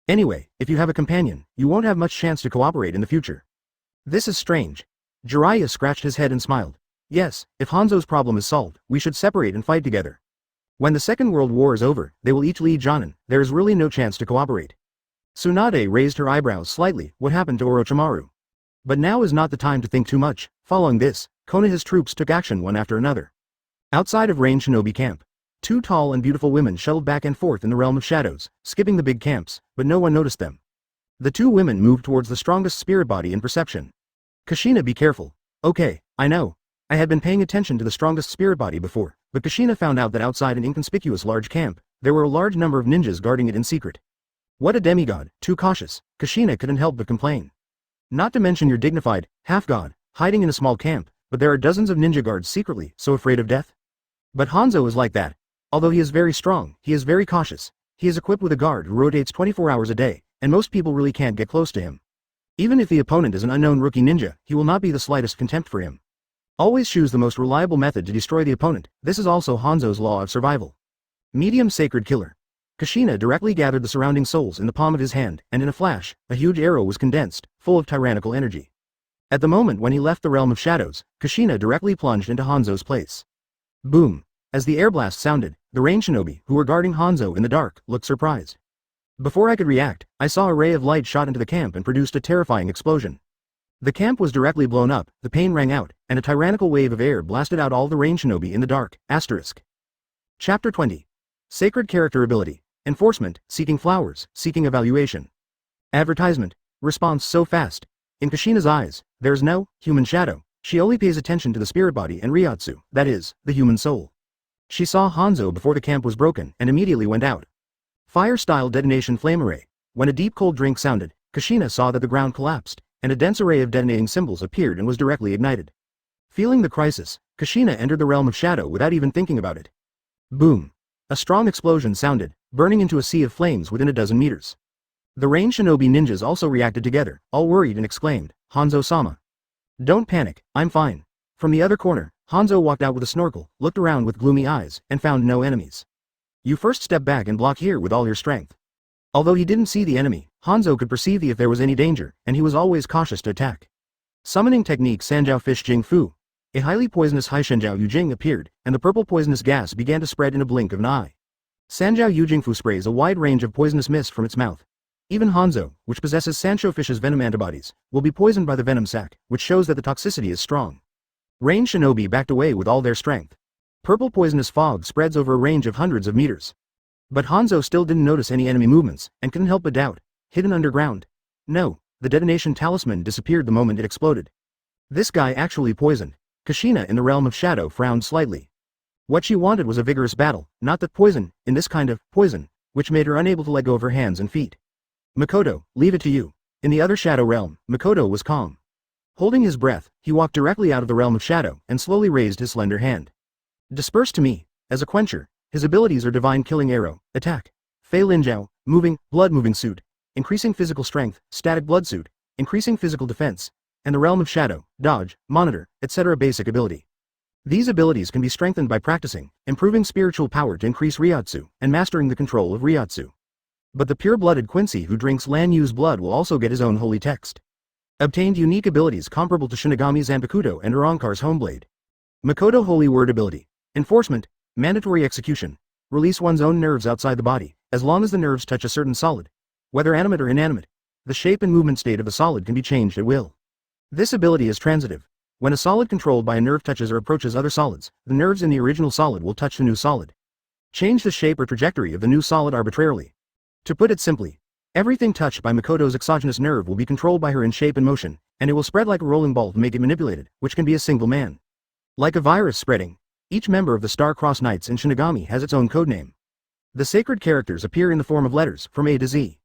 [SPEAKER 1] Anyway, if you have a companion, you won't have much chance to cooperate in the future. This is strange. Jiraiya scratched his head and smiled. Yes, if Hanzo's problem is solved, we should separate and fight together. When the Second World War is over, they will each lead Jonin. There is really no chance to cooperate. Tsunade raised her eyebrows slightly. What happened to Orochimaru? But now is not the time to think too much. Following this, Konoha's troops took action one after another. Outside of Rain Shinobi camp, two tall and beautiful women shuttled back and forth in the realm of shadows, skipping the big camps, but no one noticed them. The two women moved towards the strongest spirit body in perception. Kushina, be careful. Okay, I know. I had been paying attention to the strongest spirit body before, but Kushina found out that outside an inconspicuous large camp, there were a large number of ninjas guarding it in secret. What a demigod, too cautious, Kushina couldn't help but complain. Not to mention your dignified, half-god, hiding in a small camp, but there are dozens of ninja guards secretly, so afraid of death? But Hanzo is like that. Although he is very strong, he is very cautious. He is equipped with a guard who rotates 24 hours a day, and most people really can't get close to him. Even if the opponent is an unknown rookie ninja, he will not be the slightest contempt for him. Always choose the most reliable method to destroy the opponent. This is also Hanzo's law of survival. Medium Sacred Killer. Kushina directly gathered the surrounding souls in the palm of his hand, and in a flash, a huge arrow was condensed, full of tyrannical energy. At the moment when he left the realm of shadows, Kushina directly plunged into Hanzo's place. Boom! As the air blast sounded, the Rain Shinobi, who were guarding Hanzo in the dark, looked surprised. Before I could react, I saw a ray of light shot into the camp and produced a terrifying explosion. The camp was directly blown up, the pain rang out, and a tyrannical wave of air blasted out all the Rain Shinobi in the dark. Chapter 20. Sacred Character Ability. Enforcement, seeking flowers, seeking evaluation. Advertisement. Response so fast. In Kushina's eyes, there is no human shadow. She only pays attention to the spirit body and Ryotsu, that is, the human soul. She saw Hanzo before the camp was broken and immediately went out. Fire-style detonation flame array. When a deep cold drink sounded, Kushina saw that the ground collapsed, and a dense array of detonating symbols appeared and was directly ignited. Feeling the crisis, Kushina entered the realm of shadow without even thinking about it. Boom! A strong explosion sounded, burning into a sea of flames within a dozen meters. The Rain Shinobi ninjas also reacted together, all worried and exclaimed, Hanzo-sama. Don't panic, I'm fine. From the other corner, Hanzo walked out with a snorkel, looked around with gloomy eyes, and found no enemies. You first step back and block here with all your strength. Although he didn't see the enemy, Hanzo could perceive if there was any danger, and he was always cautious to attack. Summoning technique Sanjiao Fish Jing Fu. A highly poisonous Haishenjiao Yujing appeared, and the purple poisonous gas began to spread in a blink of an eye. Sanjiao Yujing Fu sprays a wide range of poisonous mist from its mouth. Even Hanzo, which possesses Sancho Fish's venom antibodies, will be poisoned by the venom sac, which shows that the toxicity is strong. Range Shinobi backed away with all their strength. Purple poisonous fog spreads over a range of hundreds of meters. But Hanzo still didn't notice any enemy movements, and couldn't help but doubt. Hidden underground? No, the detonation talisman disappeared the moment it exploded. This guy actually poisoned. Kushina in the realm of shadow frowned slightly. What she wanted was a vigorous battle, not that poison, in this kind of poison, which made her unable to let go of her hands and feet. Makoto, leave it to you. In the other shadow realm, Makoto was calm. Holding his breath, he walked directly out of the realm of shadow and slowly raised his slender hand. Disperse to me. As a quencher, his abilities are Divine Killing Arrow, Attack, Fei Linjiao, Moving, Blood Moving Suit, Increasing Physical Strength, Static Blood Suit, Increasing Physical Defense, and the Realm of Shadow, Dodge, Monitor, etc. Basic ability. These abilities can be strengthened by practicing, improving spiritual power to increase Ryotsu, and mastering the control of Ryotsu. But the pure-blooded Quincy who drinks Lan Yu's blood will also get his own holy text. Obtained unique abilities comparable to Shinigami Zanpakuto and Urankar's Homeblade. Makoto Holy Word ability. Enforcement, mandatory execution. Release one's own nerves outside the body, as long as the nerves touch a certain solid. Whether animate or inanimate, the shape and movement state of a solid can be changed at will. This ability is transitive. When a solid controlled by a nerve touches or approaches other solids, the nerves in the original solid will touch the new solid. Change the shape or trajectory of the new solid arbitrarily. To put it simply, everything touched by Makoto's exogenous nerve will be controlled by her in shape and motion, and it will spread like a rolling ball to make it manipulated, which can be a single man. Like a virus spreading, each member of the Star-Crossed Knights in Shinigami has its own codename. The sacred characters appear in the form of letters, from A to Z.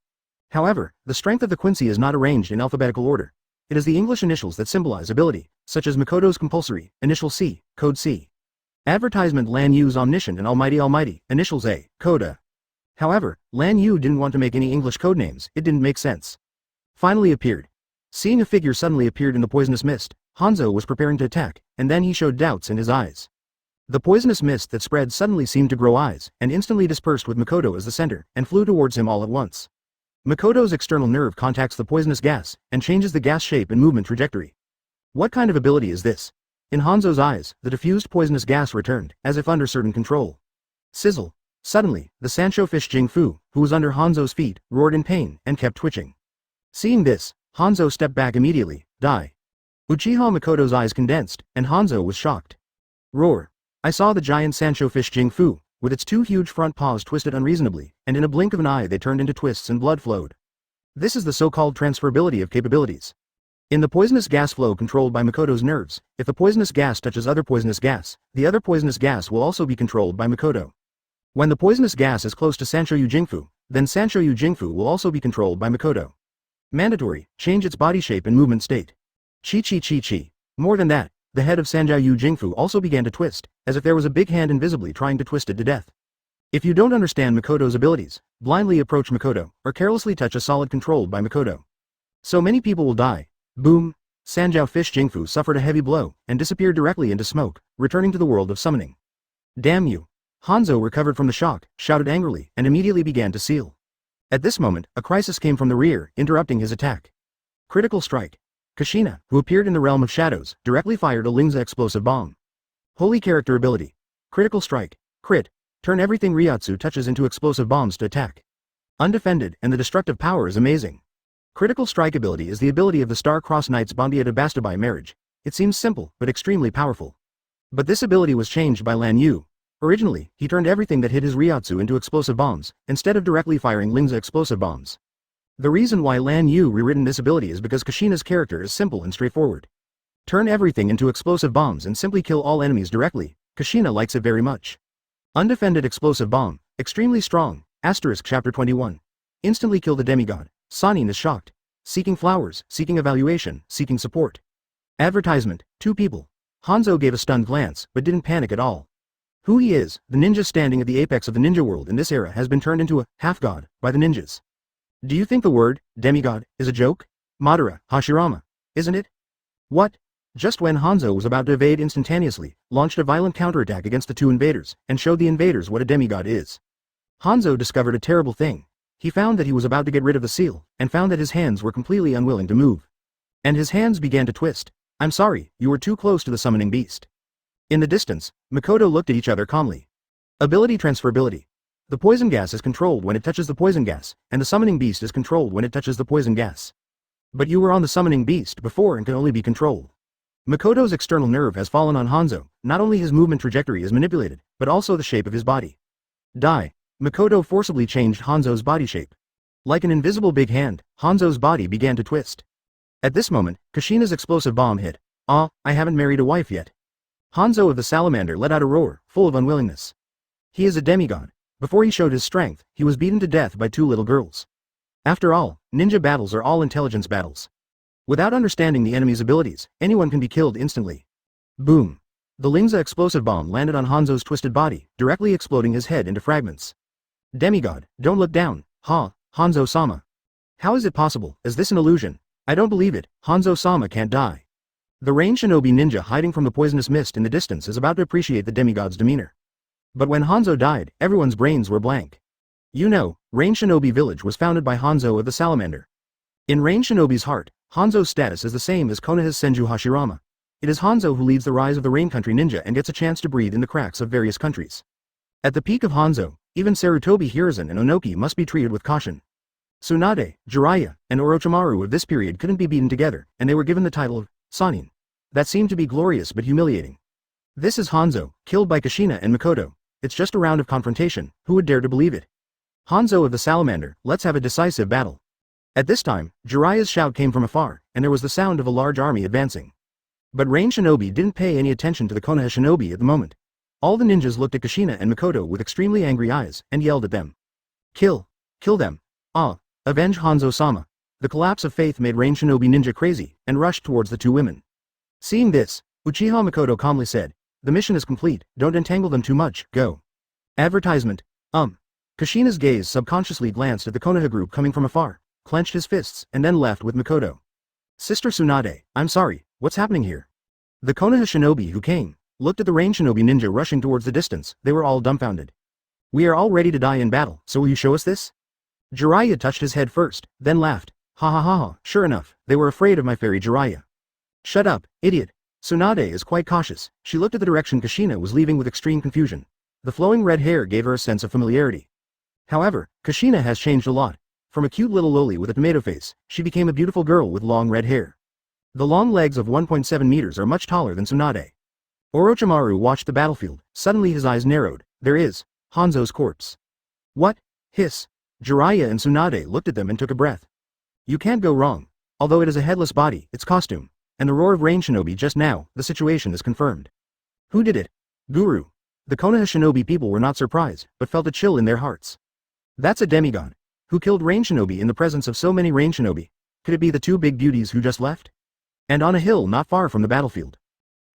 [SPEAKER 1] However, the strength of the Quincy is not arranged in alphabetical order. It is the English initials that symbolize ability, such as Makoto's compulsory, initial C, code C. Advertisement Lan Yu's omniscient and almighty, initials A, code A. However, Lan Yu didn't want to make any English codenames, it didn't make sense. Finally appeared. Seeing a figure suddenly appeared in the poisonous mist, Hanzo was preparing to attack, and then he showed doubts in his eyes. The poisonous mist that spread suddenly seemed to grow eyes, and instantly dispersed with Makoto as the center, and flew towards him all at once. Makoto's external nerve contacts the poisonous gas, and changes the gas shape and movement trajectory. What kind of ability is this? In Hanzo's eyes, the diffused poisonous gas returned, as if under certain control. Sizzle. Suddenly, the Sancho Fish Jing Fu, who was under Hanzo's feet, roared in pain, and kept twitching. Seeing this, Hanzo stepped back immediately. Die. Uchiha Makoto's eyes condensed, and Hanzo was shocked. Roar. I saw the giant Sancho Fish Jing Fu, with its two huge front paws twisted unreasonably, and in a blink of an eye they turned into twists and blood flowed. This is the so-called transferability of capabilities. In the poisonous gas flow controlled by Makoto's nerves, if the poisonous gas touches other poisonous gas, the other poisonous gas will also be controlled by Makoto. When the poisonous gas is close to Sancho Yu Jingfu, then Sancho Yu Jingfu will also be controlled by Makoto. Mandatory, change its body shape and movement state. Chi. More than that, the head of Sanjiao Yu Jingfu also began to twist, as if there was a big hand invisibly trying to twist it to death. If you don't understand Makoto's abilities, blindly approach Makoto, or carelessly touch a solid controlled by Makoto. So many people will die. Boom! Sanjiao Fish Jingfu suffered a heavy blow, and disappeared directly into smoke, returning to the world of summoning. Damn you! Hanzo recovered from the shock, shouted angrily, and immediately began to seal. At this moment, a crisis came from the rear, interrupting his attack. Critical strike. Kushina, who appeared in the realm of shadows, directly fired a Lingza explosive bomb. Holy character ability. Critical strike. Crit. Turn everything Ryotsu touches into explosive bombs to attack. Undefended, and the destructive power is amazing. Critical strike ability is the ability of the Star-Crossed Knights Bondieta Basta by marriage. It seems simple, but extremely powerful. But this ability was changed by Lan Yu. Originally, he turned everything that hit his Ryotsu into explosive bombs, instead of directly firing Lingza explosive bombs. The reason why Lan Yu rewritten this ability is because Kushina's character is simple and straightforward. Turn everything into explosive bombs and simply kill all enemies directly. Kushina likes it very much. Undefended explosive bomb, extremely strong, Chapter 21. Instantly kill the demigod. Sanin is shocked. Seeking flowers, seeking evaluation, seeking support. Advertisement, 2 people. Hanzo gave a stunned glance, but didn't panic at all. Who he is, the ninja standing at the apex of the ninja world in this era has been turned into a half-god by the ninjas. Do you think the word demigod is a joke? Madara, Hashirama, isn't it? What? Just when Hanzo was about to evade instantaneously, launched a violent counterattack against the two invaders, and showed the invaders what a demigod is. Hanzo discovered a terrible thing. He found that he was about to get rid of the seal, and found that his hands were completely unwilling to move. And his hands began to twist. "I'm sorry, you were too close to the summoning beast." In the distance, Makoto looked at each other calmly. Ability transferability. The poison gas is controlled when it touches the poison gas, and the summoning beast is controlled when it touches the poison gas. But you were on the summoning beast before and can only be controlled. Makoto's external nerve has fallen on Hanzo. Not only his movement trajectory is manipulated, but also the shape of his body. Die. Makoto forcibly changed Hanzo's body shape. Like an invisible big hand, Hanzo's body began to twist. At this moment, Kushina's explosive bomb hit. "Ah, I haven't married a wife yet." Hanzo of the Salamander let out a roar, full of unwillingness. He is a demigod. Before he showed his strength, he was beaten to death by two little girls. After all, ninja battles are all intelligence battles. Without understanding the enemy's abilities, anyone can be killed instantly. Boom. The Lingza explosive bomb landed on Hanzo's twisted body, directly exploding his head into fragments. "Demigod, don't look down, Hanzo-sama. How is it possible? Is this an illusion? I don't believe it, Hanzo-sama can't die." The Rain Shinobi ninja hiding from the poisonous mist in the distance is about to appreciate the demigod's demeanor. But when Hanzo died, everyone's brains were blank. You know, Rain Shinobi Village was founded by Hanzo of the Salamander. In Rain Shinobi's heart, Hanzo's status is the same as Konoha's Senju Hashirama. It is Hanzo who leads the rise of the Rain Country ninja and gets a chance to breathe in the cracks of various countries. At the peak of Hanzo, even Sarutobi Hiruzen and Onoki must be treated with caution. Tsunade, Jiraiya, and Orochimaru of this period couldn't be beaten together, and they were given the title of Sannin. That seemed to be glorious but humiliating. This is Hanzo, killed by Kushina and Makoto. It's just a round of confrontation, who would dare to believe it? Hanzo of the Salamander, let's have a decisive battle. At this time, Jiraiya's shout came from afar, and there was the sound of a large army advancing. But Rain Shinobi didn't pay any attention to the Konoha Shinobi at the moment. All the ninjas looked at Kushina and Makoto with extremely angry eyes, and yelled at them. Kill them. Avenge Hanzo-sama. The collapse of faith made Rain Shinobi ninja crazy, and rushed towards the two women. Seeing this, Uchiha Makoto calmly said, "The mission is complete, don't entangle them too much, go." Advertisement. Kushina's gaze subconsciously glanced at the Konoha group coming from afar, clenched his fists, and then left with Makoto. "Sister Tsunade, I'm sorry, what's happening here?" The Konoha Shinobi who came, looked at the Rain Shinobi ninja rushing towards the distance. They were all dumbfounded. "We are all ready to die in battle, so will you show us this?" Jiraiya touched his head first, then laughed. "Ha ha ha ha, sure enough, they were afraid of my fairy Jiraiya." "Shut up, idiot." Tsunade is quite cautious. She looked at the direction Kushina was leaving with extreme confusion. The flowing red hair gave her a sense of familiarity. However, Kushina has changed a lot. From a cute little loli with a tomato face, she became a beautiful girl with long red hair. The long legs of 1.7 meters are much taller than Tsunade. Orochimaru watched the battlefield. Suddenly his eyes narrowed. There is Hanzo's corpse. What? Hiss. Jiraiya and Tsunade looked at them and took a breath. You can't go wrong. Although it is a headless body, its costume, and the roar of Rain Shinobi just now, the situation is confirmed. Who did it? Guru. The Konoha Shinobi people were not surprised, but felt a chill in their hearts. That's a demigod. Who killed Rain Shinobi in the presence of so many Rain Shinobi? Could it be the two big beauties who just left? And on a hill not far from the battlefield.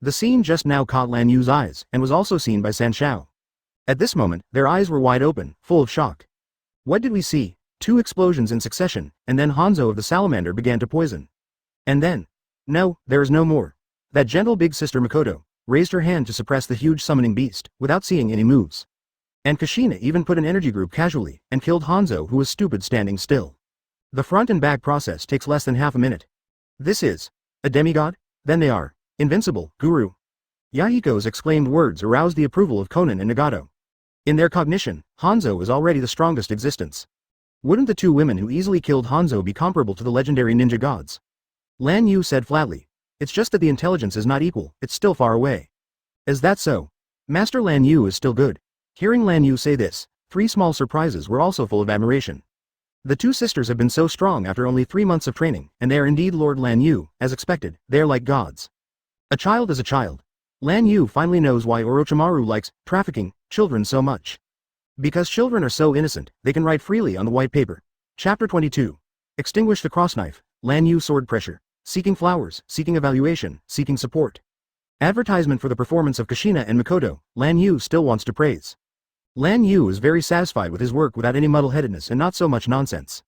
[SPEAKER 1] The scene just now caught Lan Yu's eyes, and was also seen by Sanshao. At this moment, their eyes were wide open, full of shock. What did we see? 2 explosions in succession, and then Hanzo of the Salamander began to poison. And then... No, there is no more. That gentle big sister Makoto raised her hand to suppress the huge summoning beast, without seeing any moves. And Kushina even put an energy group casually, and killed Hanzo who was stupid standing still. The front and back process takes less than half a minute. This is... a demigod? Then they are... invincible, Guru. Yahiko's exclaimed words aroused the approval of Konan and Nagato. In their cognition, Hanzo is already the strongest existence. Wouldn't the two women who easily killed Hanzo be comparable to the legendary ninja gods? Lan Yu said flatly. It's just that the intelligence is not equal, it's still far away. Is that so? Master Lan Yu is still good. Hearing Lan Yu say this, 3 small surprises were also full of admiration. The two sisters have been so strong after only 3 months of training, and they are indeed Lord Lan Yu, as expected, they are like gods. A child is a child. Lan Yu finally knows why Orochimaru likes trafficking children so much. Because children are so innocent, they can write freely on the white paper. Chapter 22. Extinguish the crossknife. Lan Yu sword pressure. Seeking flowers, seeking evaluation, seeking support. Advertisement for the performance of Kushina and Makoto. Lan Yu still wants to praise. Lan Yu is very satisfied with his work without any muddle-headedness and not so much nonsense.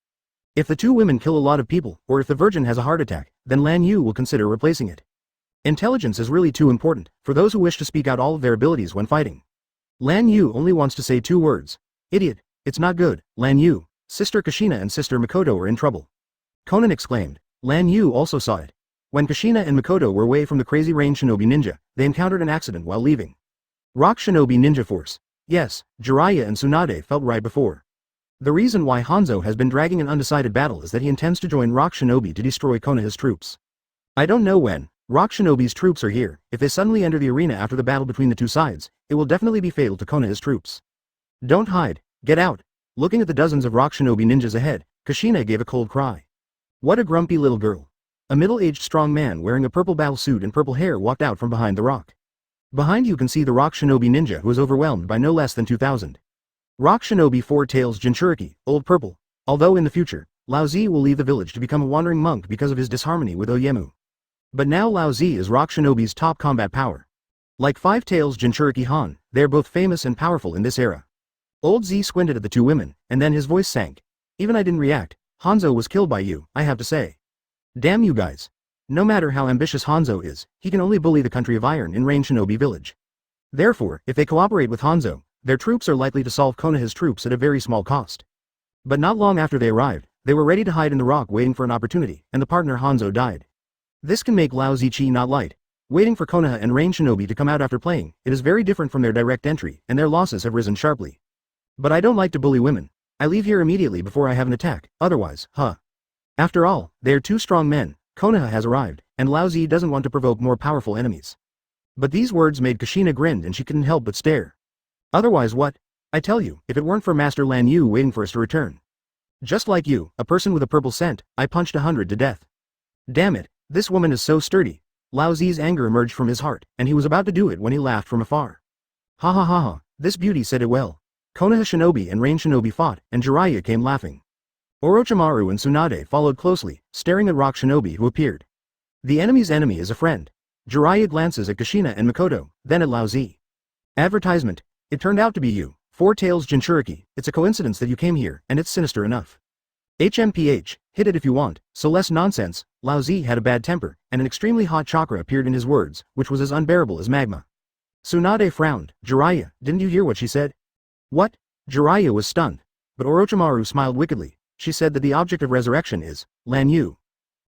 [SPEAKER 1] If the two women kill a lot of people, or if the virgin has a heart attack, then Lan Yu will consider replacing it. Intelligence is really too important for those who wish to speak out all of their abilities when fighting. Lan Yu only wants to say 2 words. Idiot. It's not good. Lan Yu, Sister Kushina and Sister Makoto are in trouble. Conan exclaimed. Lan Yu also saw it. When Kushina and Makoto were away from the crazy rain shinobi ninja, they encountered an accident while leaving. Rock shinobi ninja force. Yes, Jiraiya and Tsunade felt right before. The reason why Hanzo has been dragging an undecided battle is that he intends to join Rock Shinobi to destroy Konoha's troops. I don't know when Rock Shinobi's troops are here. If they suddenly enter the arena after the battle between the two sides, it will definitely be fatal to Konoha's troops. Don't hide, get out. Looking at the dozens of Rock Shinobi ninjas ahead, Kushina gave a cold cry. What a grumpy little girl. A middle-aged strong man wearing a purple battle suit and purple hair walked out from behind the rock. Behind you can see the Rock Shinobi ninja who is overwhelmed by no less than 2,000. Rock Shinobi 4 Tails Jinchuriki, Old Purple. Although in the future, Lao Zi will leave the village to become a wandering monk because of his disharmony with Oyemu. But now Lao Zi is Rock Shinobi's top combat power. Like 5 Tails Jinchuriki Han, they are both famous and powerful in this era. Old Z squinted at the 2 women, and then his voice sank. Even I didn't react. Hanzo was killed by you, I have to say. Damn you guys. No matter how ambitious Hanzo is, he can only bully the country of Iron in Rain Shinobi Village. Therefore, if they cooperate with Hanzo, their troops are likely to solve Konoha's troops at a very small cost. But not long after they arrived, they were ready to hide in the rock waiting for an opportunity, and the partner Hanzo died. This can make Lao Zichi not light. Waiting for Konoha and Rain Shinobi to come out after playing, it is very different from their direct entry, and their losses have risen sharply. But I don't like to bully women. I leave here immediately before I have an attack, otherwise, After all, they are 2 strong men, Konoha has arrived, and Lao Zi doesn't want to provoke more powerful enemies. But these words made Kushina grin and she couldn't help but stare. Otherwise what? I tell you, if it weren't for Master Lan Yu waiting for us to return. Just like you, a person with a purple scent, I punched 100 to death. Damn it, this woman is so sturdy. Lao Zi's anger emerged from his heart, and he was about to do it when he laughed from afar. Ha ha ha ha, this beauty said it well. Konoha Shinobi and Rain Shinobi fought, and Jiraiya came laughing. Orochimaru and Tsunade followed closely, staring at Rock Shinobi who appeared. The enemy's enemy is a friend. Jiraiya glances at Kushina and Makoto, then at Lao Zi. Advertisement. It turned out to be you, 4 Tails Jinchuriki. It's a coincidence that you came here, and it's sinister enough. HMPH, hit it if you want, so less nonsense. Lao Zi had a bad temper, and an extremely hot chakra appeared in his words, which was as unbearable as magma. Tsunade frowned. Jiraiya, didn't you hear what she said? What? Jiraiya was stunned. But Orochimaru smiled wickedly. She said that the object of resurrection is Lan Yu.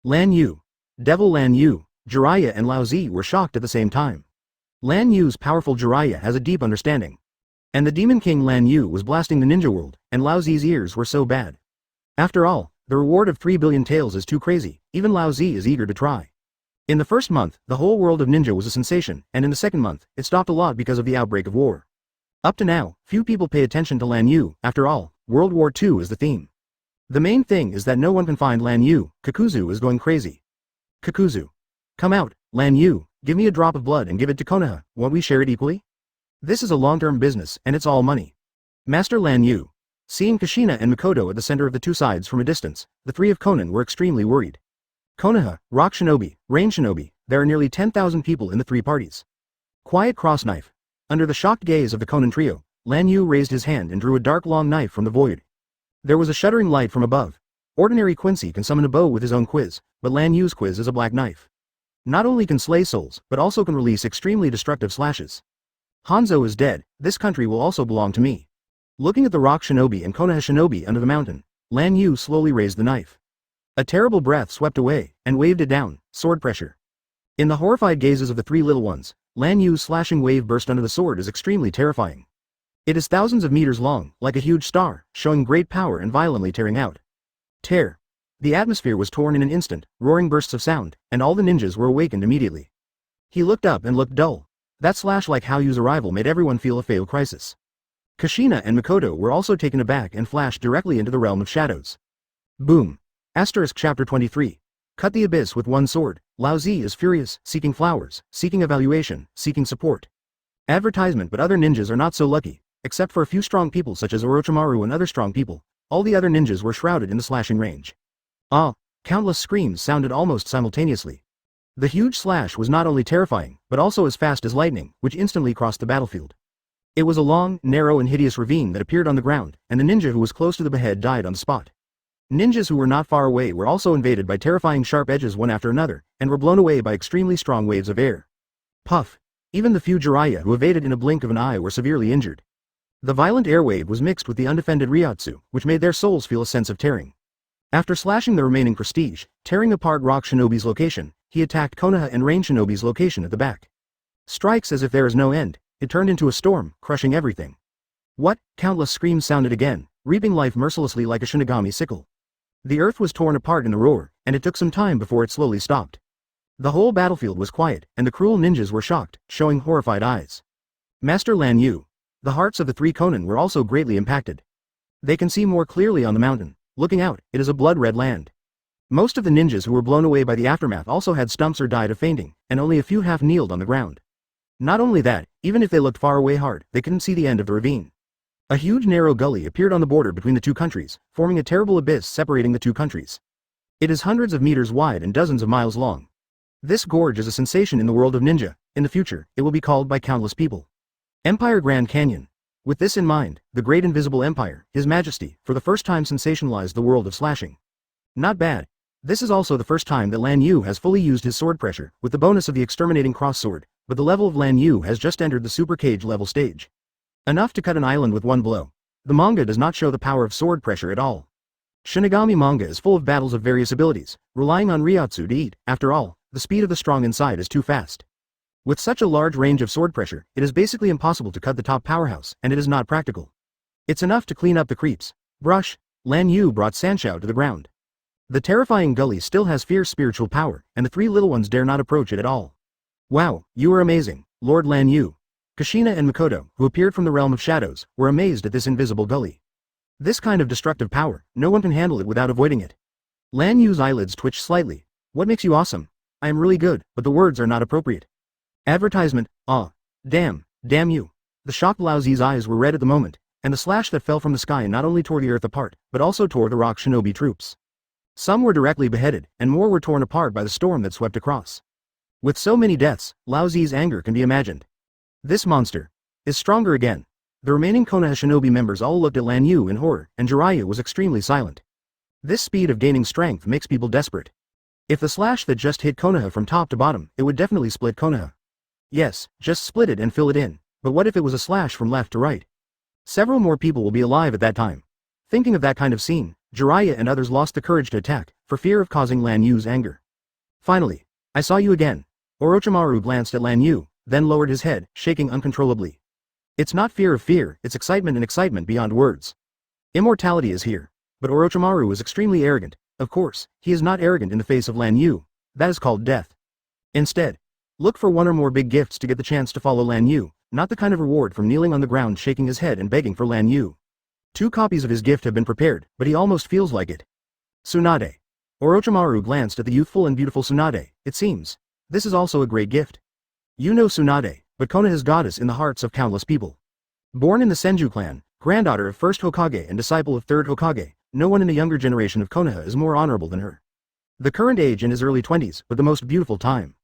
[SPEAKER 1] Lan Yu. Devil Lan Yu. Jiraiya and Lao Zi were shocked at the same time. Lan Yu's powerful Jiraiya has a deep understanding. And the Demon King Lan Yu was blasting the ninja world, and Lao Zi's ears were so bad. After all, the reward of 3 billion tails is too crazy, even Lao Zi is eager to try. In the first month, the whole world of ninja was a sensation, and in the second month, it stopped a lot because of the outbreak of war. Up to now, few people pay attention to Lan Yu. After all, World War II is the theme. The main thing is that no one can find Lan Yu. Kakuzu is going crazy. Kakuzu. Come out, Lan Yu, give me a drop of blood and give it to Konoha, won't we share it equally? This is a long-term business, and it's all money. Master Lan Yu. Seeing Kushina and Makoto at the center of the 2 sides from a distance, the 3 of Conan were extremely worried. Konoha, Rock Shinobi, Rain Shinobi, there are nearly 10,000 people in the 3 parties. Quiet cross knife. Under the shocked gaze of the Conan trio, Lan Yu raised his hand and drew a dark long knife from the void. There was a shuddering light from above. Ordinary Quincy can summon a bow with his own quiz, but Lan Yu's quiz is a black knife. Not only can slay souls, but also can release extremely destructive slashes. Hanzo is dead, this country will also belong to me. Looking at the Rock Shinobi and Konoha Shinobi under the mountain, Lan Yu slowly raised the knife. A terrible breath swept away, and waved it down, sword pressure. In the horrified gazes of the 3 little ones, Lan Yu's slashing wave burst under the sword is extremely terrifying. It is thousands of meters long, like a huge star, showing great power and violently tearing out. Tear. The atmosphere was torn in an instant, roaring bursts of sound, and all the ninjas were awakened immediately. He looked up and looked dull. That slash like Hōgyu's arrival made everyone feel a fatal crisis. Kushina and Makoto were also taken aback and flashed directly into the realm of shadows. Boom. Asterisk chapter 23. Cut the abyss with one sword. Lao Zi is furious, seeking flowers, seeking evaluation, seeking support. Advertisement. But other ninjas are not so lucky, except for a few strong people such as Orochimaru and other strong people. All the other ninjas were shrouded in the slashing range. Countless screams sounded almost simultaneously. The huge slash was not only terrifying, but also as fast as lightning, which instantly crossed the battlefield. It was a long, narrow and hideous ravine that appeared on the ground, and the ninja who was close to the behead died on the spot. Ninjas who were not far away were also invaded by terrifying sharp edges one after another, and were blown away by extremely strong waves of air. Puff! Even the few Jiraiya who evaded in a blink of an eye were severely injured. The violent air wave was mixed with the undefended Ryotsu, which made their souls feel a sense of tearing. After slashing the remaining prestige, tearing apart Rock Shinobi's location, he attacked Konoha and Rain Shinobi's location at the back. Strikes as if there is no end, it turned into a storm, crushing everything. What? Countless screams sounded again, reaping life mercilessly like a Shinigami sickle. The earth was torn apart in the roar, and it took some time before it slowly stopped. The whole battlefield was quiet, and the cruel ninjas were shocked, showing horrified eyes. Master Lan Yu. The hearts of the three Konin were also greatly impacted. They can see more clearly on the mountain. Looking out, it is a blood-red land. Most of the ninjas who were blown away by the aftermath also had stumps or died of fainting, and only a few half-kneeled on the ground. Not only that, even if they looked far away hard, they couldn't see the end of the ravine. A huge narrow gully appeared on the border between the two countries, forming a terrible abyss separating the two countries. It is hundreds of meters wide and dozens of miles long. This gorge is a sensation in the world of ninja. In the future, it will be called by countless people Empire Grand Canyon. With this in mind, the Great Invisible Empire, His Majesty, for the first time sensationalized the world of slashing. Not bad. This is also the first time that Lan Yu has fully used his sword pressure, with the bonus of the exterminating cross sword, but the level of Lan Yu has just entered the Super Cage level stage. Enough to cut an island with one blow. The manga does not show the power of sword pressure at all. Shinigami manga is full of battles of various abilities, relying on Ryotsu to eat. After all, the speed of the strong inside is too fast. With such a large range of sword pressure, it is basically impossible to cut the top powerhouse, and it is not practical. It's enough to clean up the creeps. Brush. Lan Yu brought Sanshou to the ground. The terrifying gully still has fierce spiritual power, and the three little ones dare not approach it at all. Wow, you are amazing, Lord Lan Yu. Kushina and Makoto, who appeared from the realm of shadows, were amazed at this invisible gully. This kind of destructive power, no one can handle it without avoiding it. Lan Yu's eyelids twitched slightly. What makes you awesome? I am really good, but the words are not appropriate. Advertisement, damn you. The shocked Lao Zi's eyes were red at the moment, and the slash that fell from the sky not only tore the earth apart, but also tore the Rock Shinobi troops. Some were directly beheaded, and more were torn apart by the storm that swept across. With so many deaths, Lao Zi's anger can be imagined. This monster is stronger again. The remaining Konoha Shinobi members all looked at Lan Yu in horror, and Jiraiya was extremely silent. This speed of gaining strength makes people desperate. If the slash that just hit Konoha from top to bottom, it would definitely split Konoha. Yes, just split it and fill it in, but what if it was a slash from left to right? Several more people will be alive at that time. Thinking of that kind of scene, Jiraiya and others lost the courage to attack, for fear of causing Lan Yu's anger. Finally, I saw you again. Orochimaru glanced at Lan Yu, then lowered his head, shaking uncontrollably. It's not fear of fear, it's excitement and excitement beyond words. Immortality is here. But Orochimaru is extremely arrogant. Of course, he is not arrogant in the face of Lan Yu. That is called death. Instead, look for one or more big gifts to get the chance to follow Lan Yu, not the kind of reward from kneeling on the ground shaking his head and begging for Lan Yu. 2 copies of his gift have been prepared, but he almost feels like it. Tsunade. Orochimaru glanced at the youthful and beautiful Tsunade. It seems this is also a great gift. You know Tsunade, but Konoha's goddess in the hearts of countless people. Born in the Senju clan, granddaughter of first Hokage and disciple of third Hokage, no one in the younger generation of Konoha is more honorable than her. The current age in his early 20s, but the most beautiful time.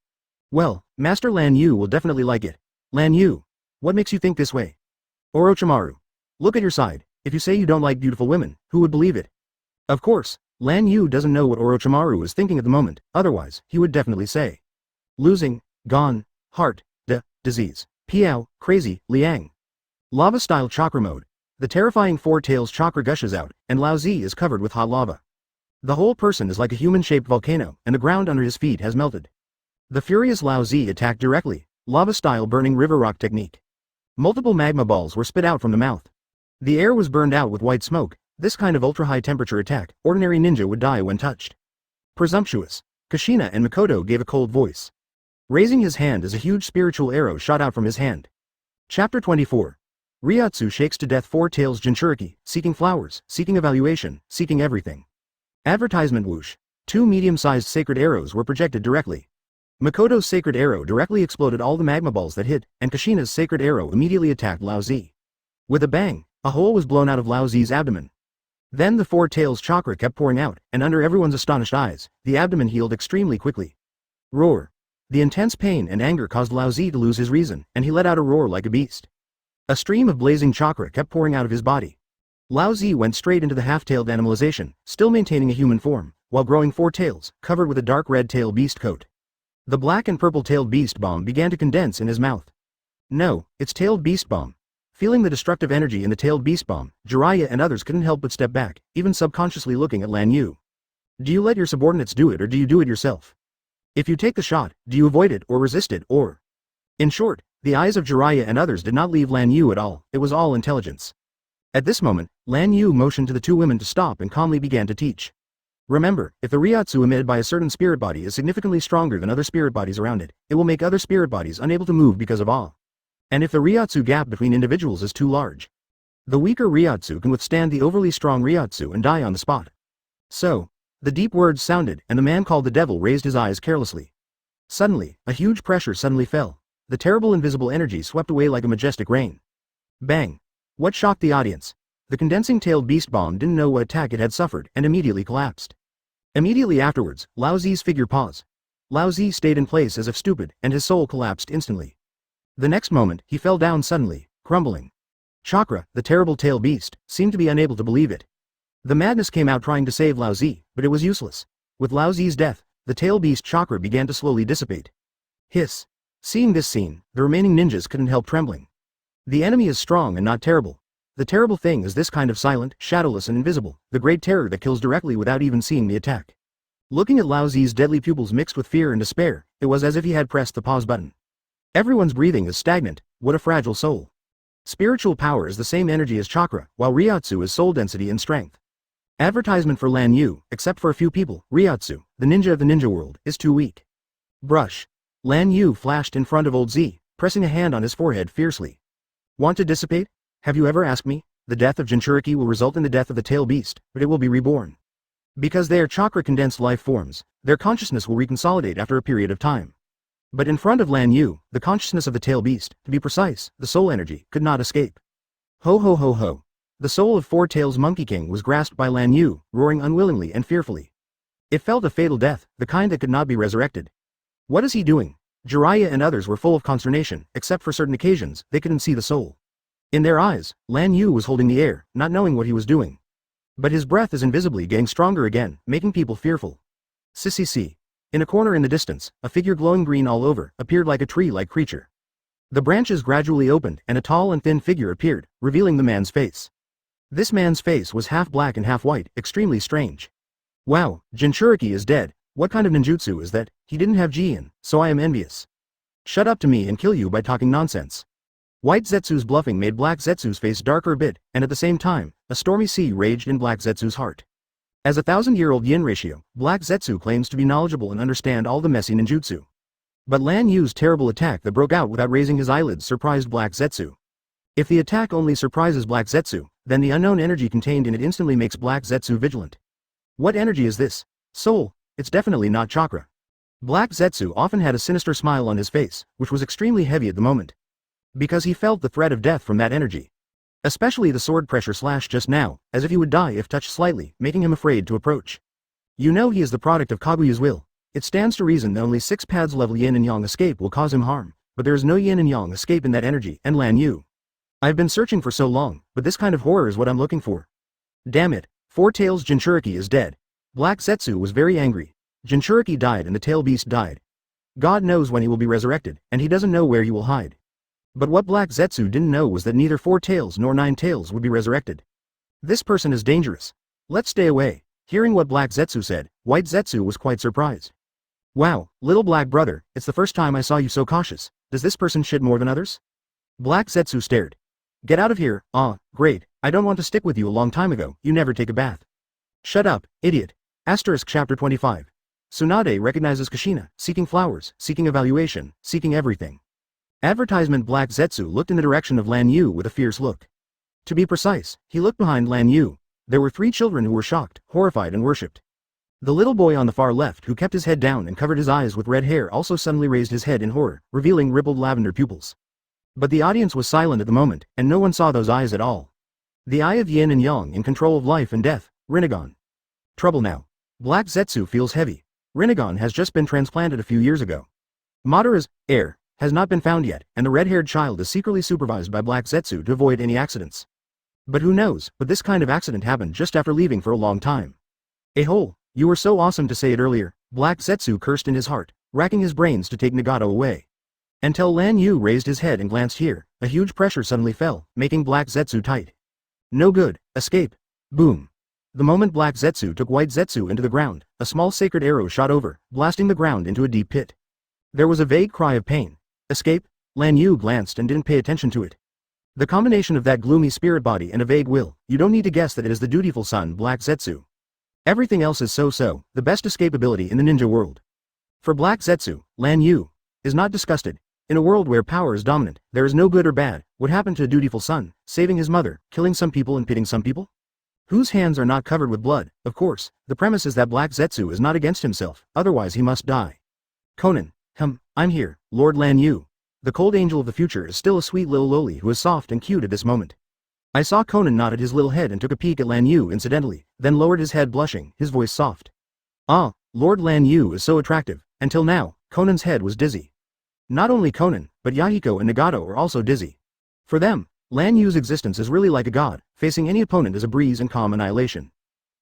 [SPEAKER 1] Well, Master Lan Yu will definitely like it. Lan Yu, what makes you think this way? Orochimaru, look at your side. If you say you don't like beautiful women, who would believe it? Of course, Lan Yu doesn't know what Orochimaru is thinking at the moment, otherwise, he would definitely say. Losing, gone, heart, disease, Piao, crazy, Liang. Lava-style chakra mode. The terrifying Four Tails chakra gushes out, and Lao Zi is covered with hot lava. The whole person is like a human-shaped volcano, and the ground under his feet has melted. The furious Lao Zi attacked directly, lava-style burning river rock technique. Multiple magma balls were spit out from the mouth. The air was burned out with white smoke. This kind of ultra-high temperature attack, ordinary ninja would die when touched. Presumptuous. Kushina and Makoto gave a cold voice. Raising his hand as a huge spiritual arrow shot out from his hand. Chapter 24. Ryotsu shakes to death Four Tails Jinchuriki, seeking flowers, seeking evaluation, seeking everything. Advertisement whoosh. 2 medium-sized sacred arrows were projected directly. Makoto's sacred arrow directly exploded all the magma balls that hit, and Kushina's sacred arrow immediately attacked Lao Zi. With a bang, a hole was blown out of Lao Zi's abdomen. Then the Four Tails chakra kept pouring out, and under everyone's astonished eyes, the abdomen healed extremely quickly. Roar. The intense pain and anger caused Lao Zi to lose his reason, and he let out a roar like a beast. A stream of blazing chakra kept pouring out of his body. Lao Zi went straight into the half-tailed animalization, still maintaining a human form, while growing 4 tails, covered with a dark red tail beast coat. The black and purple-tailed beast bomb began to condense in his mouth. No, it's tailed beast bomb. Feeling the destructive energy in the tailed beast bomb, Jiraiya and others couldn't help but step back, even subconsciously looking at Lan Yu. Do you let your subordinates do it or do you do it yourself? If you take the shot, do you avoid it or resist it or... In short, the eyes of Jiraiya and others did not leave Lan Yu at all, it was all intelligence. At this moment, Lan Yu motioned to the 2 women to stop and calmly began to teach. Remember, if the Ryotsu emitted by a certain spirit body is significantly stronger than other spirit bodies around it, it will make other spirit bodies unable to move because of awe. And if the Ryotsu gap between individuals is too large, the weaker Ryotsu can withstand the overly strong Ryotsu and die on the spot. So, the deep words sounded, and the man called the devil raised his eyes carelessly. Suddenly, a huge pressure suddenly fell. The terrible invisible energy swept away like a majestic rain. Bang! What shocked the audience? The condensing-tailed beast bomb didn't know what attack it had suffered and immediately collapsed. Immediately afterwards, Lao Zi's figure paused. Lao Zi stayed in place as if stupid, and his soul collapsed instantly. The next moment, he fell down suddenly, crumbling. Chakra, the terrible tail beast, seemed to be unable to believe it. The madness came out trying to save Lao Zi, but it was useless. With Lao Zi's death, the tail beast chakra began to slowly dissipate. Hiss. Seeing this scene, the remaining ninjas couldn't help trembling. The enemy is strong and not terrible. The terrible thing is this kind of silent, shadowless and invisible, the great terror that kills directly without even seeing the attack. Looking at Lao Zi's deadly pupils mixed with fear and despair, it was as if he had pressed the pause button. Everyone's breathing is stagnant, what a fragile soul. Spiritual power is the same energy as chakra, while Ryotsu is soul density and strength. Advertisement for Lan Yu, except for a few people, Ryotsu, the ninja of the ninja world, is too weak. Brush. Lan Yu flashed in front of old Z, pressing a hand on his forehead fiercely. Want to dissipate? Have you ever asked me? The death of Jinchuriki will result in the death of the tail beast, but it will be reborn. Because they are chakra-condensed life forms, their consciousness will reconsolidate after a period of time. But in front of Lan Yu, the consciousness of the tail beast, to be precise, the soul energy, could not escape. Ho ho ho ho. The soul of Four Tails Monkey King was grasped by Lan Yu, roaring unwillingly and fearfully. It felt a fatal death, the kind that could not be resurrected. What is he doing? Jiraiya and others were full of consternation, except for certain occasions, they couldn't see the soul. In their eyes, Lan Yu was holding the air, not knowing what he was doing. But his breath is invisibly getting stronger again, making people fearful. Sissy. In a corner in the distance, a figure glowing green all over, appeared like a tree-like creature. The branches gradually opened, and a tall and thin figure appeared, revealing the man's face. This man's face was half black and half white, extremely strange. Wow, Jinchuriki is dead. What kind of ninjutsu is that? He didn't have Jian, so I am envious. Shut up to me and kill you by talking nonsense. White Zetsu's bluffing made Black Zetsu's face darker a bit, and at the same time, a stormy sea raged in Black Zetsu's heart. As a 1,000-year-old yin ratio, Black Zetsu claims to be knowledgeable and understand all the messy ninjutsu. But Lan Yu's terrible attack that broke out without raising his eyelids surprised Black Zetsu. If the attack only surprises Black Zetsu, then the unknown energy contained in it instantly makes Black Zetsu vigilant. What energy is this? Soul. It's definitely not chakra. Black Zetsu often had a sinister smile on his face, which was extremely heavy at the moment. Because he felt the threat of death from that energy. Especially the sword pressure slash just now, as if he would die if touched slightly, making him afraid to approach. You know he is the product of Kaguyu's will. It stands to reason that only 6 pads level yin and yang escape will cause him harm, but there is no yin and yang escape in that energy, and Lan Yu. I've been searching for so long, but this kind of horror is what I'm looking for. Damn it, Four Tails Jinchuriki is dead. Black Zetsu was very angry. Jinchuriki died and the tail beast died. God knows when he will be resurrected, and he doesn't know where he will hide. But what Black Zetsu didn't know was that neither 4 Tails nor 9 Tails would be resurrected. This person is dangerous. Let's stay away. Hearing what Black Zetsu said, White Zetsu was quite surprised. Wow, little black brother, it's the first time I saw you so cautious. Does this person shit more than others? Black Zetsu stared. Get out of here. Great, I don't want to stick with you a long time ago, you never take a bath. Shut up, idiot. Chapter 25. Tsunade recognizes Kushina, seeking flowers, seeking evaluation, seeking everything. Advertisement Black Zetsu looked in the direction of Lan Yu with a fierce look. To be precise, he looked behind Lan Yu. There were 3 children who were shocked, horrified and worshipped. The little boy on the far left who kept his head down and covered his eyes with red hair also suddenly raised his head in horror, revealing rippled lavender pupils. But the audience was silent at the moment, and no one saw those eyes at all. The eye of yin and yang in control of life and death, Rinnegan. Trouble now. Black Zetsu feels heavy. Rinnegan has just been transplanted a few years ago. Madara's heir has not been found yet, and the red-haired child is secretly supervised by Black Zetsu to avoid any accidents. But who knows, but this kind of accident happened just after leaving for a long time. A-hole, you were so awesome to say it earlier, Black Zetsu cursed in his heart, racking his brains to take Nagato away. Until Lan Yu raised his head and glanced here, a huge pressure suddenly fell, making Black Zetsu tight. No good, escape. Boom. The moment Black Zetsu took White Zetsu into the ground, a small sacred arrow shot over, blasting the ground into a deep pit. There was a vague cry of pain. Escape? Lan Yu glanced and didn't pay attention to it. The combination of that gloomy spirit body and a vague will, you don't need to guess that it is the dutiful son Black Zetsu. Everything else is so-so, the best escapability in the ninja world. For Black Zetsu, Lan Yu is not disgusted. In a world where power is dominant, there is no good or bad. What happened to a dutiful son, saving his mother, killing some people and pitting some people? Whose hands are not covered with blood? Of course, the premise is that Black Zetsu is not against himself, otherwise he must die. Conan, I'm here, Lord Lan Yu. The cold angel of the future is still a sweet little loli who is soft and cute at this moment. I saw Conan nodded his little head and took a peek at Lan Yu incidentally, then lowered his head blushing, his voice soft. Ah, Lord Lan Yu is so attractive. Until now, Conan's head was dizzy. Not only Conan, but Yahiko and Nagato are also dizzy. For them, Lan Yu's existence is really like a god, facing any opponent is a breeze and calm annihilation.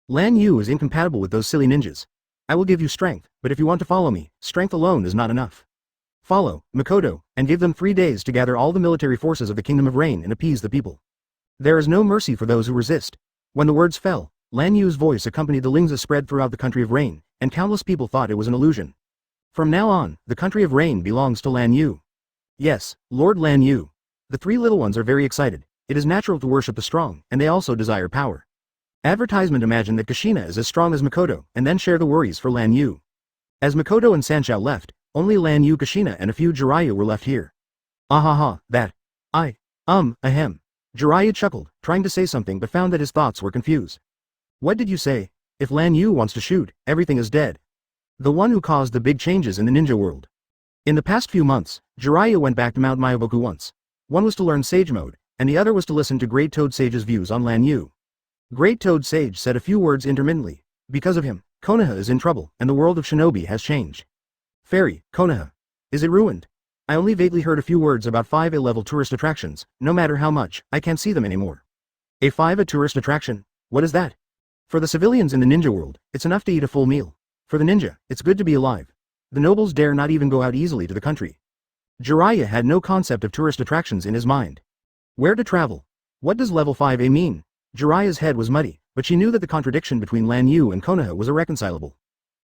[SPEAKER 1] Lan Yu is incompatible with those silly ninjas. I will give you strength, but if you want to follow me, strength alone is not enough. Follow, Makoto, and give them 3 days to gather all the military forces of the Kingdom of Rain and appease the people. There is no mercy for those who resist. When the words fell, Lan Yu's voice accompanied the lingza spread throughout the country of Rain, and countless people thought it was an illusion. From now on, the country of Rain belongs to Lan Yu. Yes, Lord Lan Yu. The 3 little ones are very excited. It is natural to worship the strong, and they also desire power. Advertisement imagine that Kushina is as strong as Makoto, and then share the worries for Lan Yu. As Makoto and Sanshou left, only Lan Yu, Kushina and a few Jiraiya were left here. Ahaha, that. Ahem. Jiraiya chuckled, trying to say something but found that his thoughts were confused. What did you say? If Lan Yu wants to shoot, everything is dead. The one who caused the big changes in the ninja world. In the past few months, Jiraiya went back to Mount Myoboku once. One was to learn Sage Mode, and the other was to listen to Great Toad Sage's views on Lan Yu. Great Toad Sage said a few words intermittently. Because of him, Konoha is in trouble, and the world of Shinobi has changed. Fairy, Konoha. Is it ruined? I only vaguely heard a few words about 5A level tourist attractions. No matter how much, I can't see them anymore. A 5A tourist attraction? What is that? For the civilians in the ninja world, it's enough to eat a full meal. For the ninja, it's good to be alive. The nobles dare not even go out easily to the country. Jiraiya had no concept of tourist attractions in his mind. Where to travel? What does level 5A mean? Jiraiya's head was muddy, but she knew that the contradiction between Lan Yu and Konoha was irreconcilable.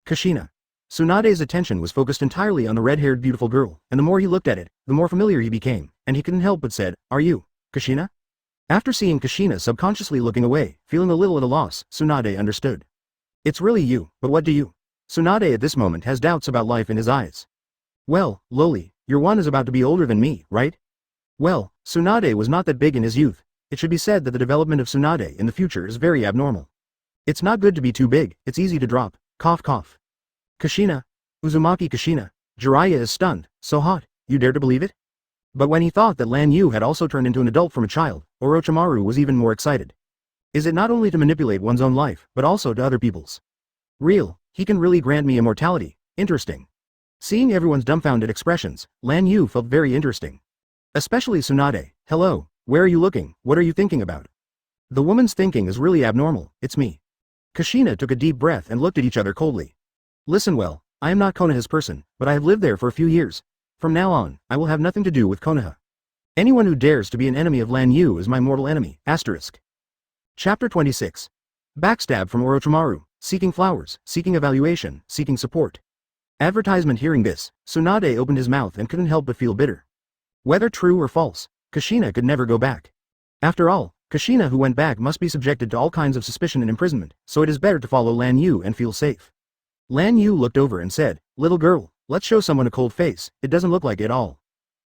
[SPEAKER 1] Kushina. Tsunade's attention was focused entirely on the red-haired beautiful girl, and the more he looked at it, the more familiar he became, and he couldn't help but said, "Are you, Kushina?" After seeing Kushina subconsciously looking away, feeling a little at a loss, Tsunade understood. It's really you, but what do you? Tsunade at this moment has doubts about life in his eyes. Well, loli, your one is about to be older than me, right? Well, Tsunade was not that big in his youth. It should be said that the development of Tsunade in the future is very abnormal. It's not good to be too big, it's easy to drop. Cough cough. Kushina. Uzumaki Kushina. Jiraiya is stunned. So hot, you dare to believe it? But when he thought that Lan Yu had also turned into an adult from a child, Orochimaru was even more excited. Is it not only to manipulate one's own life, but also to other people's? Real, he can really grant me immortality. Interesting. Seeing everyone's dumbfounded expressions, Lan Yu felt very interesting. Especially Tsunade. Hello, where are you looking, what are you thinking about? The woman's thinking is really abnormal, it's me. Kushina took a deep breath and looked at each other coldly. Listen well, I am not Konoha's person, but I have lived there for a few years. From now on, I will have nothing to do with Konoha. Anyone who dares to be an enemy of Lan Yu is my mortal enemy. Asterisk. Chapter 26. Backstab from Orochimaru, seeking flowers, seeking evaluation, seeking support. Advertisement. Hearing this, Tsunade opened his mouth and couldn't help but feel bitter. Whether true or false, Kushina could never go back. After all, Kushina who went back must be subjected to all kinds of suspicion and imprisonment, so it is better to follow Lan Yu and feel safe. Lan Yu looked over and said, "Little girl, let's show someone a cold face, it doesn't look like it all."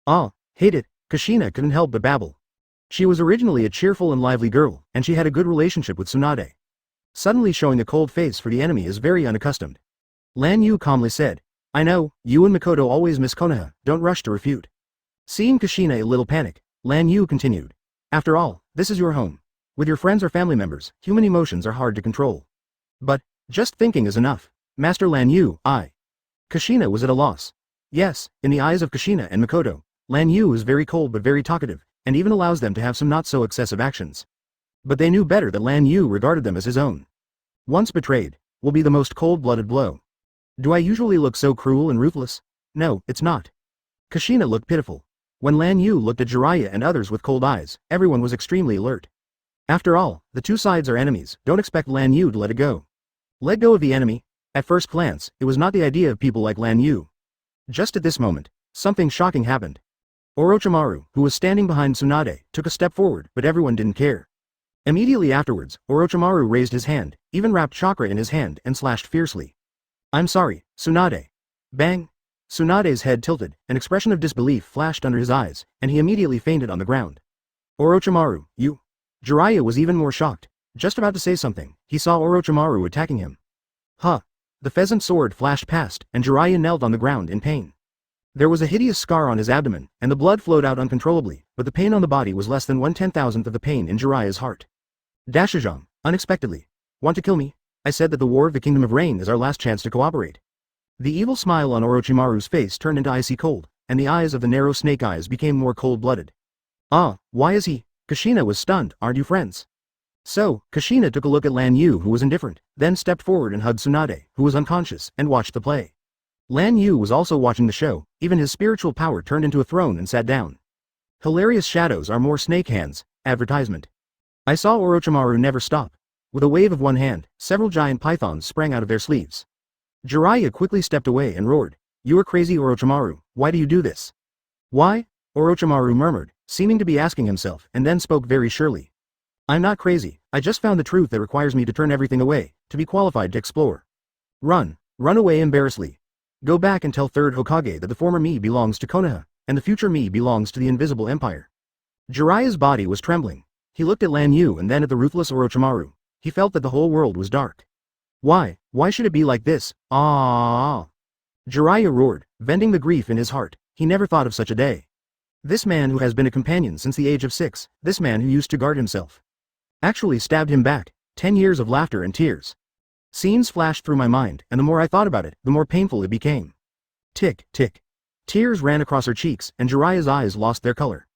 [SPEAKER 1] Ah, hate it, Kushina couldn't help but babble. She was originally a cheerful and lively girl, and she had a good relationship with Tsunade. Suddenly showing a cold face for the enemy is very unaccustomed. Lan Yu calmly said, "I know, you and Makoto always miss Konoha, don't rush to refute." Seeing Kushina a little panic, Lan Yu continued. "After all, this is your home. With your friends or family members, human emotions are hard to control. But, just thinking is enough. Master Lan Yu, Kushina was at a loss. Yes, in the eyes of Kushina and Makoto, Lan Yu is very cold but very talkative, and even allows them to have some not-so-excessive actions. But they knew better that Lan Yu regarded them as his own. Once betrayed, will be the most cold-blooded blow. Do I usually look so cruel and ruthless? No, it's not. Kushina looked pitiful. When Lan Yu looked at Jiraiya and others with cold eyes, everyone was extremely alert. After all, the two sides are enemies, don't expect Lan Yu to let it go. Let go of the enemy? At first glance, it was not the idea of people like Lan Yu. Just at this moment, something shocking happened. Orochimaru, who was standing behind Tsunade, took a step forward, but everyone didn't care. Immediately afterwards, Orochimaru raised his hand, even wrapped chakra in his hand and slashed fiercely. I'm sorry, Tsunade. Bang! Tsunade's head tilted, an expression of disbelief flashed under his eyes, and he immediately fainted on the ground. Orochimaru, you... Jiraiya was even more shocked. Just about to say something, he saw Orochimaru attacking him. Huh! The pheasant sword flashed past, and Jiraiya knelt on the ground in pain. There was a hideous scar on his abdomen, and the blood flowed out uncontrollably, but the pain on the body was less than 1/10,000th of the pain in Jiraiya's heart. Dashijang, unexpectedly. Want to kill me? I said that the War of the Kingdom of Rain is our last chance to cooperate. The evil smile on Orochimaru's face turned into icy cold, and the eyes of the narrow snake eyes became more cold-blooded. Ah, why is he? Kushina was stunned, aren't you friends? So, Kushina took a look at Lan Yu who was indifferent, then stepped forward and hugged Tsunade, who was unconscious, and watched the play. Lan Yu was also watching the show, even his spiritual power turned into a throne and sat down. Hilarious shadows are more snake hands, advertisement. I saw Orochimaru never stop. With a wave of one hand, several giant pythons sprang out of their sleeves. Jiraiya quickly stepped away and roared, You are crazy Orochimaru, why do you do this? Why? Orochimaru murmured, seeming to be asking himself, and then spoke very surely. I'm not crazy, I just found the truth that requires me to turn everything away, to be qualified to explore. Run away embarrassedly. Go back and tell third Hokage that the former me belongs to Konaha, and the future me belongs to the Invisible Empire. Jiraiya's body was trembling. He looked at Lan Yu and then at the ruthless Orochimaru. He felt that the whole world was dark. Why should it be like this? Ah! Jiraiya roared, venting the grief in his heart. He never thought of such a day. This man who has been a companion since the age of 6, this man who used to guard himself, actually stabbed him back. 10 years of laughter and tears. Scenes flashed through my mind, and the more I thought about it, the more painful it became. Tick, tick. Tears ran across her cheeks, and Jiraiya's eyes lost their color.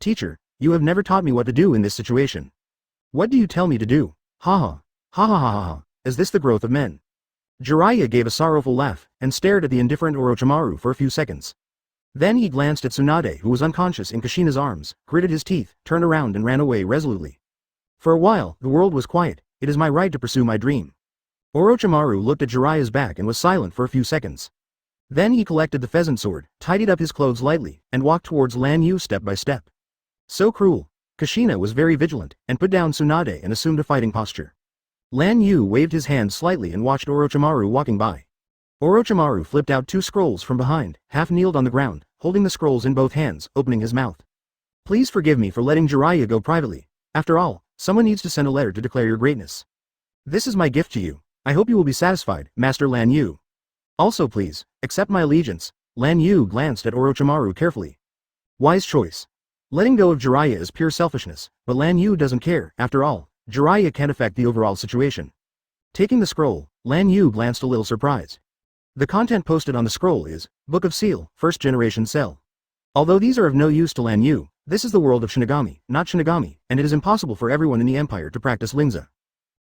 [SPEAKER 1] Teacher, you have never taught me what to do in this situation. What do you tell me to do? Ha ha. Ha ha ha ha ha. Is this the growth of men? Jiraiya gave a sorrowful laugh, and stared at the indifferent Orochimaru for a few seconds. Then he glanced at Tsunade who was unconscious in Kushina's arms, gritted his teeth, turned around and ran away resolutely. For a while, the world was quiet. It is my right to pursue my dream. Orochimaru looked at Jiraiya's back and was silent for a few seconds. Then he collected the pheasant sword, tidied up his clothes lightly, and walked towards Lan Yu step by step. So cruel. Kushina was very vigilant, and put down Tsunade and assumed a fighting posture. Lan Yu waved his hand slightly and watched Orochimaru walking by. Orochimaru flipped out 2 scrolls from behind, half kneeled on the ground, holding the scrolls in both hands, opening his mouth. Please forgive me for letting Jiraiya go privately. After all, someone needs to send a letter to declare your greatness. This is my gift to you. I hope you will be satisfied, Master Lan Yu. Also please, accept my allegiance. Lan Yu glanced at Orochimaru carefully. Wise choice. Letting go of Jiraiya is pure selfishness, but Lan Yu doesn't care. After all, Jiraiya can't affect the overall situation. Taking the scroll, Lan Yu glanced a little surprised. The content posted on the scroll is, Book of Seal, First Generation Cell. Although these are of no use to Lan Yu, this is the world of Shinigami, not Shinigami, and it is impossible for everyone in the Empire to practice Lingza.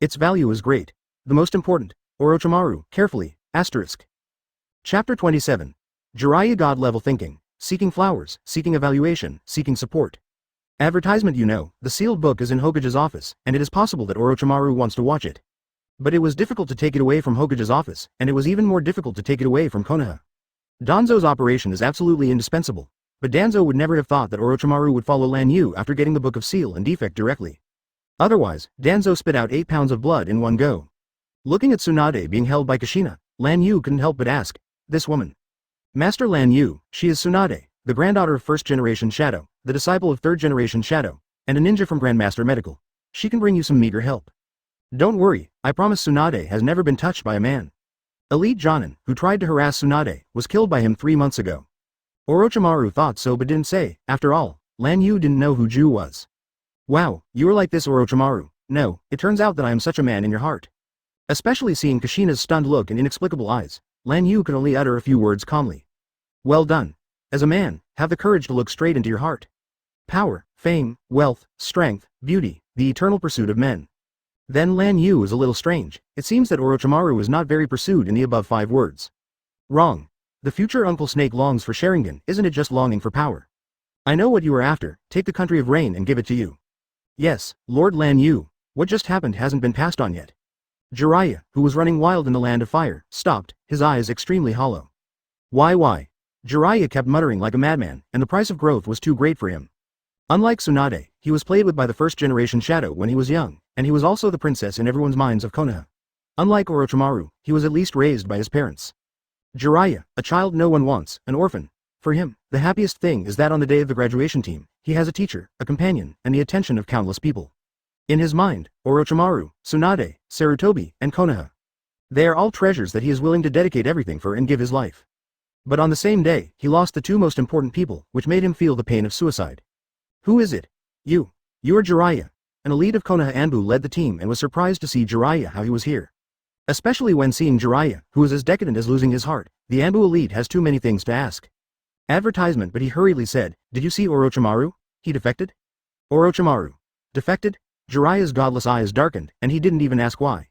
[SPEAKER 1] Its value is great. The most important, Orochimaru, carefully, asterisk. Chapter 27. Jiraiya God-level thinking, seeking flowers, seeking evaluation, seeking support. Advertisement. You know, the sealed book is in Hokage's office, and it is possible that Orochimaru wants to watch it. But it was difficult to take it away from Hokage's office, and it was even more difficult to take it away from Konaha. Danzo's operation is absolutely indispensable, but Danzo would never have thought that Orochimaru would follow Lan Yu after getting the Book of Seal and Defect directly. Otherwise, Danzo spit out 8 pounds of blood in one go. Looking at Tsunade being held by Kushina, Lan Yu couldn't help but ask, this woman. Master Lan Yu, she is Tsunade, the granddaughter of First Generation Shadow, the disciple of Third Generation Shadow, and a ninja from Grandmaster Medical. She can bring you some meager help. Don't worry, I promise. Tsunade has never been touched by a man. Elite Jonin, who tried to harass Tsunade, was killed by him 3 months ago. Orochimaru thought so but didn't say. After all, Lan Yu didn't know who Ju was. Wow, you are like this Orochimaru. No, it turns out that I am such a man in your heart. Especially seeing Kushina's stunned look and inexplicable eyes, Lan Yu could only utter a few words calmly. Well done. As a man, have the courage to look straight into your heart. Power, fame, wealth, strength, beauty, the eternal pursuit of men. Then Lan Yu is a little strange. It seems that Orochimaru is not very pursued in the above 5 words. Wrong. The future Uncle Snake longs for Sharingan, isn't it just longing for power? I know what you are after, take the country of rain and give it to you. Yes, Lord Lan Yu, what just happened hasn't been passed on yet. Jiraiya, who was running wild in the land of fire, stopped, his eyes extremely hollow. Why? Jiraiya kept muttering like a madman, and the price of growth was too great for him. Unlike Tsunade, he was played with by the first-generation Shadow when he was young, and he was also the princess in everyone's minds of Konoha. Unlike Orochimaru, he was at least raised by his parents. Jiraiya, a child no one wants, an orphan. For him, the happiest thing is that on the day of the graduation team, he has a teacher, a companion, and the attention of countless people. In his mind, Orochimaru, Tsunade, Sarutobi, and Konoha. They are all treasures that he is willing to dedicate everything for and give his life. But on the same day, he lost the 2 most important people, which made him feel the pain of suicide. Who is it? You. You are Jiraiya. An elite of Konoha Anbu led the team and was surprised to see Jiraiya how he was here. Especially when seeing Jiraiya, who is as decadent as losing his heart, the Anbu elite has too many things to ask. Advertisement, but he hurriedly said, did you see Orochimaru? He defected? Orochimaru. Defected? Jiraiya's godless eyes darkened, and he didn't even ask why.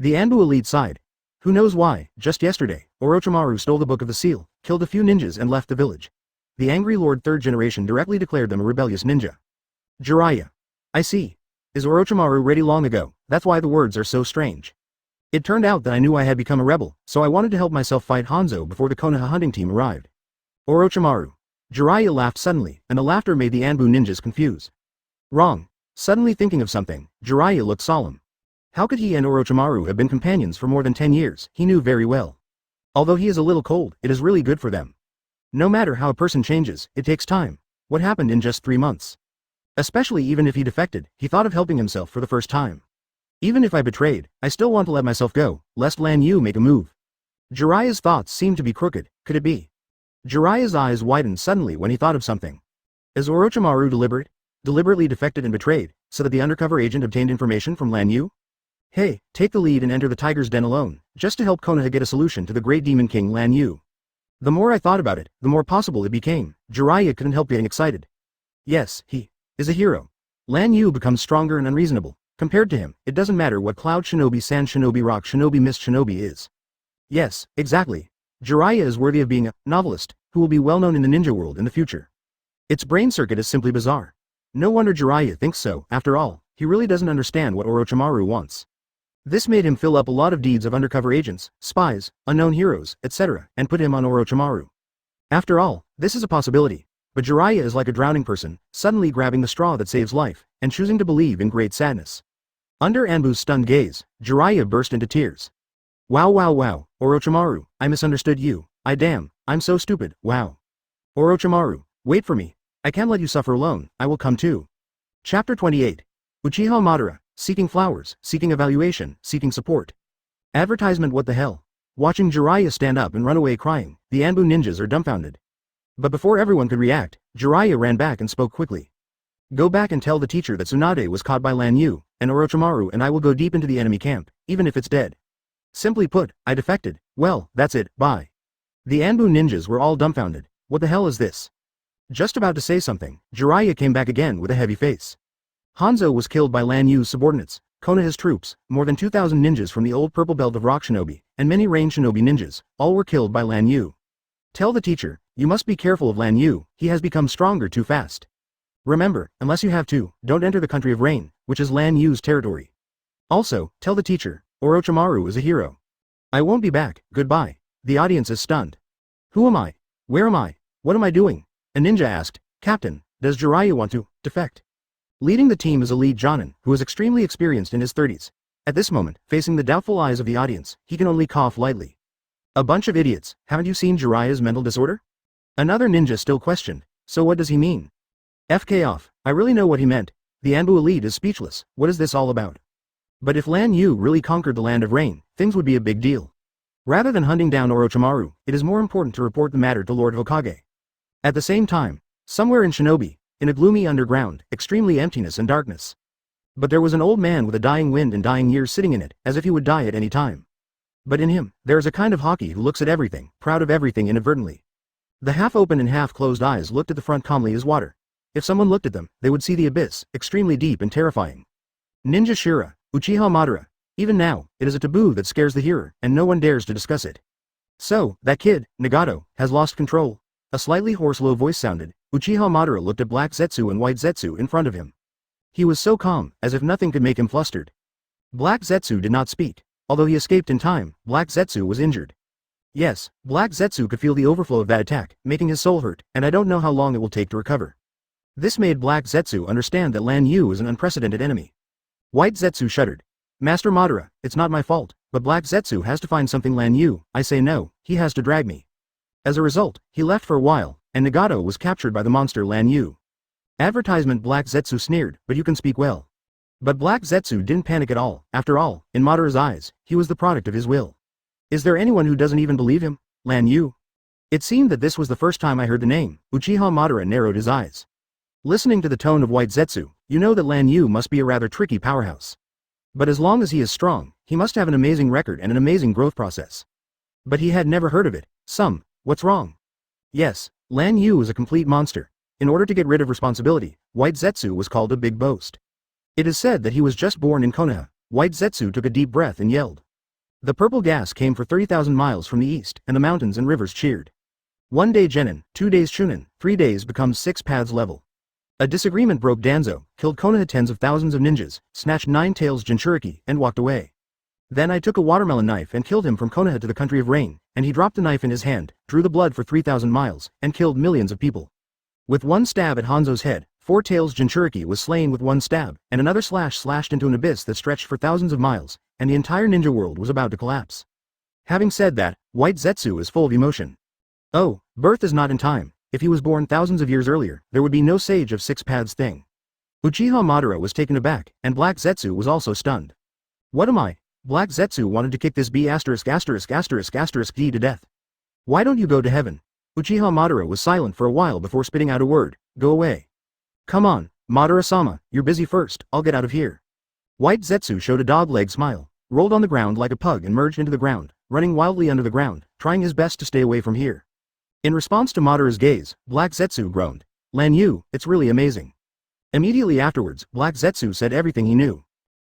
[SPEAKER 1] The Anbu elite sighed. Who knows why? Just yesterday, Orochimaru stole the Book of the Seal, killed a few ninjas and left the village. The angry Lord 3rd generation directly declared them a rebellious ninja. Jiraiya. I see. Is Orochimaru ready long ago? That's why the words are so strange. It turned out that I knew I had become a rebel, so I wanted to help myself fight Hanzo before the Konoha hunting team arrived. Orochimaru. Jiraiya laughed suddenly, and the laughter made the Anbu ninjas confused. Wrong. Suddenly thinking of something, Jiraiya looked solemn. How could he and Orochimaru have been companions for more than 10 years, he knew very well. Although he is a little cold, it is really good for them. No matter how a person changes, it takes time. What happened in just 3 months? Especially even if he defected, he thought of helping himself for the first time. Even if I betrayed, I still want to let myself go, lest Lan Yu make a move. Jiraiya's thoughts seemed to be crooked, could it be? Jiraiya's eyes widened suddenly when he thought of something. Is Orochimaru deliberately defected and betrayed, so that the undercover agent obtained information from Lan Yu? Hey, take the lead and enter the tiger's den alone, just to help Konoha get a solution to the great demon king Lan Yu. The more I thought about it, the more possible it became. Jiraiya couldn't help getting excited. Yes, he is a hero. Lan Yu becomes stronger and unreasonable. Compared to him, it doesn't matter what Cloud Shinobi, Sand Shinobi, Rock Shinobi, Mist Shinobi is. Yes, exactly. Jiraiya is worthy of being a novelist, who will be well known in the ninja world in the future. Its brain circuit is simply bizarre. No wonder Jiraiya thinks so, after all, he really doesn't understand what Orochimaru wants. This made him fill up a lot of deeds of undercover agents, spies, unknown heroes, etc., and put him on Orochimaru. After all, this is a possibility, but Jiraiya is like a drowning person, suddenly grabbing the straw that saves life, and choosing to believe in great sadness. Under Anbu's stunned gaze, Jiraiya burst into tears. Wow, Orochimaru, I misunderstood you, I'm so stupid, wow. Orochimaru, wait for me, I can't let you suffer alone, I will come too. Chapter 28. Uchiha Madara, seeking flowers, seeking evaluation, seeking support. Advertisement. What the hell? Watching Jiraiya stand up and run away crying, the Anbu ninjas are dumbfounded. But before everyone could react, Jiraiya ran back and spoke quickly. Go back and tell the teacher that Tsunade was caught by Lan Yu, and Orochimaru and I will go deep into the enemy camp, even if it's dead. Simply put, I defected. Well, that's it, bye. The Anbu ninjas were all dumbfounded. What the hell is this? Just about to say something, Jiraiya came back again with a heavy face. Hanzo was killed by Lan Yu's subordinates, Konoha's troops, more than 2,000 ninjas from the old purple belt of Rock Shinobi, and many Rain Shinobi ninjas, all were killed by Lan Yu. Tell the teacher, you must be careful of Lan Yu, he has become stronger too fast. Remember, unless you have to, don't enter the country of rain, which is Lan Yu's territory. Also, tell the teacher, Orochimaru is a hero. I won't be back, goodbye. The audience is stunned. Who am I? Where am I? What am I doing? A ninja asked, Captain, does Jiraiya want to defect? Leading the team is a lead Jonin, who is extremely experienced in his 30s. At this moment, facing the doubtful eyes of the audience, he can only cough lightly. A bunch of idiots, haven't you seen Jiraiya's mental disorder? Another ninja still questioned, so what does he mean? FK off, I really know what he meant. The Anbu elite is speechless, what is this all about? But if Lan Yu really conquered the land of rain, things would be a big deal. Rather than hunting down Orochimaru, it is more important to report the matter to Lord Hokage. At the same time, somewhere in Shinobi, in a gloomy underground, extremely emptiness and darkness. But there was an old man with a dying wind and dying years sitting in it, as if he would die at any time. But in him, there is a kind of hockey who looks at everything, proud of everything inadvertently. The half-open and half-closed eyes looked at the front calmly as water. If someone looked at them, they would see the abyss, extremely deep and terrifying. Ninja Shira, Uchiha Madara. Even now, it is a taboo that scares the hearer, and no one dares to discuss it. So, that kid, Nagato, has lost control. A slightly hoarse low voice sounded. Uchiha Madara looked at Black Zetsu and White Zetsu in front of him. He was so calm, as if nothing could make him flustered. Black Zetsu did not speak. Although he escaped in time, Black Zetsu was injured. Yes, Black Zetsu could feel the overflow of that attack, making his soul hurt, and I don't know how long it will take to recover. This made Black Zetsu understand that Lan Yu is an unprecedented enemy. White Zetsu shuddered. Master Madara, it's not my fault, but Black Zetsu has to find something Lan Yu, I say no, he has to drag me. As a result, he left for a while, and Nagato was captured by the monster Lan Yu. Advertisement Black Zetsu sneered, but you can speak well. But Black Zetsu didn't panic at all. After all, in Madara's eyes, he was the product of his will. Is there anyone who doesn't even believe him? Lan Yu? It seemed that this was the first time I heard the name. Uchiha Madara narrowed his eyes. Listening to the tone of White Zetsu, you know that Lan Yu must be a rather tricky powerhouse. But as long as he is strong, he must have an amazing record and an amazing growth process. But he had never heard of it. What's wrong? Yes, Lan Yu is a complete monster. In order to get rid of responsibility, White Zetsu was called a big boast. It is said that he was just born in Konoha. White Zetsu took a deep breath and yelled. The purple gas came for 30,000 miles from the east, and the mountains and rivers cheered. 1 day Genin, 2 days Chunin, 3 days becomes 6 paths level. A disagreement broke Danzo, killed Konoha tens of thousands of ninjas, snatched 9 tails Jinchuriki, and walked away. Then I took a watermelon knife and killed him from Konoha to the country of rain, and he dropped the knife in his hand, drew the blood for 3,000 miles, and killed millions of people. With one stab at Hanzo's head, 4 tails Jinchuriki was slain with one stab, and another slash slashed into an abyss that stretched for thousands of miles, and the entire ninja world was about to collapse. Having said that, White Zetsu is full of emotion. Oh, birth is not in time. If he was born thousands of years earlier, there would be no sage of 6 paths thing. Uchiha Madara was taken aback, and Black Zetsu was also stunned. What am I? Black Zetsu wanted to kick this B***** D to death. Why don't you go to heaven? Uchiha Madara was silent for a while before spitting out a word. Go away. Come on, Madara-sama, you're busy first, I'll get out of here. White Zetsu showed a dog-leg smile, rolled on the ground like a pug and merged into the ground, running wildly under the ground, trying his best to stay away from here. In response to Madara's gaze, Black Zetsu groaned. Lan Yu, it's really amazing. Immediately afterwards, Black Zetsu said everything he knew.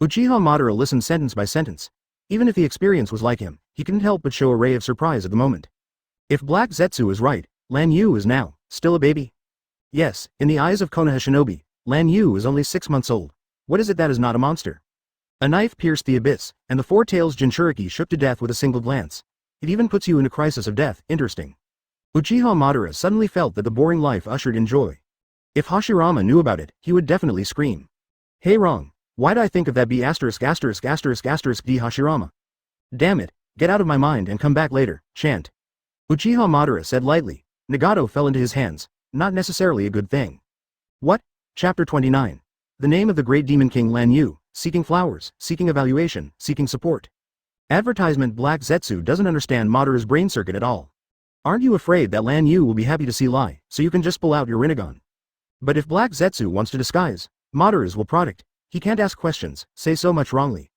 [SPEAKER 1] Uchiha Madara listened sentence by sentence. Even if the experience was like him, he couldn't help but show a ray of surprise at the moment. If Black Zetsu is right, Lan Yu is now still a baby. Yes, in the eyes of Konoha Shinobi, Lan Yu is only 6 months old. What is it that is not a monster? A knife pierced the abyss, and the 4 tails Jinchuriki shook to death with a single glance. It even puts you in a crisis of death. Interesting. Uchiha Madara suddenly felt that the boring life ushered in joy. If Hashirama knew about it, he would definitely scream. Hey wrong. Why'd I think of that B***** D Hashirama? Damn it, get out of my mind and come back later, chant. Uchiha Madara said lightly. Nagato fell into his hands. Not necessarily a good thing. What? Chapter 29. The name of the great demon king Lan Yu, seeking flowers, seeking evaluation, seeking support. Advertisement Black Zetsu doesn't understand Madara's brain circuit at all. Aren't you afraid that Lan Yu will be happy to see lie, so you can just pull out your Rinnegan? But if Black Zetsu wants to disguise, Madara's will product. He can't ask questions, say so much wrongly.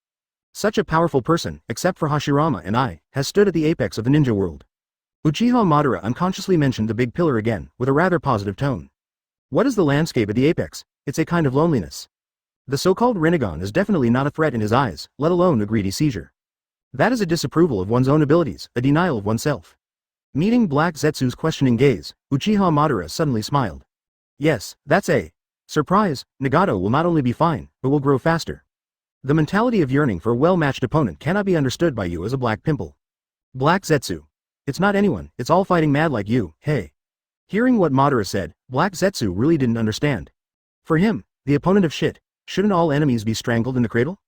[SPEAKER 1] Such a powerful person, except for Hashirama and I, has stood at the apex of the ninja world. Uchiha Madara unconsciously mentioned the big pillar again, with a rather positive tone. What is the landscape at the apex? It's a kind of loneliness. The so-called Rinnegan is definitely not a threat in his eyes, let alone a greedy seizure. That is a disapproval of one's own abilities, a denial of oneself. Meeting Black Zetsu's questioning gaze, Uchiha Madara suddenly smiled. Yes, that's a surprise. Nagato will not only be fine, but will grow faster. The mentality of yearning for a well-matched opponent cannot be understood by you as a black pimple. Black Zetsu. It's not anyone, it's all fighting mad like you, hey. Hearing what Madara said, Black Zetsu really didn't understand. For him, the opponent of shit, shouldn't all enemies be strangled in the cradle?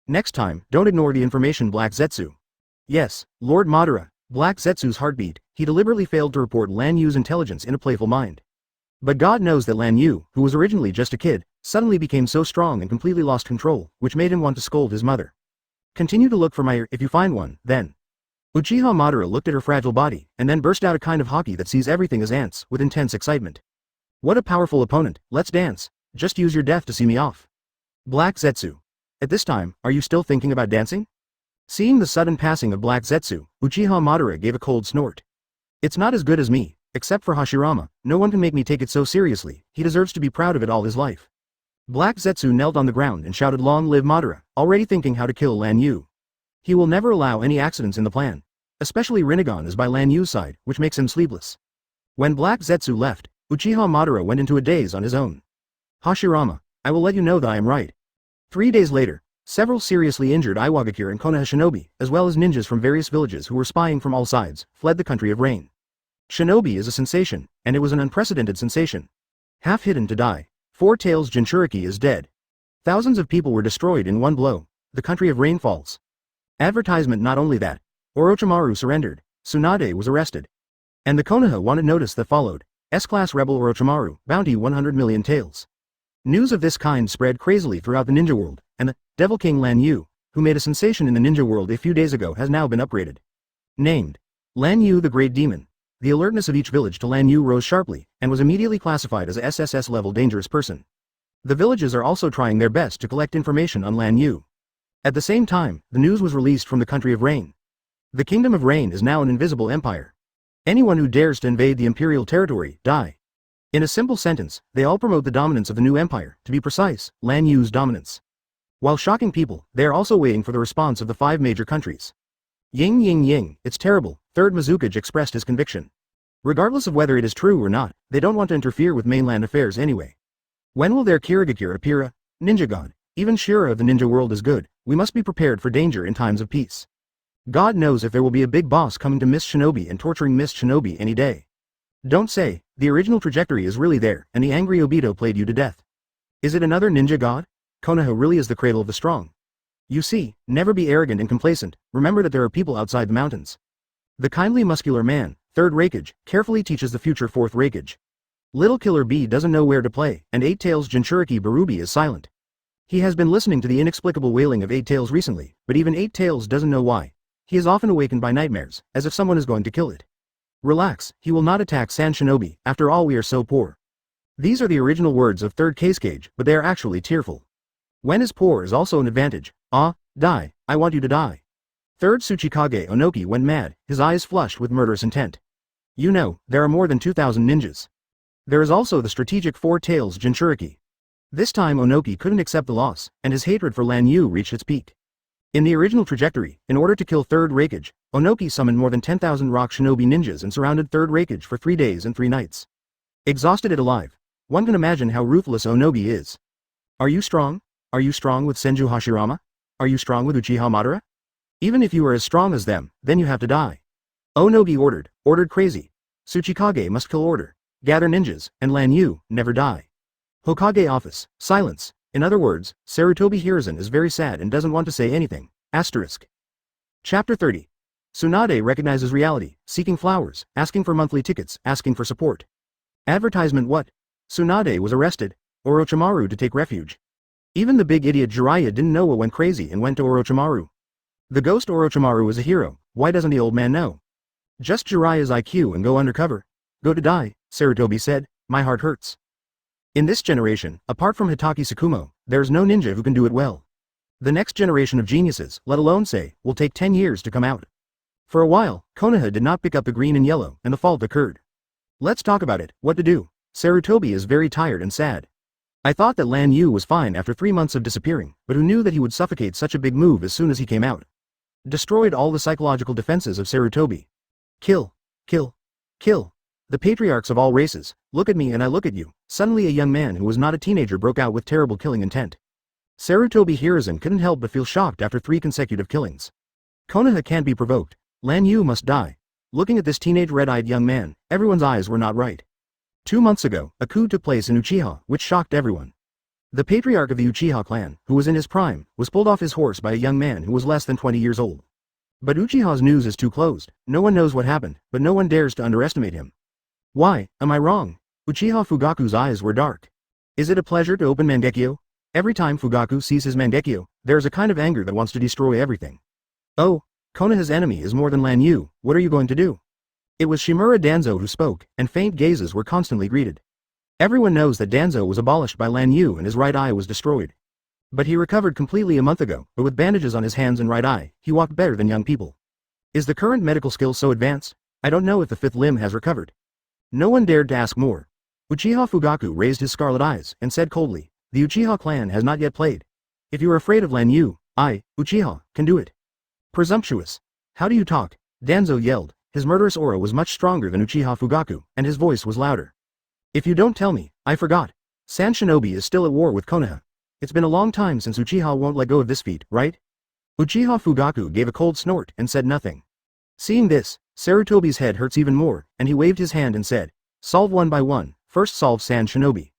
[SPEAKER 1] Next time, don't ignore the information Black Zetsu. Yes, Lord Madara, Black Zetsu's heartbeat, he deliberately failed to report Lan Yu's intelligence in a playful mind. But God knows that Lan Yu, who was originally just a kid, suddenly became so strong and completely lost control, which made him want to scold his mother. Continue to look for my ear, if you find one, then. Uchiha Madara looked at her fragile body, and then burst out a kind of hockey that sees everything as ants, with intense excitement. What a powerful opponent, let's dance, just use your death to see me off. Black Zetsu. At this time, are you still thinking about dancing? Seeing the sudden passing of Black Zetsu, Uchiha Madara gave a cold snort. It's not as good as me, except for Hashirama, no one can make me take it so seriously, he deserves to be proud of it all his life. Black Zetsu knelt on the ground and shouted long live Madara, already thinking how to kill Lan Yu. He will never allow any accidents in the plan. Especially Rinnegan is by Lan Yu's side, which makes him sleepless. When Black Zetsu left, Uchiha Madara went into a daze on his own. Hashirama, I will let you know that I am right. 3 days later, several seriously injured Iwagakure and Konoha shinobi, as well as ninjas from various villages who were spying from all sides, fled the country of rain. Shinobi is a sensation, and it was an unprecedented sensation. Half hidden to die, Four Tails Jinchuriki is dead. Thousands of people were destroyed in one blow, the country of rainfalls. Advertisement. Not only that, Orochimaru surrendered, Tsunade was arrested. And the Konoha wanted notice that followed, S-Class Rebel Orochimaru, bounty 100 million taels. News of this kind spread crazily throughout the ninja world, and the Devil King Lan Yu, who made a sensation in the ninja world a few days ago, has now been upgraded. Named Lan Yu the Great Demon. The alertness of each village to Lan Yu rose sharply, and was immediately classified as a SSS-level dangerous person. The villages are also trying their best to collect information on Lan Yu. At the same time, the news was released from the country of Rain. The Kingdom of Rain is now an invisible empire. Anyone who dares to invade the imperial territory, die. In a simple sentence, they all promote the dominance of the new empire, to be precise, Lan Yu's dominance. While shocking people, they are also waiting for the response of the 5 major countries. Ying ying ying, it's terrible, Third Mizukage expressed his conviction. Regardless of whether it is true or not, they don't want to interfere with mainland affairs anyway. When will their Kirigakure appear? Ninja God, even Shira of the ninja world is good, we must be prepared for danger in times of peace. God knows if there will be a big boss coming to Miss Shinobi and torturing Miss Shinobi any day. Don't say, the original trajectory is really there, and the angry Obito played you to death. Is it another ninja god? Konoha really is the cradle of the strong. You see, never be arrogant and complacent, remember that there are people outside the mountains. The kindly muscular man, Third Raikage, carefully teaches the future Fourth Raikage. Little Killer B doesn't know where to play, and Eight Tails Jinchuriki Barubi is silent. He has been listening to the inexplicable wailing of Eight Tails recently, but even Eight Tails doesn't know why. He is often awakened by nightmares, as if someone is going to kill it. Relax, he will not attack San Shinobi, after all we are so poor. These are the original words of Third Cage, but they are actually tearful. When is poor is also an advantage. Ah, die, I want you to die. Third Tsuchikage Onoki went mad, his eyes flushed with murderous intent. You know, there are more than 2,000 ninjas. There is also the strategic Four Tails Jinchuriki. This time Onoki couldn't accept the loss, and his hatred for Lan Yu reached its peak. In the original trajectory, in order to kill Third Raikage, Onoki summoned more than 10,000 rock shinobi ninjas and surrounded Third Raikage for 3 days and 3 nights. Exhausted it alive. One can imagine how ruthless Onoki is. Are you strong? Are you strong with Senju Hashirama? Are you strong with Uchiha Madara? Even if you are as strong as them, then you have to die. Onogi ordered crazy. Tsuchikage must kill order, gather ninjas, and Lan Yu, never die. Hokage office, silence. In other words, Sarutobi Hiruzen is very sad and doesn't want to say anything. Asterisk. Chapter 30. Tsunade recognizes reality, seeking flowers, asking for monthly tickets, asking for support. Advertisement. What? Tsunade was arrested. Orochimaru to take refuge. Even the big idiot Jiraiya didn't know what went crazy and went to Orochimaru. The ghost Orochimaru is a hero, why doesn't the old man know? Just Jiraiya's IQ and go undercover. Go to die, Sarutobi said, my heart hurts. In this generation, apart from Hitaki Tsukumo, there's no ninja who can do it well. The next generation of geniuses, let alone say, will take 10 years to come out. For a while, Konoha did not pick up the green and yellow, and the fault occurred. Let's talk about it, what to do. Sarutobi is very tired and sad. I thought that Lan Yu was fine after 3 months of disappearing, but who knew that he would suffocate such a big move as soon as he came out? Destroyed all the psychological defenses of Sarutobi. Kill. Kill. Kill. The patriarchs of all races, look at me and I look at you. Suddenly a young man who was not a teenager broke out with terrible killing intent. Sarutobi Hiruzen couldn't help but feel shocked after 3 consecutive killings. Konoha can't be provoked. Lan Yu must die. Looking at this teenage red-eyed young man, everyone's eyes were not right. 2 months ago, a coup took place in Uchiha, which shocked everyone. The patriarch of the Uchiha clan, who was in his prime, was pulled off his horse by a young man who was less than 20 years old. But Uchiha's news is too closed. No one knows what happened, but no one dares to underestimate him. Why, am I wrong? Uchiha Fugaku's eyes were dark. Is it a pleasure to open Mangekyo? Every time Fugaku sees his Mangekyo, there is a kind of anger that wants to destroy everything. Oh, Konoha's enemy is more than Lan Yu, what are you going to do? It was Shimura Danzo who spoke, and faint gazes were constantly greeted. Everyone knows that Danzo was abolished by Lan Yu and his right eye was destroyed. But he recovered completely a month ago, but with bandages on his hands and right eye, he walked better than young people. Is the current medical skill so advanced? I don't know if the 5th limb has recovered. No one dared to ask more. Uchiha Fugaku raised his scarlet eyes, and said coldly, The Uchiha clan has not yet played. If you are afraid of Lan Yu, I, Uchiha, can do it. Presumptuous. How do you talk? Danzo yelled. His murderous aura was much stronger than Uchiha Fugaku, and his voice was louder. If you don't tell me, I forgot. Sand Shinobi is still at war with Konoha. It's been a long time since Uchiha won't let go of this feat, right? Uchiha Fugaku gave a cold snort and said nothing. Seeing this, Sarutobi's head hurts even more, and he waved his hand and said, solve one by one, first solve Sand Shinobi.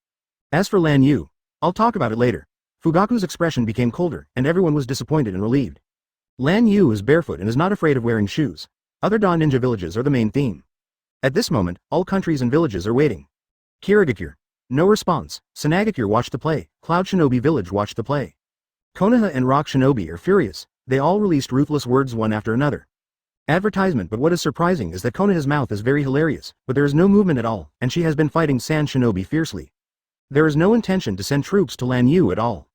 [SPEAKER 1] As for Lan Yu, I'll talk about it later. Fugaku's expression became colder, and everyone was disappointed and relieved. Lan Yu is barefoot and is not afraid of wearing shoes. Other Dawn Ninja villages are the main theme. At this moment, all countries and villages are waiting. Kirigakure. No response. Sanagakure watched the play. Cloud Shinobi Village watched the play. Konoha and Rock Shinobi are furious. They all released ruthless words one after another. Advertisement. But what is surprising is that Konoha's mouth is very hilarious, but there is no movement at all, and she has been fighting Sand Shinobi fiercely. There is no intention to send troops to Lan Yu at all.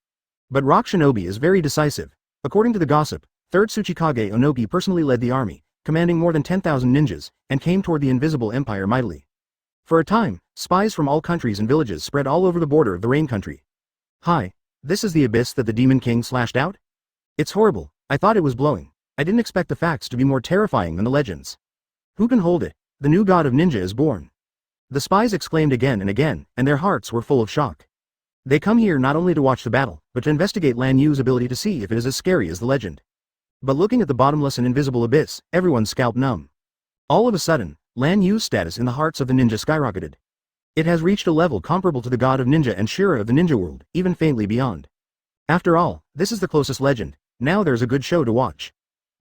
[SPEAKER 1] But Rock Shinobi is very decisive. According to the gossip, 3rd Tsuchikage Onoki personally led the army, commanding more than 10,000 ninjas, and came toward the Invisible Empire mightily. For a time, spies from all countries and villages spread all over the border of the Rain Country. Hi, this is the abyss that the Demon King slashed out? It's horrible. I thought it was blowing. I didn't expect the facts to be more terrifying than the legends. Who can hold it? The new god of ninja is born. The spies exclaimed again, and their hearts were full of shock. They come here not only to watch the battle, but to investigate Lan Yu's ability to see if it is as scary as the legend. But looking at the bottomless and invisible abyss, everyone's scalp numb. All of a sudden, Lan Yu's status in the hearts of the ninja skyrocketed. It has reached a level comparable to the god of ninja and Shira of the ninja world, even faintly beyond. After all, this is the closest legend. Now there's a good show to watch.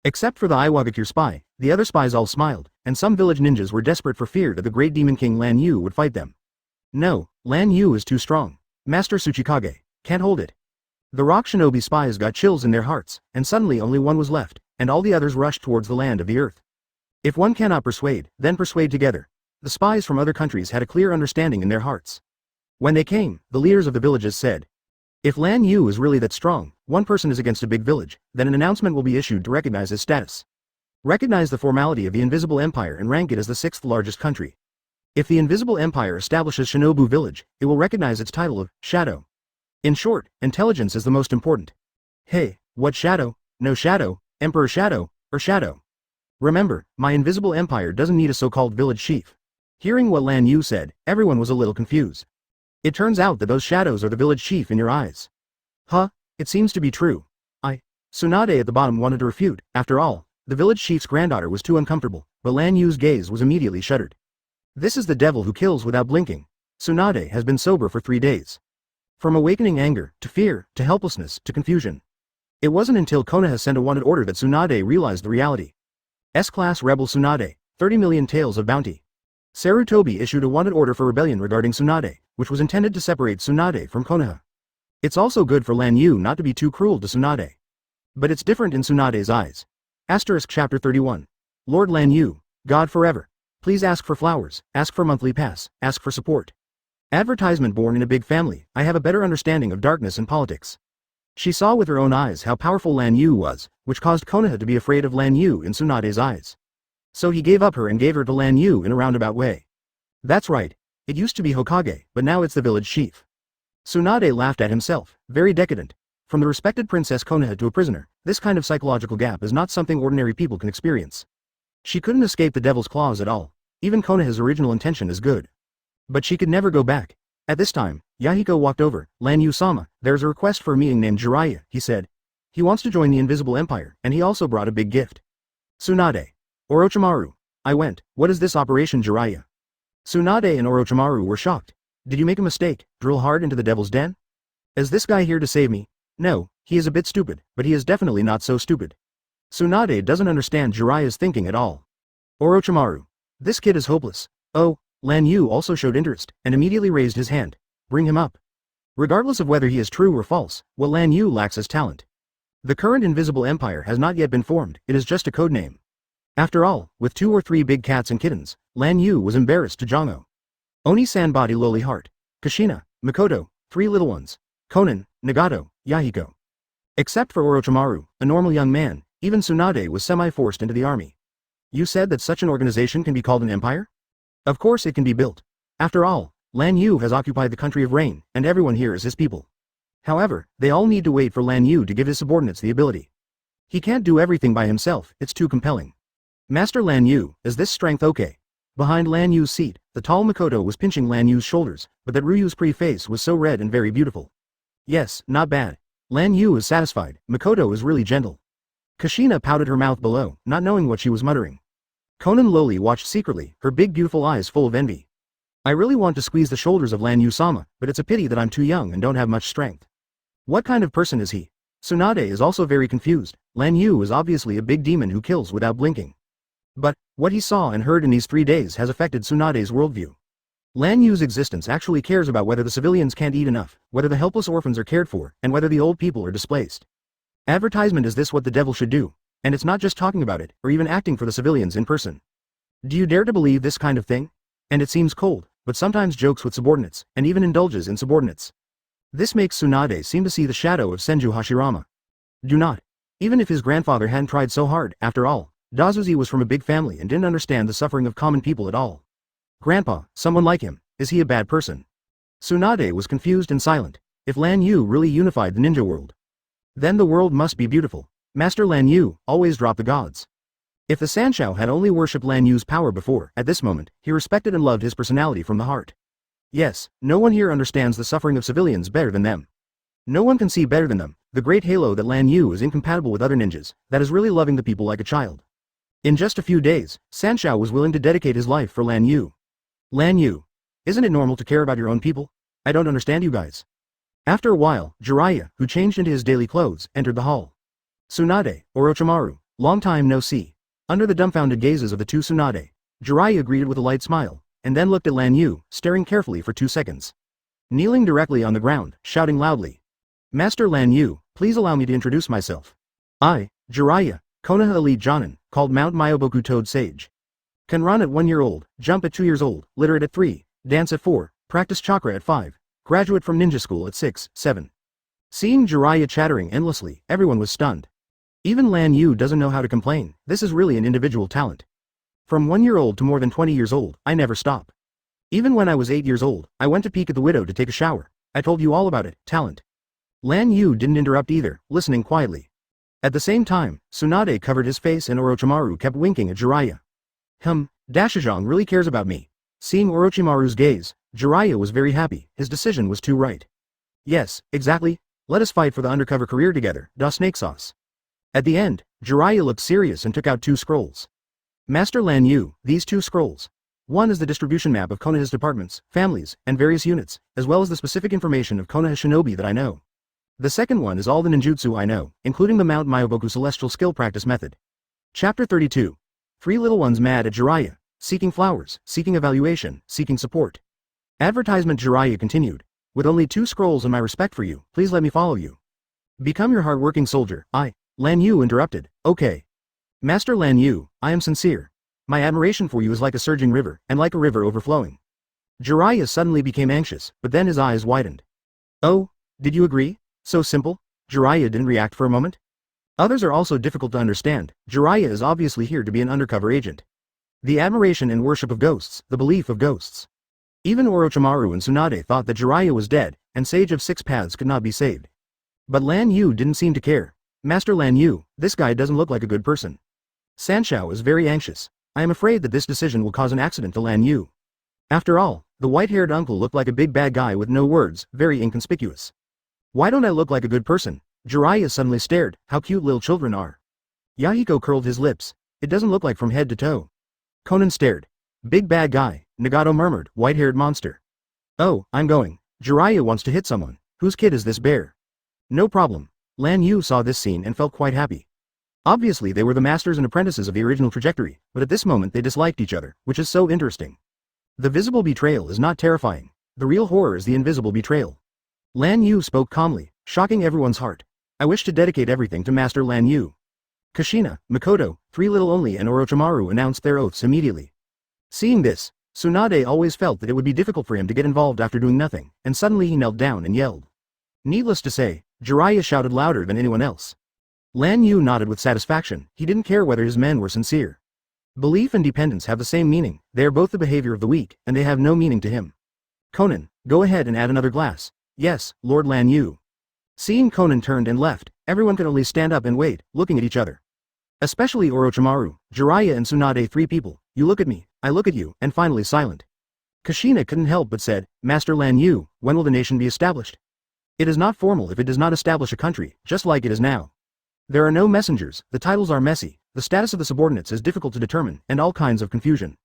[SPEAKER 1] Except for the Iwagakure spy, the other spies all smiled, and some village ninjas were desperate for fear that the great demon king Lan Yu would fight them. No, Lan Yu is too strong. Master Tsuchikage can't hold it. The Rock Shinobi spies got chills in their hearts, and suddenly only one was left, and all the others rushed towards the land of the earth. If one cannot persuade, then persuade together. The spies from other countries had a clear understanding in their hearts. When they came, the leaders of the villages said, if Lan Yu is really that strong, one person is against a big village, then an announcement will be issued to recognize his status. Recognize the formality of the Invisible Empire and rank it as the 6th largest country. If the Invisible Empire establishes Shinobu Village, it will recognize its title of Shadow. In short, intelligence is the most important. Hey, what shadow? No shadow, Emperor Shadow, or Shadow. Remember, my Invisible Empire doesn't need a so-called village chief. Hearing what Lan Yu said, everyone was a little confused. It turns out that those shadows are the village chief in your eyes. Huh, it seems to be true. Tsunade at the bottom wanted to refute. After all, the village chief's granddaughter was too uncomfortable, but Lan Yu's gaze was immediately shuttered. This is the devil who kills without blinking. Tsunade has been sober for 3 days. From awakening anger, to fear, to helplessness, to confusion. It wasn't until Konoha sent a wanted order that Tsunade realized the reality. S-Class Rebel Tsunade, 30 million taels of bounty. Sarutobi issued a wanted order for rebellion regarding Tsunade, which was intended to separate Tsunade from Konoha. It's also good for Lan Yu not to be too cruel to Tsunade. But it's different in Tsunade's eyes. Chapter 31. Lord Lan Yu, God forever. Please ask for flowers, ask for monthly pass, ask for support. Advertisement. Born in a big family, I have a better understanding of darkness and politics. She saw with her own eyes how powerful Lan Yu was, which caused Konoha to be afraid of Lan Yu in Tsunade's eyes. So he gave up her and gave her to Lan Yu in a roundabout way. That's right, it used to be Hokage, but now it's the village chief. Tsunade laughed at himself, very decadent. From the respected Princess Konoha to a prisoner, this kind of psychological gap is not something ordinary people can experience. She couldn't escape the devil's claws at all. Even Konoha's original intention is good. But she could never go back. At this time, Yahiko walked over. Lan Yu-sama, there's a request for a meeting named Jiraiya, he said. He wants to join the Invisible Empire, and he also brought a big gift. Tsunade. Orochimaru. I went, what is this Operation Jiraiya? Tsunade and Orochimaru were shocked. Did you make a mistake, drill hard into the devil's den? Is this guy here to save me? No, he is a bit stupid, but he is definitely not so stupid. Tsunade doesn't understand Jiraiya's thinking at all. Orochimaru. This kid is hopeless. Oh, Lan Yu also showed interest, and immediately raised his hand. Bring him up. Regardless of whether he is true or false, what Lan Yu lacks is talent. The current Invisible Empire has not yet been formed, it is just a code name. After all, with 2 or 3 big cats and kittens, Lan Yu was embarrassed to Jongo. Oni-san body lowly heart. Kushina, Mikoto, 3 little ones. Konan, Nagato, Yahiko. Except for Orochimaru, a normal young man, even Tsunade was semi-forced into the army. You said that such an organization can be called an empire? Of course it can be built. After all, Lan Yu has occupied the country of rain, and everyone here is his people. However, they all need to wait for Lan Yu to give his subordinates the ability. He can't do everything by himself, it's too compelling. Master Lan Yu, is this strength okay? Behind Lan Yu's seat, the tall Makoto was pinching Lan Yu's shoulders, but that Ryu's pretty face was so red and very beautiful. Yes, not bad. Lan Yu is satisfied, Makoto is really gentle. Kushina pouted her mouth below, not knowing what she was muttering. Konan lowly watched secretly, her big beautiful eyes full of envy. I really want to squeeze the shoulders of Lan Yu-sama, but it's a pity that I'm too young and don't have much strength. What kind of person is he? Tsunade is also very confused. Lan Yu is obviously a big demon who kills without blinking. But, what he saw and heard in these 3 days has affected Tsunade's worldview. Lan Yu's existence actually cares about whether the civilians can't eat enough, whether the helpless orphans are cared for, and whether the old people are displaced. Advertisement is this what the devil should do? And it's not just talking about it, or even acting for the civilians in person. Do you dare to believe this kind of thing? And it seems cold, but sometimes jokes with subordinates, and even indulges in subordinates. This makes Tsunade seem to see the shadow of Senju Hashirama. Do not. Even if his grandfather hadn't tried so hard, after all, Dazuzi was from a big family and didn't understand the suffering of common people at all. Grandpa, someone like him, is he a bad person? Tsunade was confused and silent. If Lan Yu really unified the ninja world, then the world must be beautiful. Master Lan Yu always dropped the gods. If the Sanshou had only worshipped Lan Yu's power before, at this moment, he respected and loved his personality from the heart. Yes, no one here understands the suffering of civilians better than them. No one can see better than them, the great halo that Lan Yu is incompatible with other ninjas, that is really loving the people like a child. In just a few days, Sanshou was willing to dedicate his life for Lan Yu. Lan Yu. Isn't it normal to care about your own people? I don't understand you guys. After a while, Jiraiya, who changed into his daily clothes, entered the hall. Tsunade, Orochimaru, long time no see. Under the dumbfounded gazes of the two Tsunade, Jiraiya greeted with a light smile, and then looked at Lan Yu, staring carefully for 2 seconds. Kneeling directly on the ground, shouting loudly. Master Lan Yu, please allow me to introduce myself. I, Jiraiya, Konoha Elite Jonin, called Mount Myoboku Toad Sage. Can run at 1 year old, jump at 2 years old, literate at 3, dance at 4, practice chakra at 5, graduate from ninja school at 6, 7. Seeing Jiraiya chattering endlessly, everyone was stunned. Even Lan Yu doesn't know how to complain, this is really an individual talent. From 1 year old to more than 20 years old, I never stop. Even when I was 8 years old, I went to peek at the widow to take a shower. I told you all about it, talent. Lan Yu didn't interrupt either, listening quietly. At the same time, Tsunade covered his face and Orochimaru kept winking at Jiraiya. Dashijang really cares about me. Seeing Orochimaru's gaze, Jiraiya was very happy, his decision was too right. Yes, exactly, let us fight for the undercover career together, da snake sauce. At the end, Jiraiya looked serious and took out 2 scrolls. Master Lan Yu, these 2 scrolls. One is the distribution map of Konoha's departments, families, and various units, as well as the specific information of Konoha Shinobi that I know. The second one is all the ninjutsu I know, including the Mount Myoboku Celestial Skill Practice Method. Chapter 32. 3 little ones mad at Jiraiya, seeking flowers, seeking evaluation, seeking support. Advertisement. Jiraiya continued. With only 2 scrolls and my respect for you, please let me follow you. Become your hard-working soldier. Lan Yu interrupted. Okay. Master Lan Yu, I am sincere. My admiration for you is like a surging river, and like a river overflowing. Jiraiya suddenly became anxious, but then his eyes widened. Oh, did you agree? So simple? Jiraiya didn't react for a moment. Others are also difficult to understand. Jiraiya is obviously here to be an undercover agent. The admiration and worship of ghosts, the belief of ghosts. Even Orochimaru and Tsunade thought that Jiraiya was dead, and Sage of 6 Paths could not be saved. But Lan Yu didn't seem to care. Master Lan Yu, this guy doesn't look like a good person. Sanshou is very anxious. I am afraid that this decision will cause an accident to Lan Yu. After all, the white-haired uncle looked like a big bad guy with no words, very inconspicuous. Why don't I look like a good person? Jiraiya suddenly stared. How cute little children are. Yahiko curled his lips. It doesn't look like from head to toe. Konan stared. Big bad guy, Nagato murmured, white-haired monster. Oh, I'm going. Jiraiya wants to hit someone. Whose kid is this bear? No problem. Lan Yu saw this scene and felt quite happy. Obviously they were the masters and apprentices of the original trajectory, but at this moment they disliked each other, which is so interesting. The visible betrayal is not terrifying. The real horror is the invisible betrayal. Lan Yu spoke calmly, shocking everyone's heart. I wish to dedicate everything to Master Lan Yu. Kushina, Makoto, 3 little only and Orochimaru announced their oaths immediately. Seeing this, Tsunade always felt that it would be difficult for him to get involved after doing nothing, and suddenly he knelt down and yelled. Needless to say, Jiraiya shouted louder than anyone else. Lan Yu nodded with satisfaction. He didn't care whether his men were sincere. Belief and dependence have the same meaning. They are both the behavior of the weak, and they have no meaning to him. Konan, go ahead and add another glass. Yes, Lord Lan Yu. Seeing Konan turned and left, everyone could only stand up and wait, looking at each other. Especially Orochimaru, Jiraiya and Tsunade, 3 people. You look at me, I look at you, and finally silent. Kushina couldn't help but said, Master Lan Yu, when will the nation be established? It is not formal if it does not establish a country, just like it is now. There are no messengers, the titles are messy, the status of the subordinates is difficult to determine, and all kinds of confusion.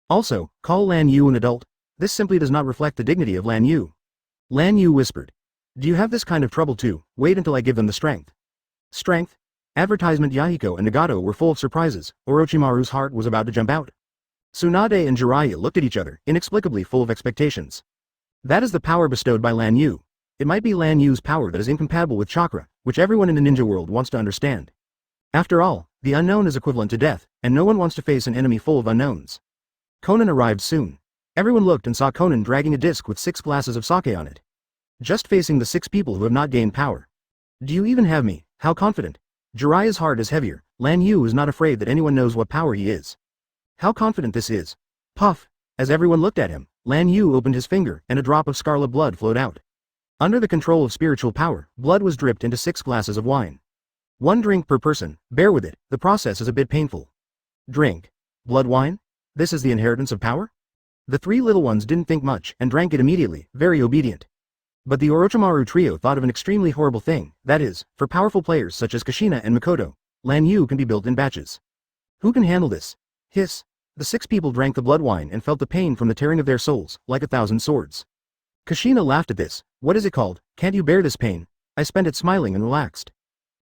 [SPEAKER 1] Also, call Lan Yu an adult? This simply does not reflect the dignity of Lan Yu. Lan Yu whispered. Do you have this kind of trouble too? Wait until I give them the strength. Strength? Advertisement. Yahiko and Nagato were full of surprises. Orochimaru's heart was about to jump out. Tsunade and Jiraiya looked at each other, inexplicably full of expectations. That is the power bestowed by Lan Yu. It might be Lan Yu's power that is incompatible with chakra, which everyone in the ninja world wants to understand. After all, the unknown is equivalent to death, and no one wants to face an enemy full of unknowns. Konan arrived soon. Everyone looked and saw Konan dragging a disc with 6 glasses of sake on it. Just facing the 6 people who have not gained power. Do you even have me? How confident? Jiraiya's heart is heavier. Lan Yu is not afraid that anyone knows what power he is. How confident this is. Puff. As everyone looked at him, Lan Yu opened his finger and a drop of scarlet blood flowed out. Under the control of spiritual power, blood was dripped into 6 glasses of wine. 1 drink per person, bear with it, the process is a bit painful. Drink. Blood wine? This is the inheritance of power? The 3 little ones didn't think much and drank it immediately, very obedient. But the Orochimaru trio thought of an extremely horrible thing, that is, for powerful players such as Kushina and Makoto, Lan Yu can be built in batches. Who can handle this? Hiss. The 6 people drank the blood wine and felt the pain from the tearing of their souls, like 1,000 swords. Kushina laughed at this. What is it called? Can't you bear this pain? I spent it smiling and relaxed.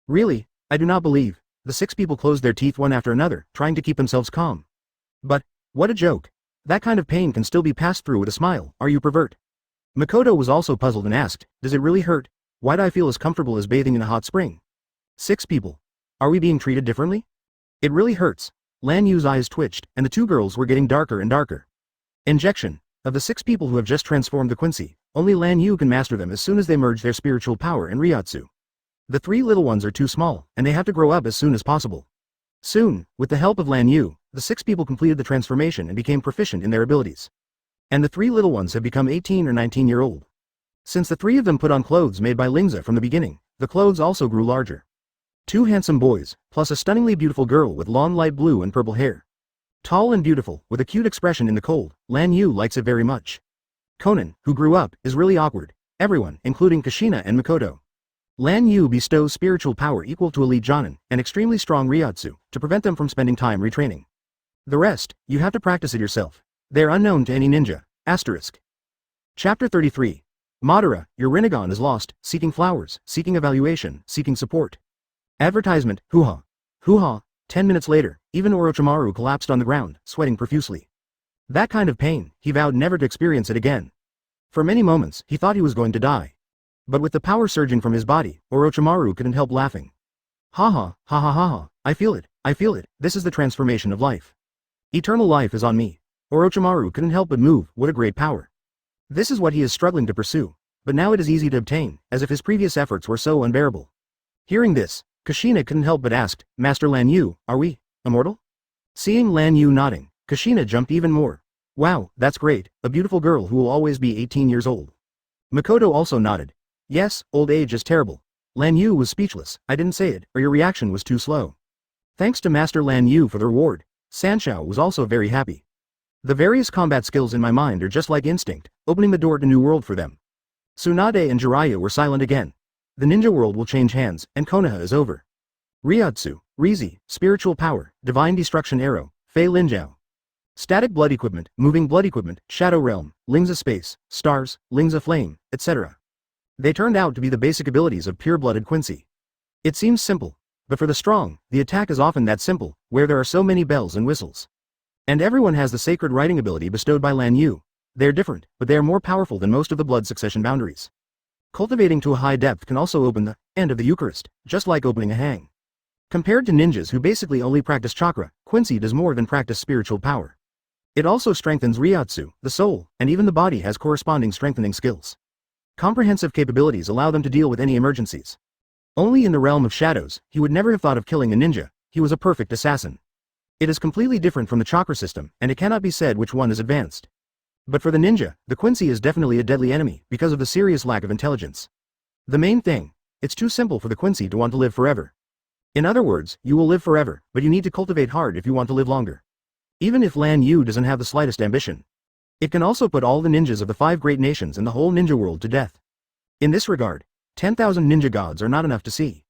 [SPEAKER 1] Really? I do not believe. The 6 people closed their teeth one after another, trying to keep themselves calm. But, what a joke. That kind of pain can still be passed through with a smile, are you pervert? Makoto was also puzzled and asked, does it really hurt? Why do I feel as comfortable as bathing in a hot spring? 6 people. Are we being treated differently? It really hurts. Lan Yu's eyes twitched, and the 2 girls were getting darker and darker. Injection. Of the 6 people who have just transformed the Quincy, only Lan Yu can master them as soon as they merge their spiritual power and Ryotsu. The 3 little ones are too small, and they have to grow up as soon as possible. Soon, with the help of Lan Yu, the 6 people completed the transformation and became proficient in their abilities. And the 3 little ones have become 18 or 19-year-old. Since the 3 of them put on clothes made by Lingza from the beginning, the clothes also grew larger. 2 handsome boys, plus a stunningly beautiful girl with long light blue and purple hair. Tall and beautiful, with a cute expression in the cold, Lan Yu likes it very much. Konan, who grew up, is really awkward. Everyone, including Kushina and Makoto. Lan Yu bestows spiritual power equal to elite Jonin, and extremely strong Ryotsu, to prevent them from spending time retraining. The rest, you have to practice it yourself. They are unknown to any ninja. Asterisk. Chapter 33. Madara, your Rinnegan is lost, seeking flowers, seeking evaluation, seeking support. Advertisement, hoo-ha. Hoo-ha. 10 minutes later, even Orochimaru collapsed on the ground, sweating profusely. That kind of pain, he vowed never to experience it again. For many moments, he thought he was going to die. But with the power surging from his body, Orochimaru couldn't help laughing. Ha ha, ha ha ha ha, I feel it, this is the transformation of life. Eternal life is on me. Orochimaru couldn't help but move, what a great power. This is what he is struggling to pursue, but now it is easy to obtain, as if his previous efforts were so unbearable. Hearing this, Kushina couldn't help but asked, Master Lan Yu, are we immortal? Seeing Lan Yu nodding, Kushina jumped even more. Wow, that's great, a beautiful girl who will always be 18 years old. Makoto also nodded. Yes, old age is terrible. Lan Yu was speechless, I didn't say it, or your reaction was too slow. Thanks to Master Lan Yu for the reward. Sanshou was also very happy. The various combat skills in my mind are just like instinct, opening the door to new world for them. Tsunade and Jiraiya were silent again. The ninja world will change hands, and Konoha is over. Ryotsu, Rizi, spiritual power, divine destruction arrow, Fei Linjiao. Static blood equipment, moving blood equipment, shadow realm, Lingza space, stars, Lingza flame, etc. They turned out to be the basic abilities of pure-blooded Quincy. It seems simple, but for the strong, the attack is often that simple, where there are so many bells and whistles. And everyone has the sacred writing ability bestowed by Lan Yu. They are different, but they are more powerful than most of the blood succession boundaries. Cultivating to a high depth can also open the end of the Eucharist, just like opening a hang. Compared to ninjas who basically only practice chakra, Quincy does more than practice spiritual power. It also strengthens Ryotsu, the soul, and even the body has corresponding strengthening skills. Comprehensive capabilities allow them to deal with any emergencies. Only in the realm of shadows, he would never have thought of killing a ninja, he was a perfect assassin. It is completely different from the chakra system, and it cannot be said which one is advanced. But for the ninja, the Quincy is definitely a deadly enemy because of the serious lack of intelligence. The main thing, It's too simple for the Quincy to want to live forever. In other words, you will live forever, but you need to cultivate hard if you want to live longer. Even if Lan Yu doesn't have the slightest ambition. It can also put all the ninjas of the 5 great nations in the whole ninja world to death. In this regard, 10,000 ninja gods are not enough to see.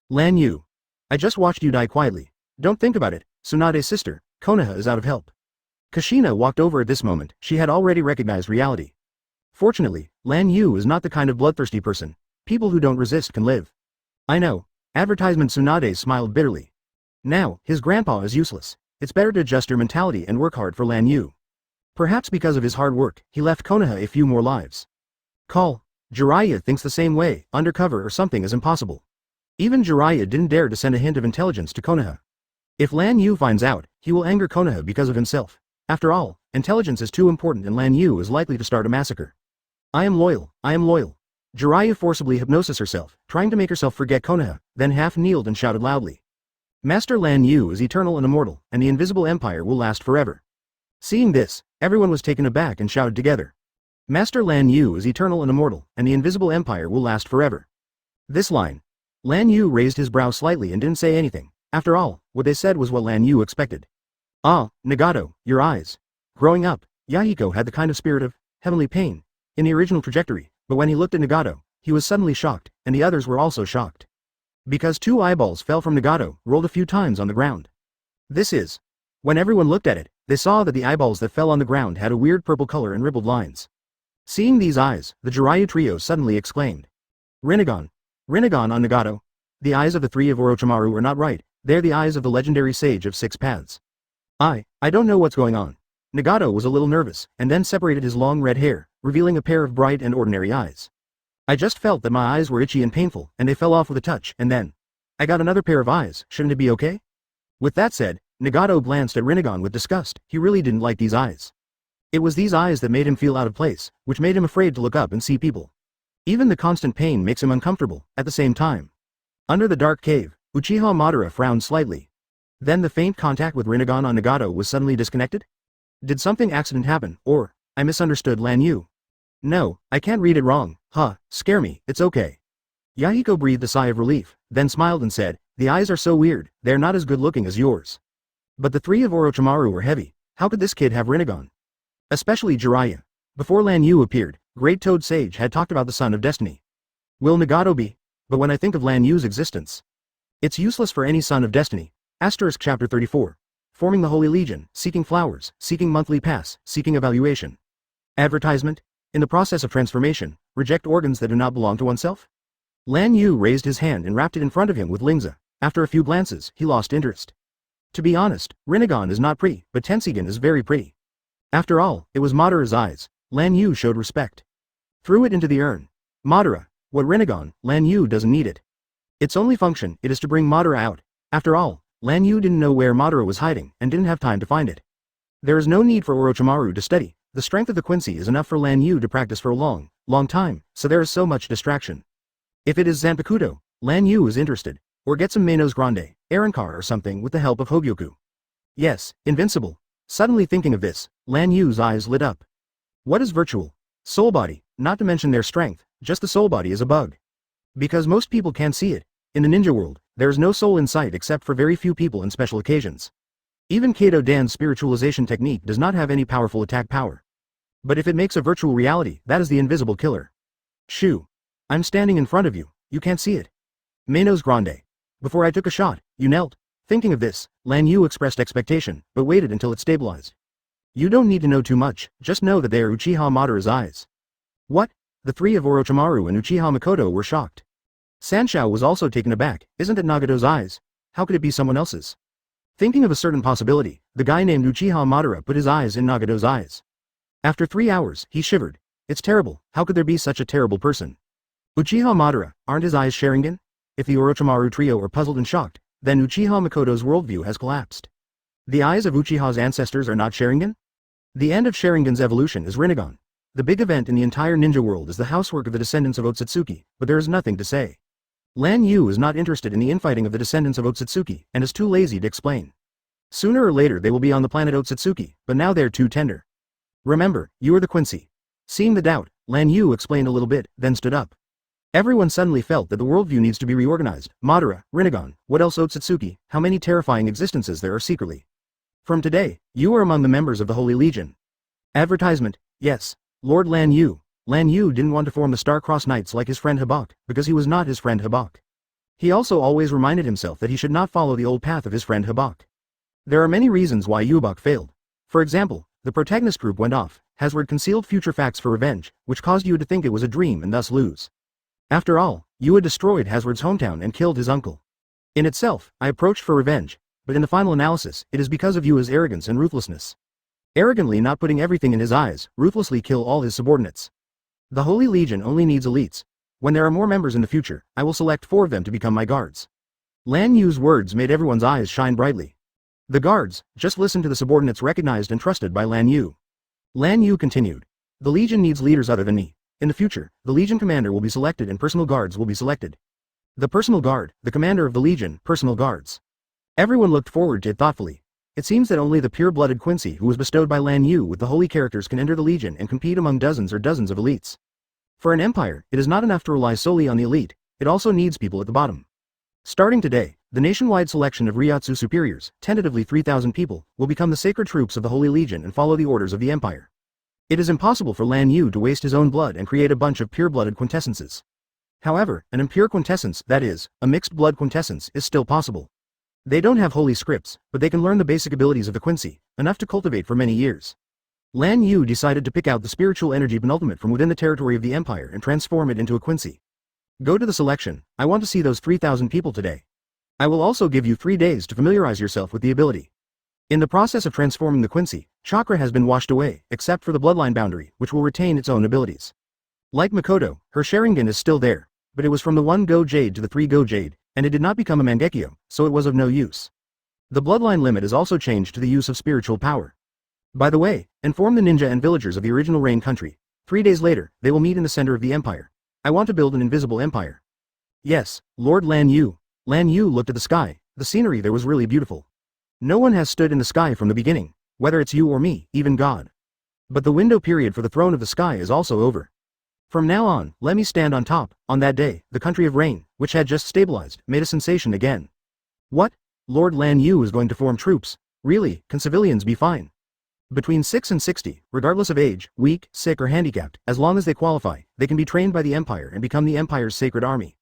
[SPEAKER 1] Lan Yu. I just watched you die quietly. Don't think about it, Tsunade's sister, Konoha is out of help. Kushina walked over at this moment, she had already recognized reality. Fortunately, Lan Yu is not the kind of bloodthirsty person. People who don't resist can live. I know. Advertisement Tsunade smiled bitterly. Now, his grandpa is useless. It's better to adjust your mentality and work hard for Lan Yu. Perhaps because of his hard work, he left Konoha a few more lives. Call. Jiraiya thinks the same way, undercover or something is impossible. Even Jiraiya didn't dare to send a hint of intelligence to Konoha. If Lan Yu finds out, he will anger Konoha because of himself. After all, intelligence is too important and Lan Yu is likely to start a massacre. I am loyal, I am loyal. Jiraiya forcibly hypnosis herself, trying to make herself forget Konoha, then half kneeled and shouted loudly. Master Lan Yu is eternal and immortal, and the invisible empire will last forever. Seeing this, everyone was taken aback and shouted together. Master Lan Yu is eternal and immortal, and the invisible empire will last forever. This line. Lan Yu raised his brow slightly and didn't say anything. After all, what they said was what Lan Yu expected. Ah, Nagato, your eyes. Growing up, Yahiko had the kind of spirit of heavenly pain in the original trajectory, but when he looked at Nagato, he was suddenly shocked, and the others were also shocked. Because 2 eyeballs fell from Nagato, rolled a few times on the ground. This is. When everyone looked at it, they saw that the eyeballs that fell on the ground had a weird purple color and rippled lines. Seeing these eyes, the Jiraiya trio suddenly exclaimed. Rinnegan. Rinnegan on Nagato. The eyes of the 3 of Orochimaru are not right, they're the eyes of the legendary sage of 6 paths. I don't know what's going on. Nagato was a little nervous, and then separated his long red hair, revealing a pair of bright and ordinary eyes. I just felt that my eyes were itchy and painful, and they fell off with a touch, and then I got another pair of eyes, shouldn't it be okay? With that said, Nagato glanced at Rinnegan with disgust, he really didn't like these eyes. It was these eyes that made him feel out of place, which made him afraid to look up and see people. Even the constant pain makes him uncomfortable, at the same time. Under the dark cave, Uchiha Madara frowned slightly. Then the faint contact with Rinnegan on Nagato was suddenly disconnected? Did something accident happen, or I misunderstood Lan Yu? No, I can't read it wrong, scare me, it's okay. Yahiko breathed a sigh of relief, then smiled and said, the eyes are so weird, they're not as good looking as yours. But the 3 of Orochimaru were heavy, how could this kid have Rinnegan? Especially Jiraiya. Before Lan Yu appeared, Great Toad Sage had talked about the Son of Destiny. Will Nagato be? But when I think of Lan Yu's existence, it's useless for any Son of Destiny. Chapter 34. Forming the Holy Legion, seeking flowers, seeking monthly pass, seeking evaluation. Advertisement? In the process of transformation, reject organs that do not belong to oneself? Lan Yu raised his hand and wrapped it in front of him with lingza. After a few glances, he lost interest. To be honest, Rinnegan is not pretty, but Tenseigan is very pretty. After all, it was Madara's eyes. Lan Yu showed respect. Threw it into the urn. Madara, what Rinnegan, Lan Yu doesn't need it. Its only function, it is to bring Madara out. After all, Lan Yu didn't know where Madara was hiding, and didn't have time to find it. There is no need for Orochimaru to study, the strength of the Quincy is enough for Lan Yu to practice for a long time, so there is so much distraction. If it is Zanpakuto, Lan Yu is interested, or get some Manos Grande, Arankar or something with the help of Hōgyoku. Yes, invincible. Suddenly thinking of this, Lan Yu's eyes lit up. What is virtual? Soul body, not to mention their strength, just the soul body is a bug. Because most people can't see it. In the ninja world, there is no soul in sight except for very few people in special occasions. Even Kato Dan's spiritualization technique does not have any powerful attack power. But if it makes a virtual reality, that is the invisible killer. Shoo. I'm standing in front of you, you can't see it. Manos Grande. Before I took a shot, you knelt. Thinking of this, Lan Yu expressed expectation, but waited until it stabilized. You don't need to know too much, just know that they are Uchiha Madara's eyes. What? The 3 of Orochimaru and Uchiha Makoto were shocked. Sanshou was also taken aback, isn't it Nagato's eyes? How could it be someone else's? Thinking of a certain possibility, the guy named Uchiha Madara put his eyes in Nagato's eyes. After 3 hours, he shivered. It's terrible, how could there be such a terrible person? Uchiha Madara, aren't his eyes Sharingan? If the Orochimaru trio are puzzled and shocked, then Uchiha Makoto's worldview has collapsed. The eyes of Uchiha's ancestors are not Sharingan? The end of Sharingan's evolution is Rinnegan. The big event in the entire ninja world is the housework of the descendants of Otsutsuki, but there is nothing to say. Lan Yu is not interested in the infighting of the descendants of Otsutsuki, and is too lazy to explain. Sooner or later they will be on the planet Otsutsuki, but now they're too tender. Remember, you are the Quincy. Seeing the doubt, Lan Yu explained a little bit, then stood up. Everyone suddenly felt that the worldview needs to be reorganized. Madara, Rinnegan, what else Otsutsuki, how many terrifying existences there are secretly. From today, you are among the members of the Holy Legion. Advertisement, yes. Lord Lan Yu. Lan Yu didn't want to form the Star-Crossed Knights like his friend Hōgyoku, because he was not his friend Hōgyoku. He also always reminded himself that he should not follow the old path of his friend Hōgyoku. There are many reasons why Yhwach failed. For example, the protagonist group went off, Hazard concealed future facts for revenge, which caused you to think it was a dream and thus lose. After all, you had destroyed Hazard's hometown and killed his uncle. In itself, I approached for revenge, but in the final analysis, it is because of Yua's arrogance and ruthlessness. Arrogantly not putting everything in his eyes, ruthlessly kill all his subordinates. The Holy Legion only needs elites. When there are more members in the future, I will select 4 of them to become my guards. Lan Yu's words made everyone's eyes shine brightly. The guards, just listen to the subordinates recognized and trusted by Lan Yu. Lan Yu continued. The Legion needs leaders other than me. In the future, the Legion commander will be selected and personal guards will be selected. The personal guard, the commander of the Legion, personal guards. Everyone looked forward to it thoughtfully. It seems that only the pure-blooded Quincy who was bestowed by Lan Yu with the holy characters can enter the Legion and compete among dozens or dozens of elites. For an empire, it is not enough to rely solely on the elite, it also needs people at the bottom. Starting today, the nationwide selection of Ryotsu superiors, tentatively 3,000 people, will become the sacred troops of the Holy Legion and follow the orders of the empire. It is impossible for Lan Yu to waste his own blood and create a bunch of pure-blooded quintessences. However, an impure quintessence, that is, a mixed-blood quintessence, is still possible. They don't have holy scripts, but they can learn the basic abilities of the Quincy, enough to cultivate for many years. Lan Yu decided to pick out the spiritual energy penultimate from within the territory of the empire and transform it into a Quincy. Go to the selection, I want to see those 3,000 people today. I will also give you 3 days to familiarize yourself with the ability. In the process of transforming the Quincy, chakra has been washed away, except for the bloodline boundary, which will retain its own abilities. Like Mikoto, her Sharingan is still there, but it was from the 1 Go Jade to the 3 Go Jade, and it did not become a Mangekyo, so it was of no use. The bloodline limit is also changed to the use of spiritual power. By the way, inform the ninja and villagers of the original Rain country. 3 days later, they will meet in the center of the empire. I want to build an invisible empire. Yes, Lord Lan Yu. Lan Yu looked at the sky. The scenery there was really beautiful. No one has stood in the sky from the beginning, whether it's you or me, even God. But the window period for the throne of the sky is also over. From now on, let me stand on top. On that day, the country of Rain, which had just stabilized, made a sensation again. What? Lord Lan Yu is going to form troops? Really, can civilians be fine? Between 6 and 60, regardless of age, weak, sick or handicapped, as long as they qualify, they can be trained by the empire and become the empire's sacred army.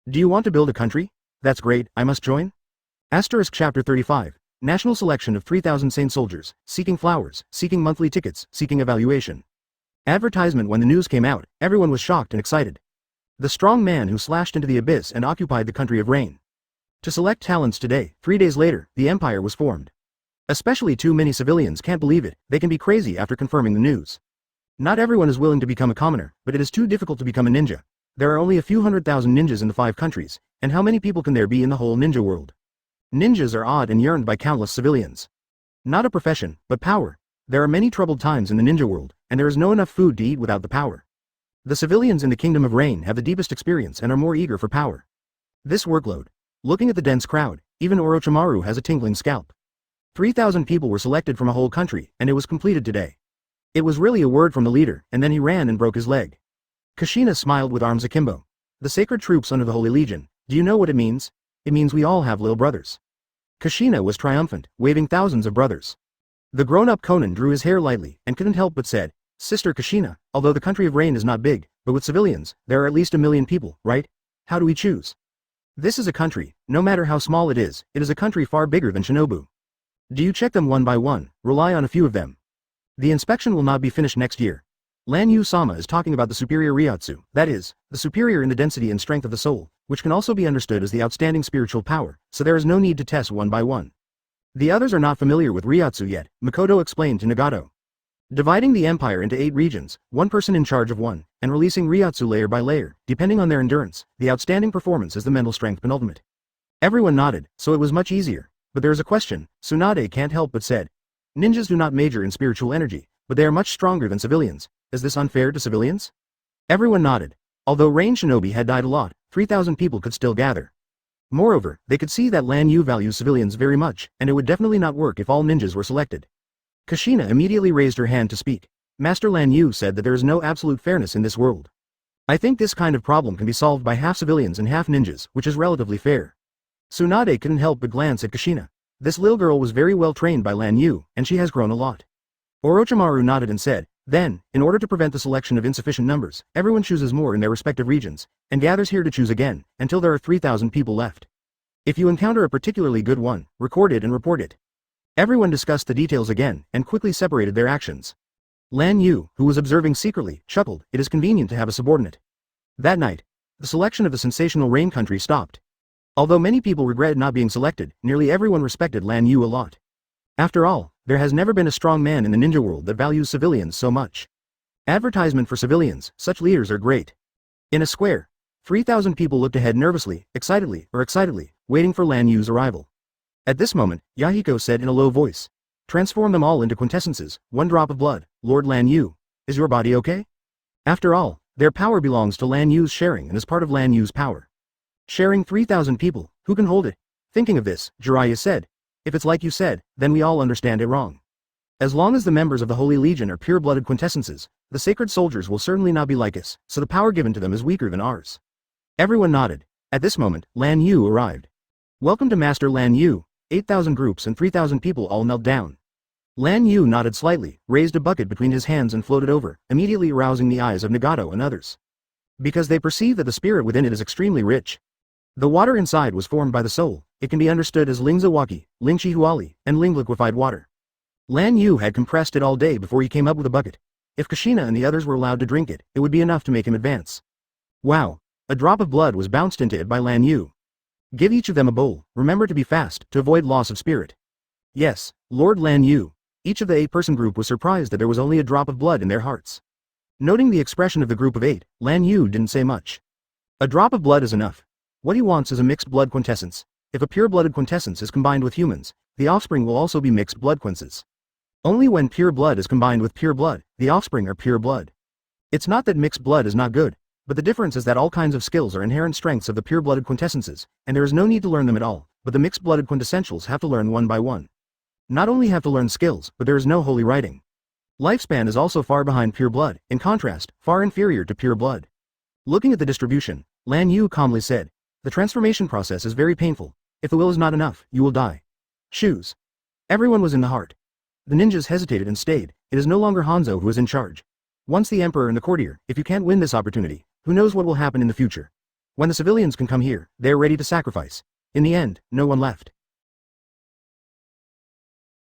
[SPEAKER 1] Do you want to build a country? That's great, I must join? Asterisk Chapter 35. National selection of 3,000 sane soldiers, seeking flowers, seeking monthly tickets, seeking evaluation. Advertisement. When the news came out, everyone was shocked and excited. The strong man who slashed into the abyss and occupied the country of Rain. To select talents today, 3 days later, the empire was formed. Especially too many civilians can't believe it, they can be crazy after confirming the news. Not everyone is willing to become a commoner, but it is too difficult to become a ninja. There are only a few 100,000 ninjas in the 5 countries, and how many people can there be in the whole ninja world? Ninjas are awed and yearned by countless civilians. Not a profession, but power. There are many troubled times in the ninja world, and there is no enough food to eat without the power. The civilians in the Kingdom of Rain have the deepest experience and are more eager for power. This workload. Looking at the dense crowd, even Orochimaru has a tingling scalp. 3,000 people were selected from a whole country, and it was completed today. It was really a word from the leader, and then he ran and broke his leg. Kushina smiled with arms akimbo. The sacred troops under the Holy Legion, do you know what it means? It means we all have little brothers. Kushina was triumphant, waving thousands of brothers. The grown-up Conan drew his hair lightly, and couldn't help but said, Sister Kushina, although the country of Rain is not big, but with civilians, there are at least 1 million people, right? How do we choose? This is a country, no matter how small it is a country far bigger than Shinobu. Do you check them one by one, rely on a few of them? The inspection will not be finished next year. Lan Yu-sama is talking about the superior Ryotsu, that is, the superior in the density and strength of the soul, which can also be understood as the outstanding spiritual power, so there is no need to test one by one. The others are not familiar with Ryotsu yet, Mikoto explained to Nagato. Dividing the empire into 8 regions, 1 person in charge of one, and releasing Ryotsu layer by layer, depending on their endurance, the outstanding performance is the mental strength penultimate. Everyone nodded, so it was much easier, but there is a question, Tsunade can't help but said. Ninjas do not major in spiritual energy, but they are much stronger than civilians. Is this unfair to civilians? Everyone nodded. Although Rain Shinobi had died a lot, 3,000 people could still gather. Moreover, they could see that Lan Yu values civilians very much, and it would definitely not work if all ninjas were selected. Kushina immediately raised her hand to speak. Master Lan Yu said that there is no absolute fairness in this world. I think this kind of problem can be solved by half civilians and half ninjas, which is relatively fair. Tsunade couldn't help but glance at Kushina. This little girl was very well trained by Lan Yu, and she has grown a lot. Orochimaru nodded and said, then, in order to prevent the selection of insufficient numbers, everyone chooses more in their respective regions, and gathers here to choose again, until there are 3,000 people left. If you encounter a particularly good one, record it and report it. Everyone discussed the details again, and quickly separated their actions. Lan Yu, who was observing secretly, chuckled, it is convenient to have a subordinate. That night, the selection of the sensational rain country stopped. Although many people regretted not being selected, nearly everyone respected Lan Yu a lot. After all, there has never been a strong man in the ninja world that values civilians so much. Advertisement for civilians, such leaders are great. In a square, 3,000 people looked ahead nervously, excitedly, waiting for Lan Yu's arrival. At this moment, Yahiko said in a low voice, transform them all into quintessences, 1 drop of blood, Lord Lan Yu. Is your body okay? After all, their power belongs to Lan Yu's sharing and is part of Lan Yu's power. Sharing 3,000 people, who can hold it? Thinking of this, Jiraiya said, if it's like you said, then we all understand it wrong. As long as the members of the Holy Legion are pure-blooded quintessences, the sacred soldiers will certainly not be like us, so the power given to them is weaker than ours. Everyone nodded. At this moment, Lan Yu arrived. Welcome to Master Lan Yu. 8,000 groups and 3,000 people all knelt down. Lan Yu nodded slightly, raised a bucket between his hands and floated over, immediately arousing the eyes of Nagato and others. Because they perceive that the spirit within it is extremely rich. The water inside was formed by the soul. It can be understood as Lingzawaki, Lingchihuali, and Ling liquefied water. Lan Yu had compressed it all day before he came up with a bucket. If Kushina and the others were allowed to drink it, it would be enough to make him advance. Wow! A drop of blood was bounced into it by Lan Yu. Give each of them a bowl, remember to be fast, to avoid loss of spirit. Yes, Lord Lan Yu. Each of the 8-person group was surprised that there was only a drop of blood in their hearts. Noting the expression of the group of 8, Lan Yu didn't say much. A drop of blood is enough. What he wants is a mixed blood quintessence. If a pure-blooded quintessence is combined with humans, the offspring will also be mixed blood quinces. Only when pure blood is combined with pure blood, the offspring are pure blood. It's not that mixed blood is not good, but the difference is that all kinds of skills are inherent strengths of the pure-blooded quintessences, and there is no need to learn them at all, but the mixed-blooded quintessentials have to learn one by one. Not only have to learn skills, but there is no holy writing. Lifespan is also far behind pure blood, in contrast, far inferior to pure blood. Looking at the distribution, Lan Yu calmly said, the transformation process is very painful. If the will is not enough, you will die. Choose. Everyone was in the heart. The ninjas hesitated and stayed. It is no longer Hanzo who is in charge. Once the emperor and the courtier, if you can't win this opportunity, who knows what will happen in the future. When the civilians can come here, they are ready to sacrifice. In the end, no one left.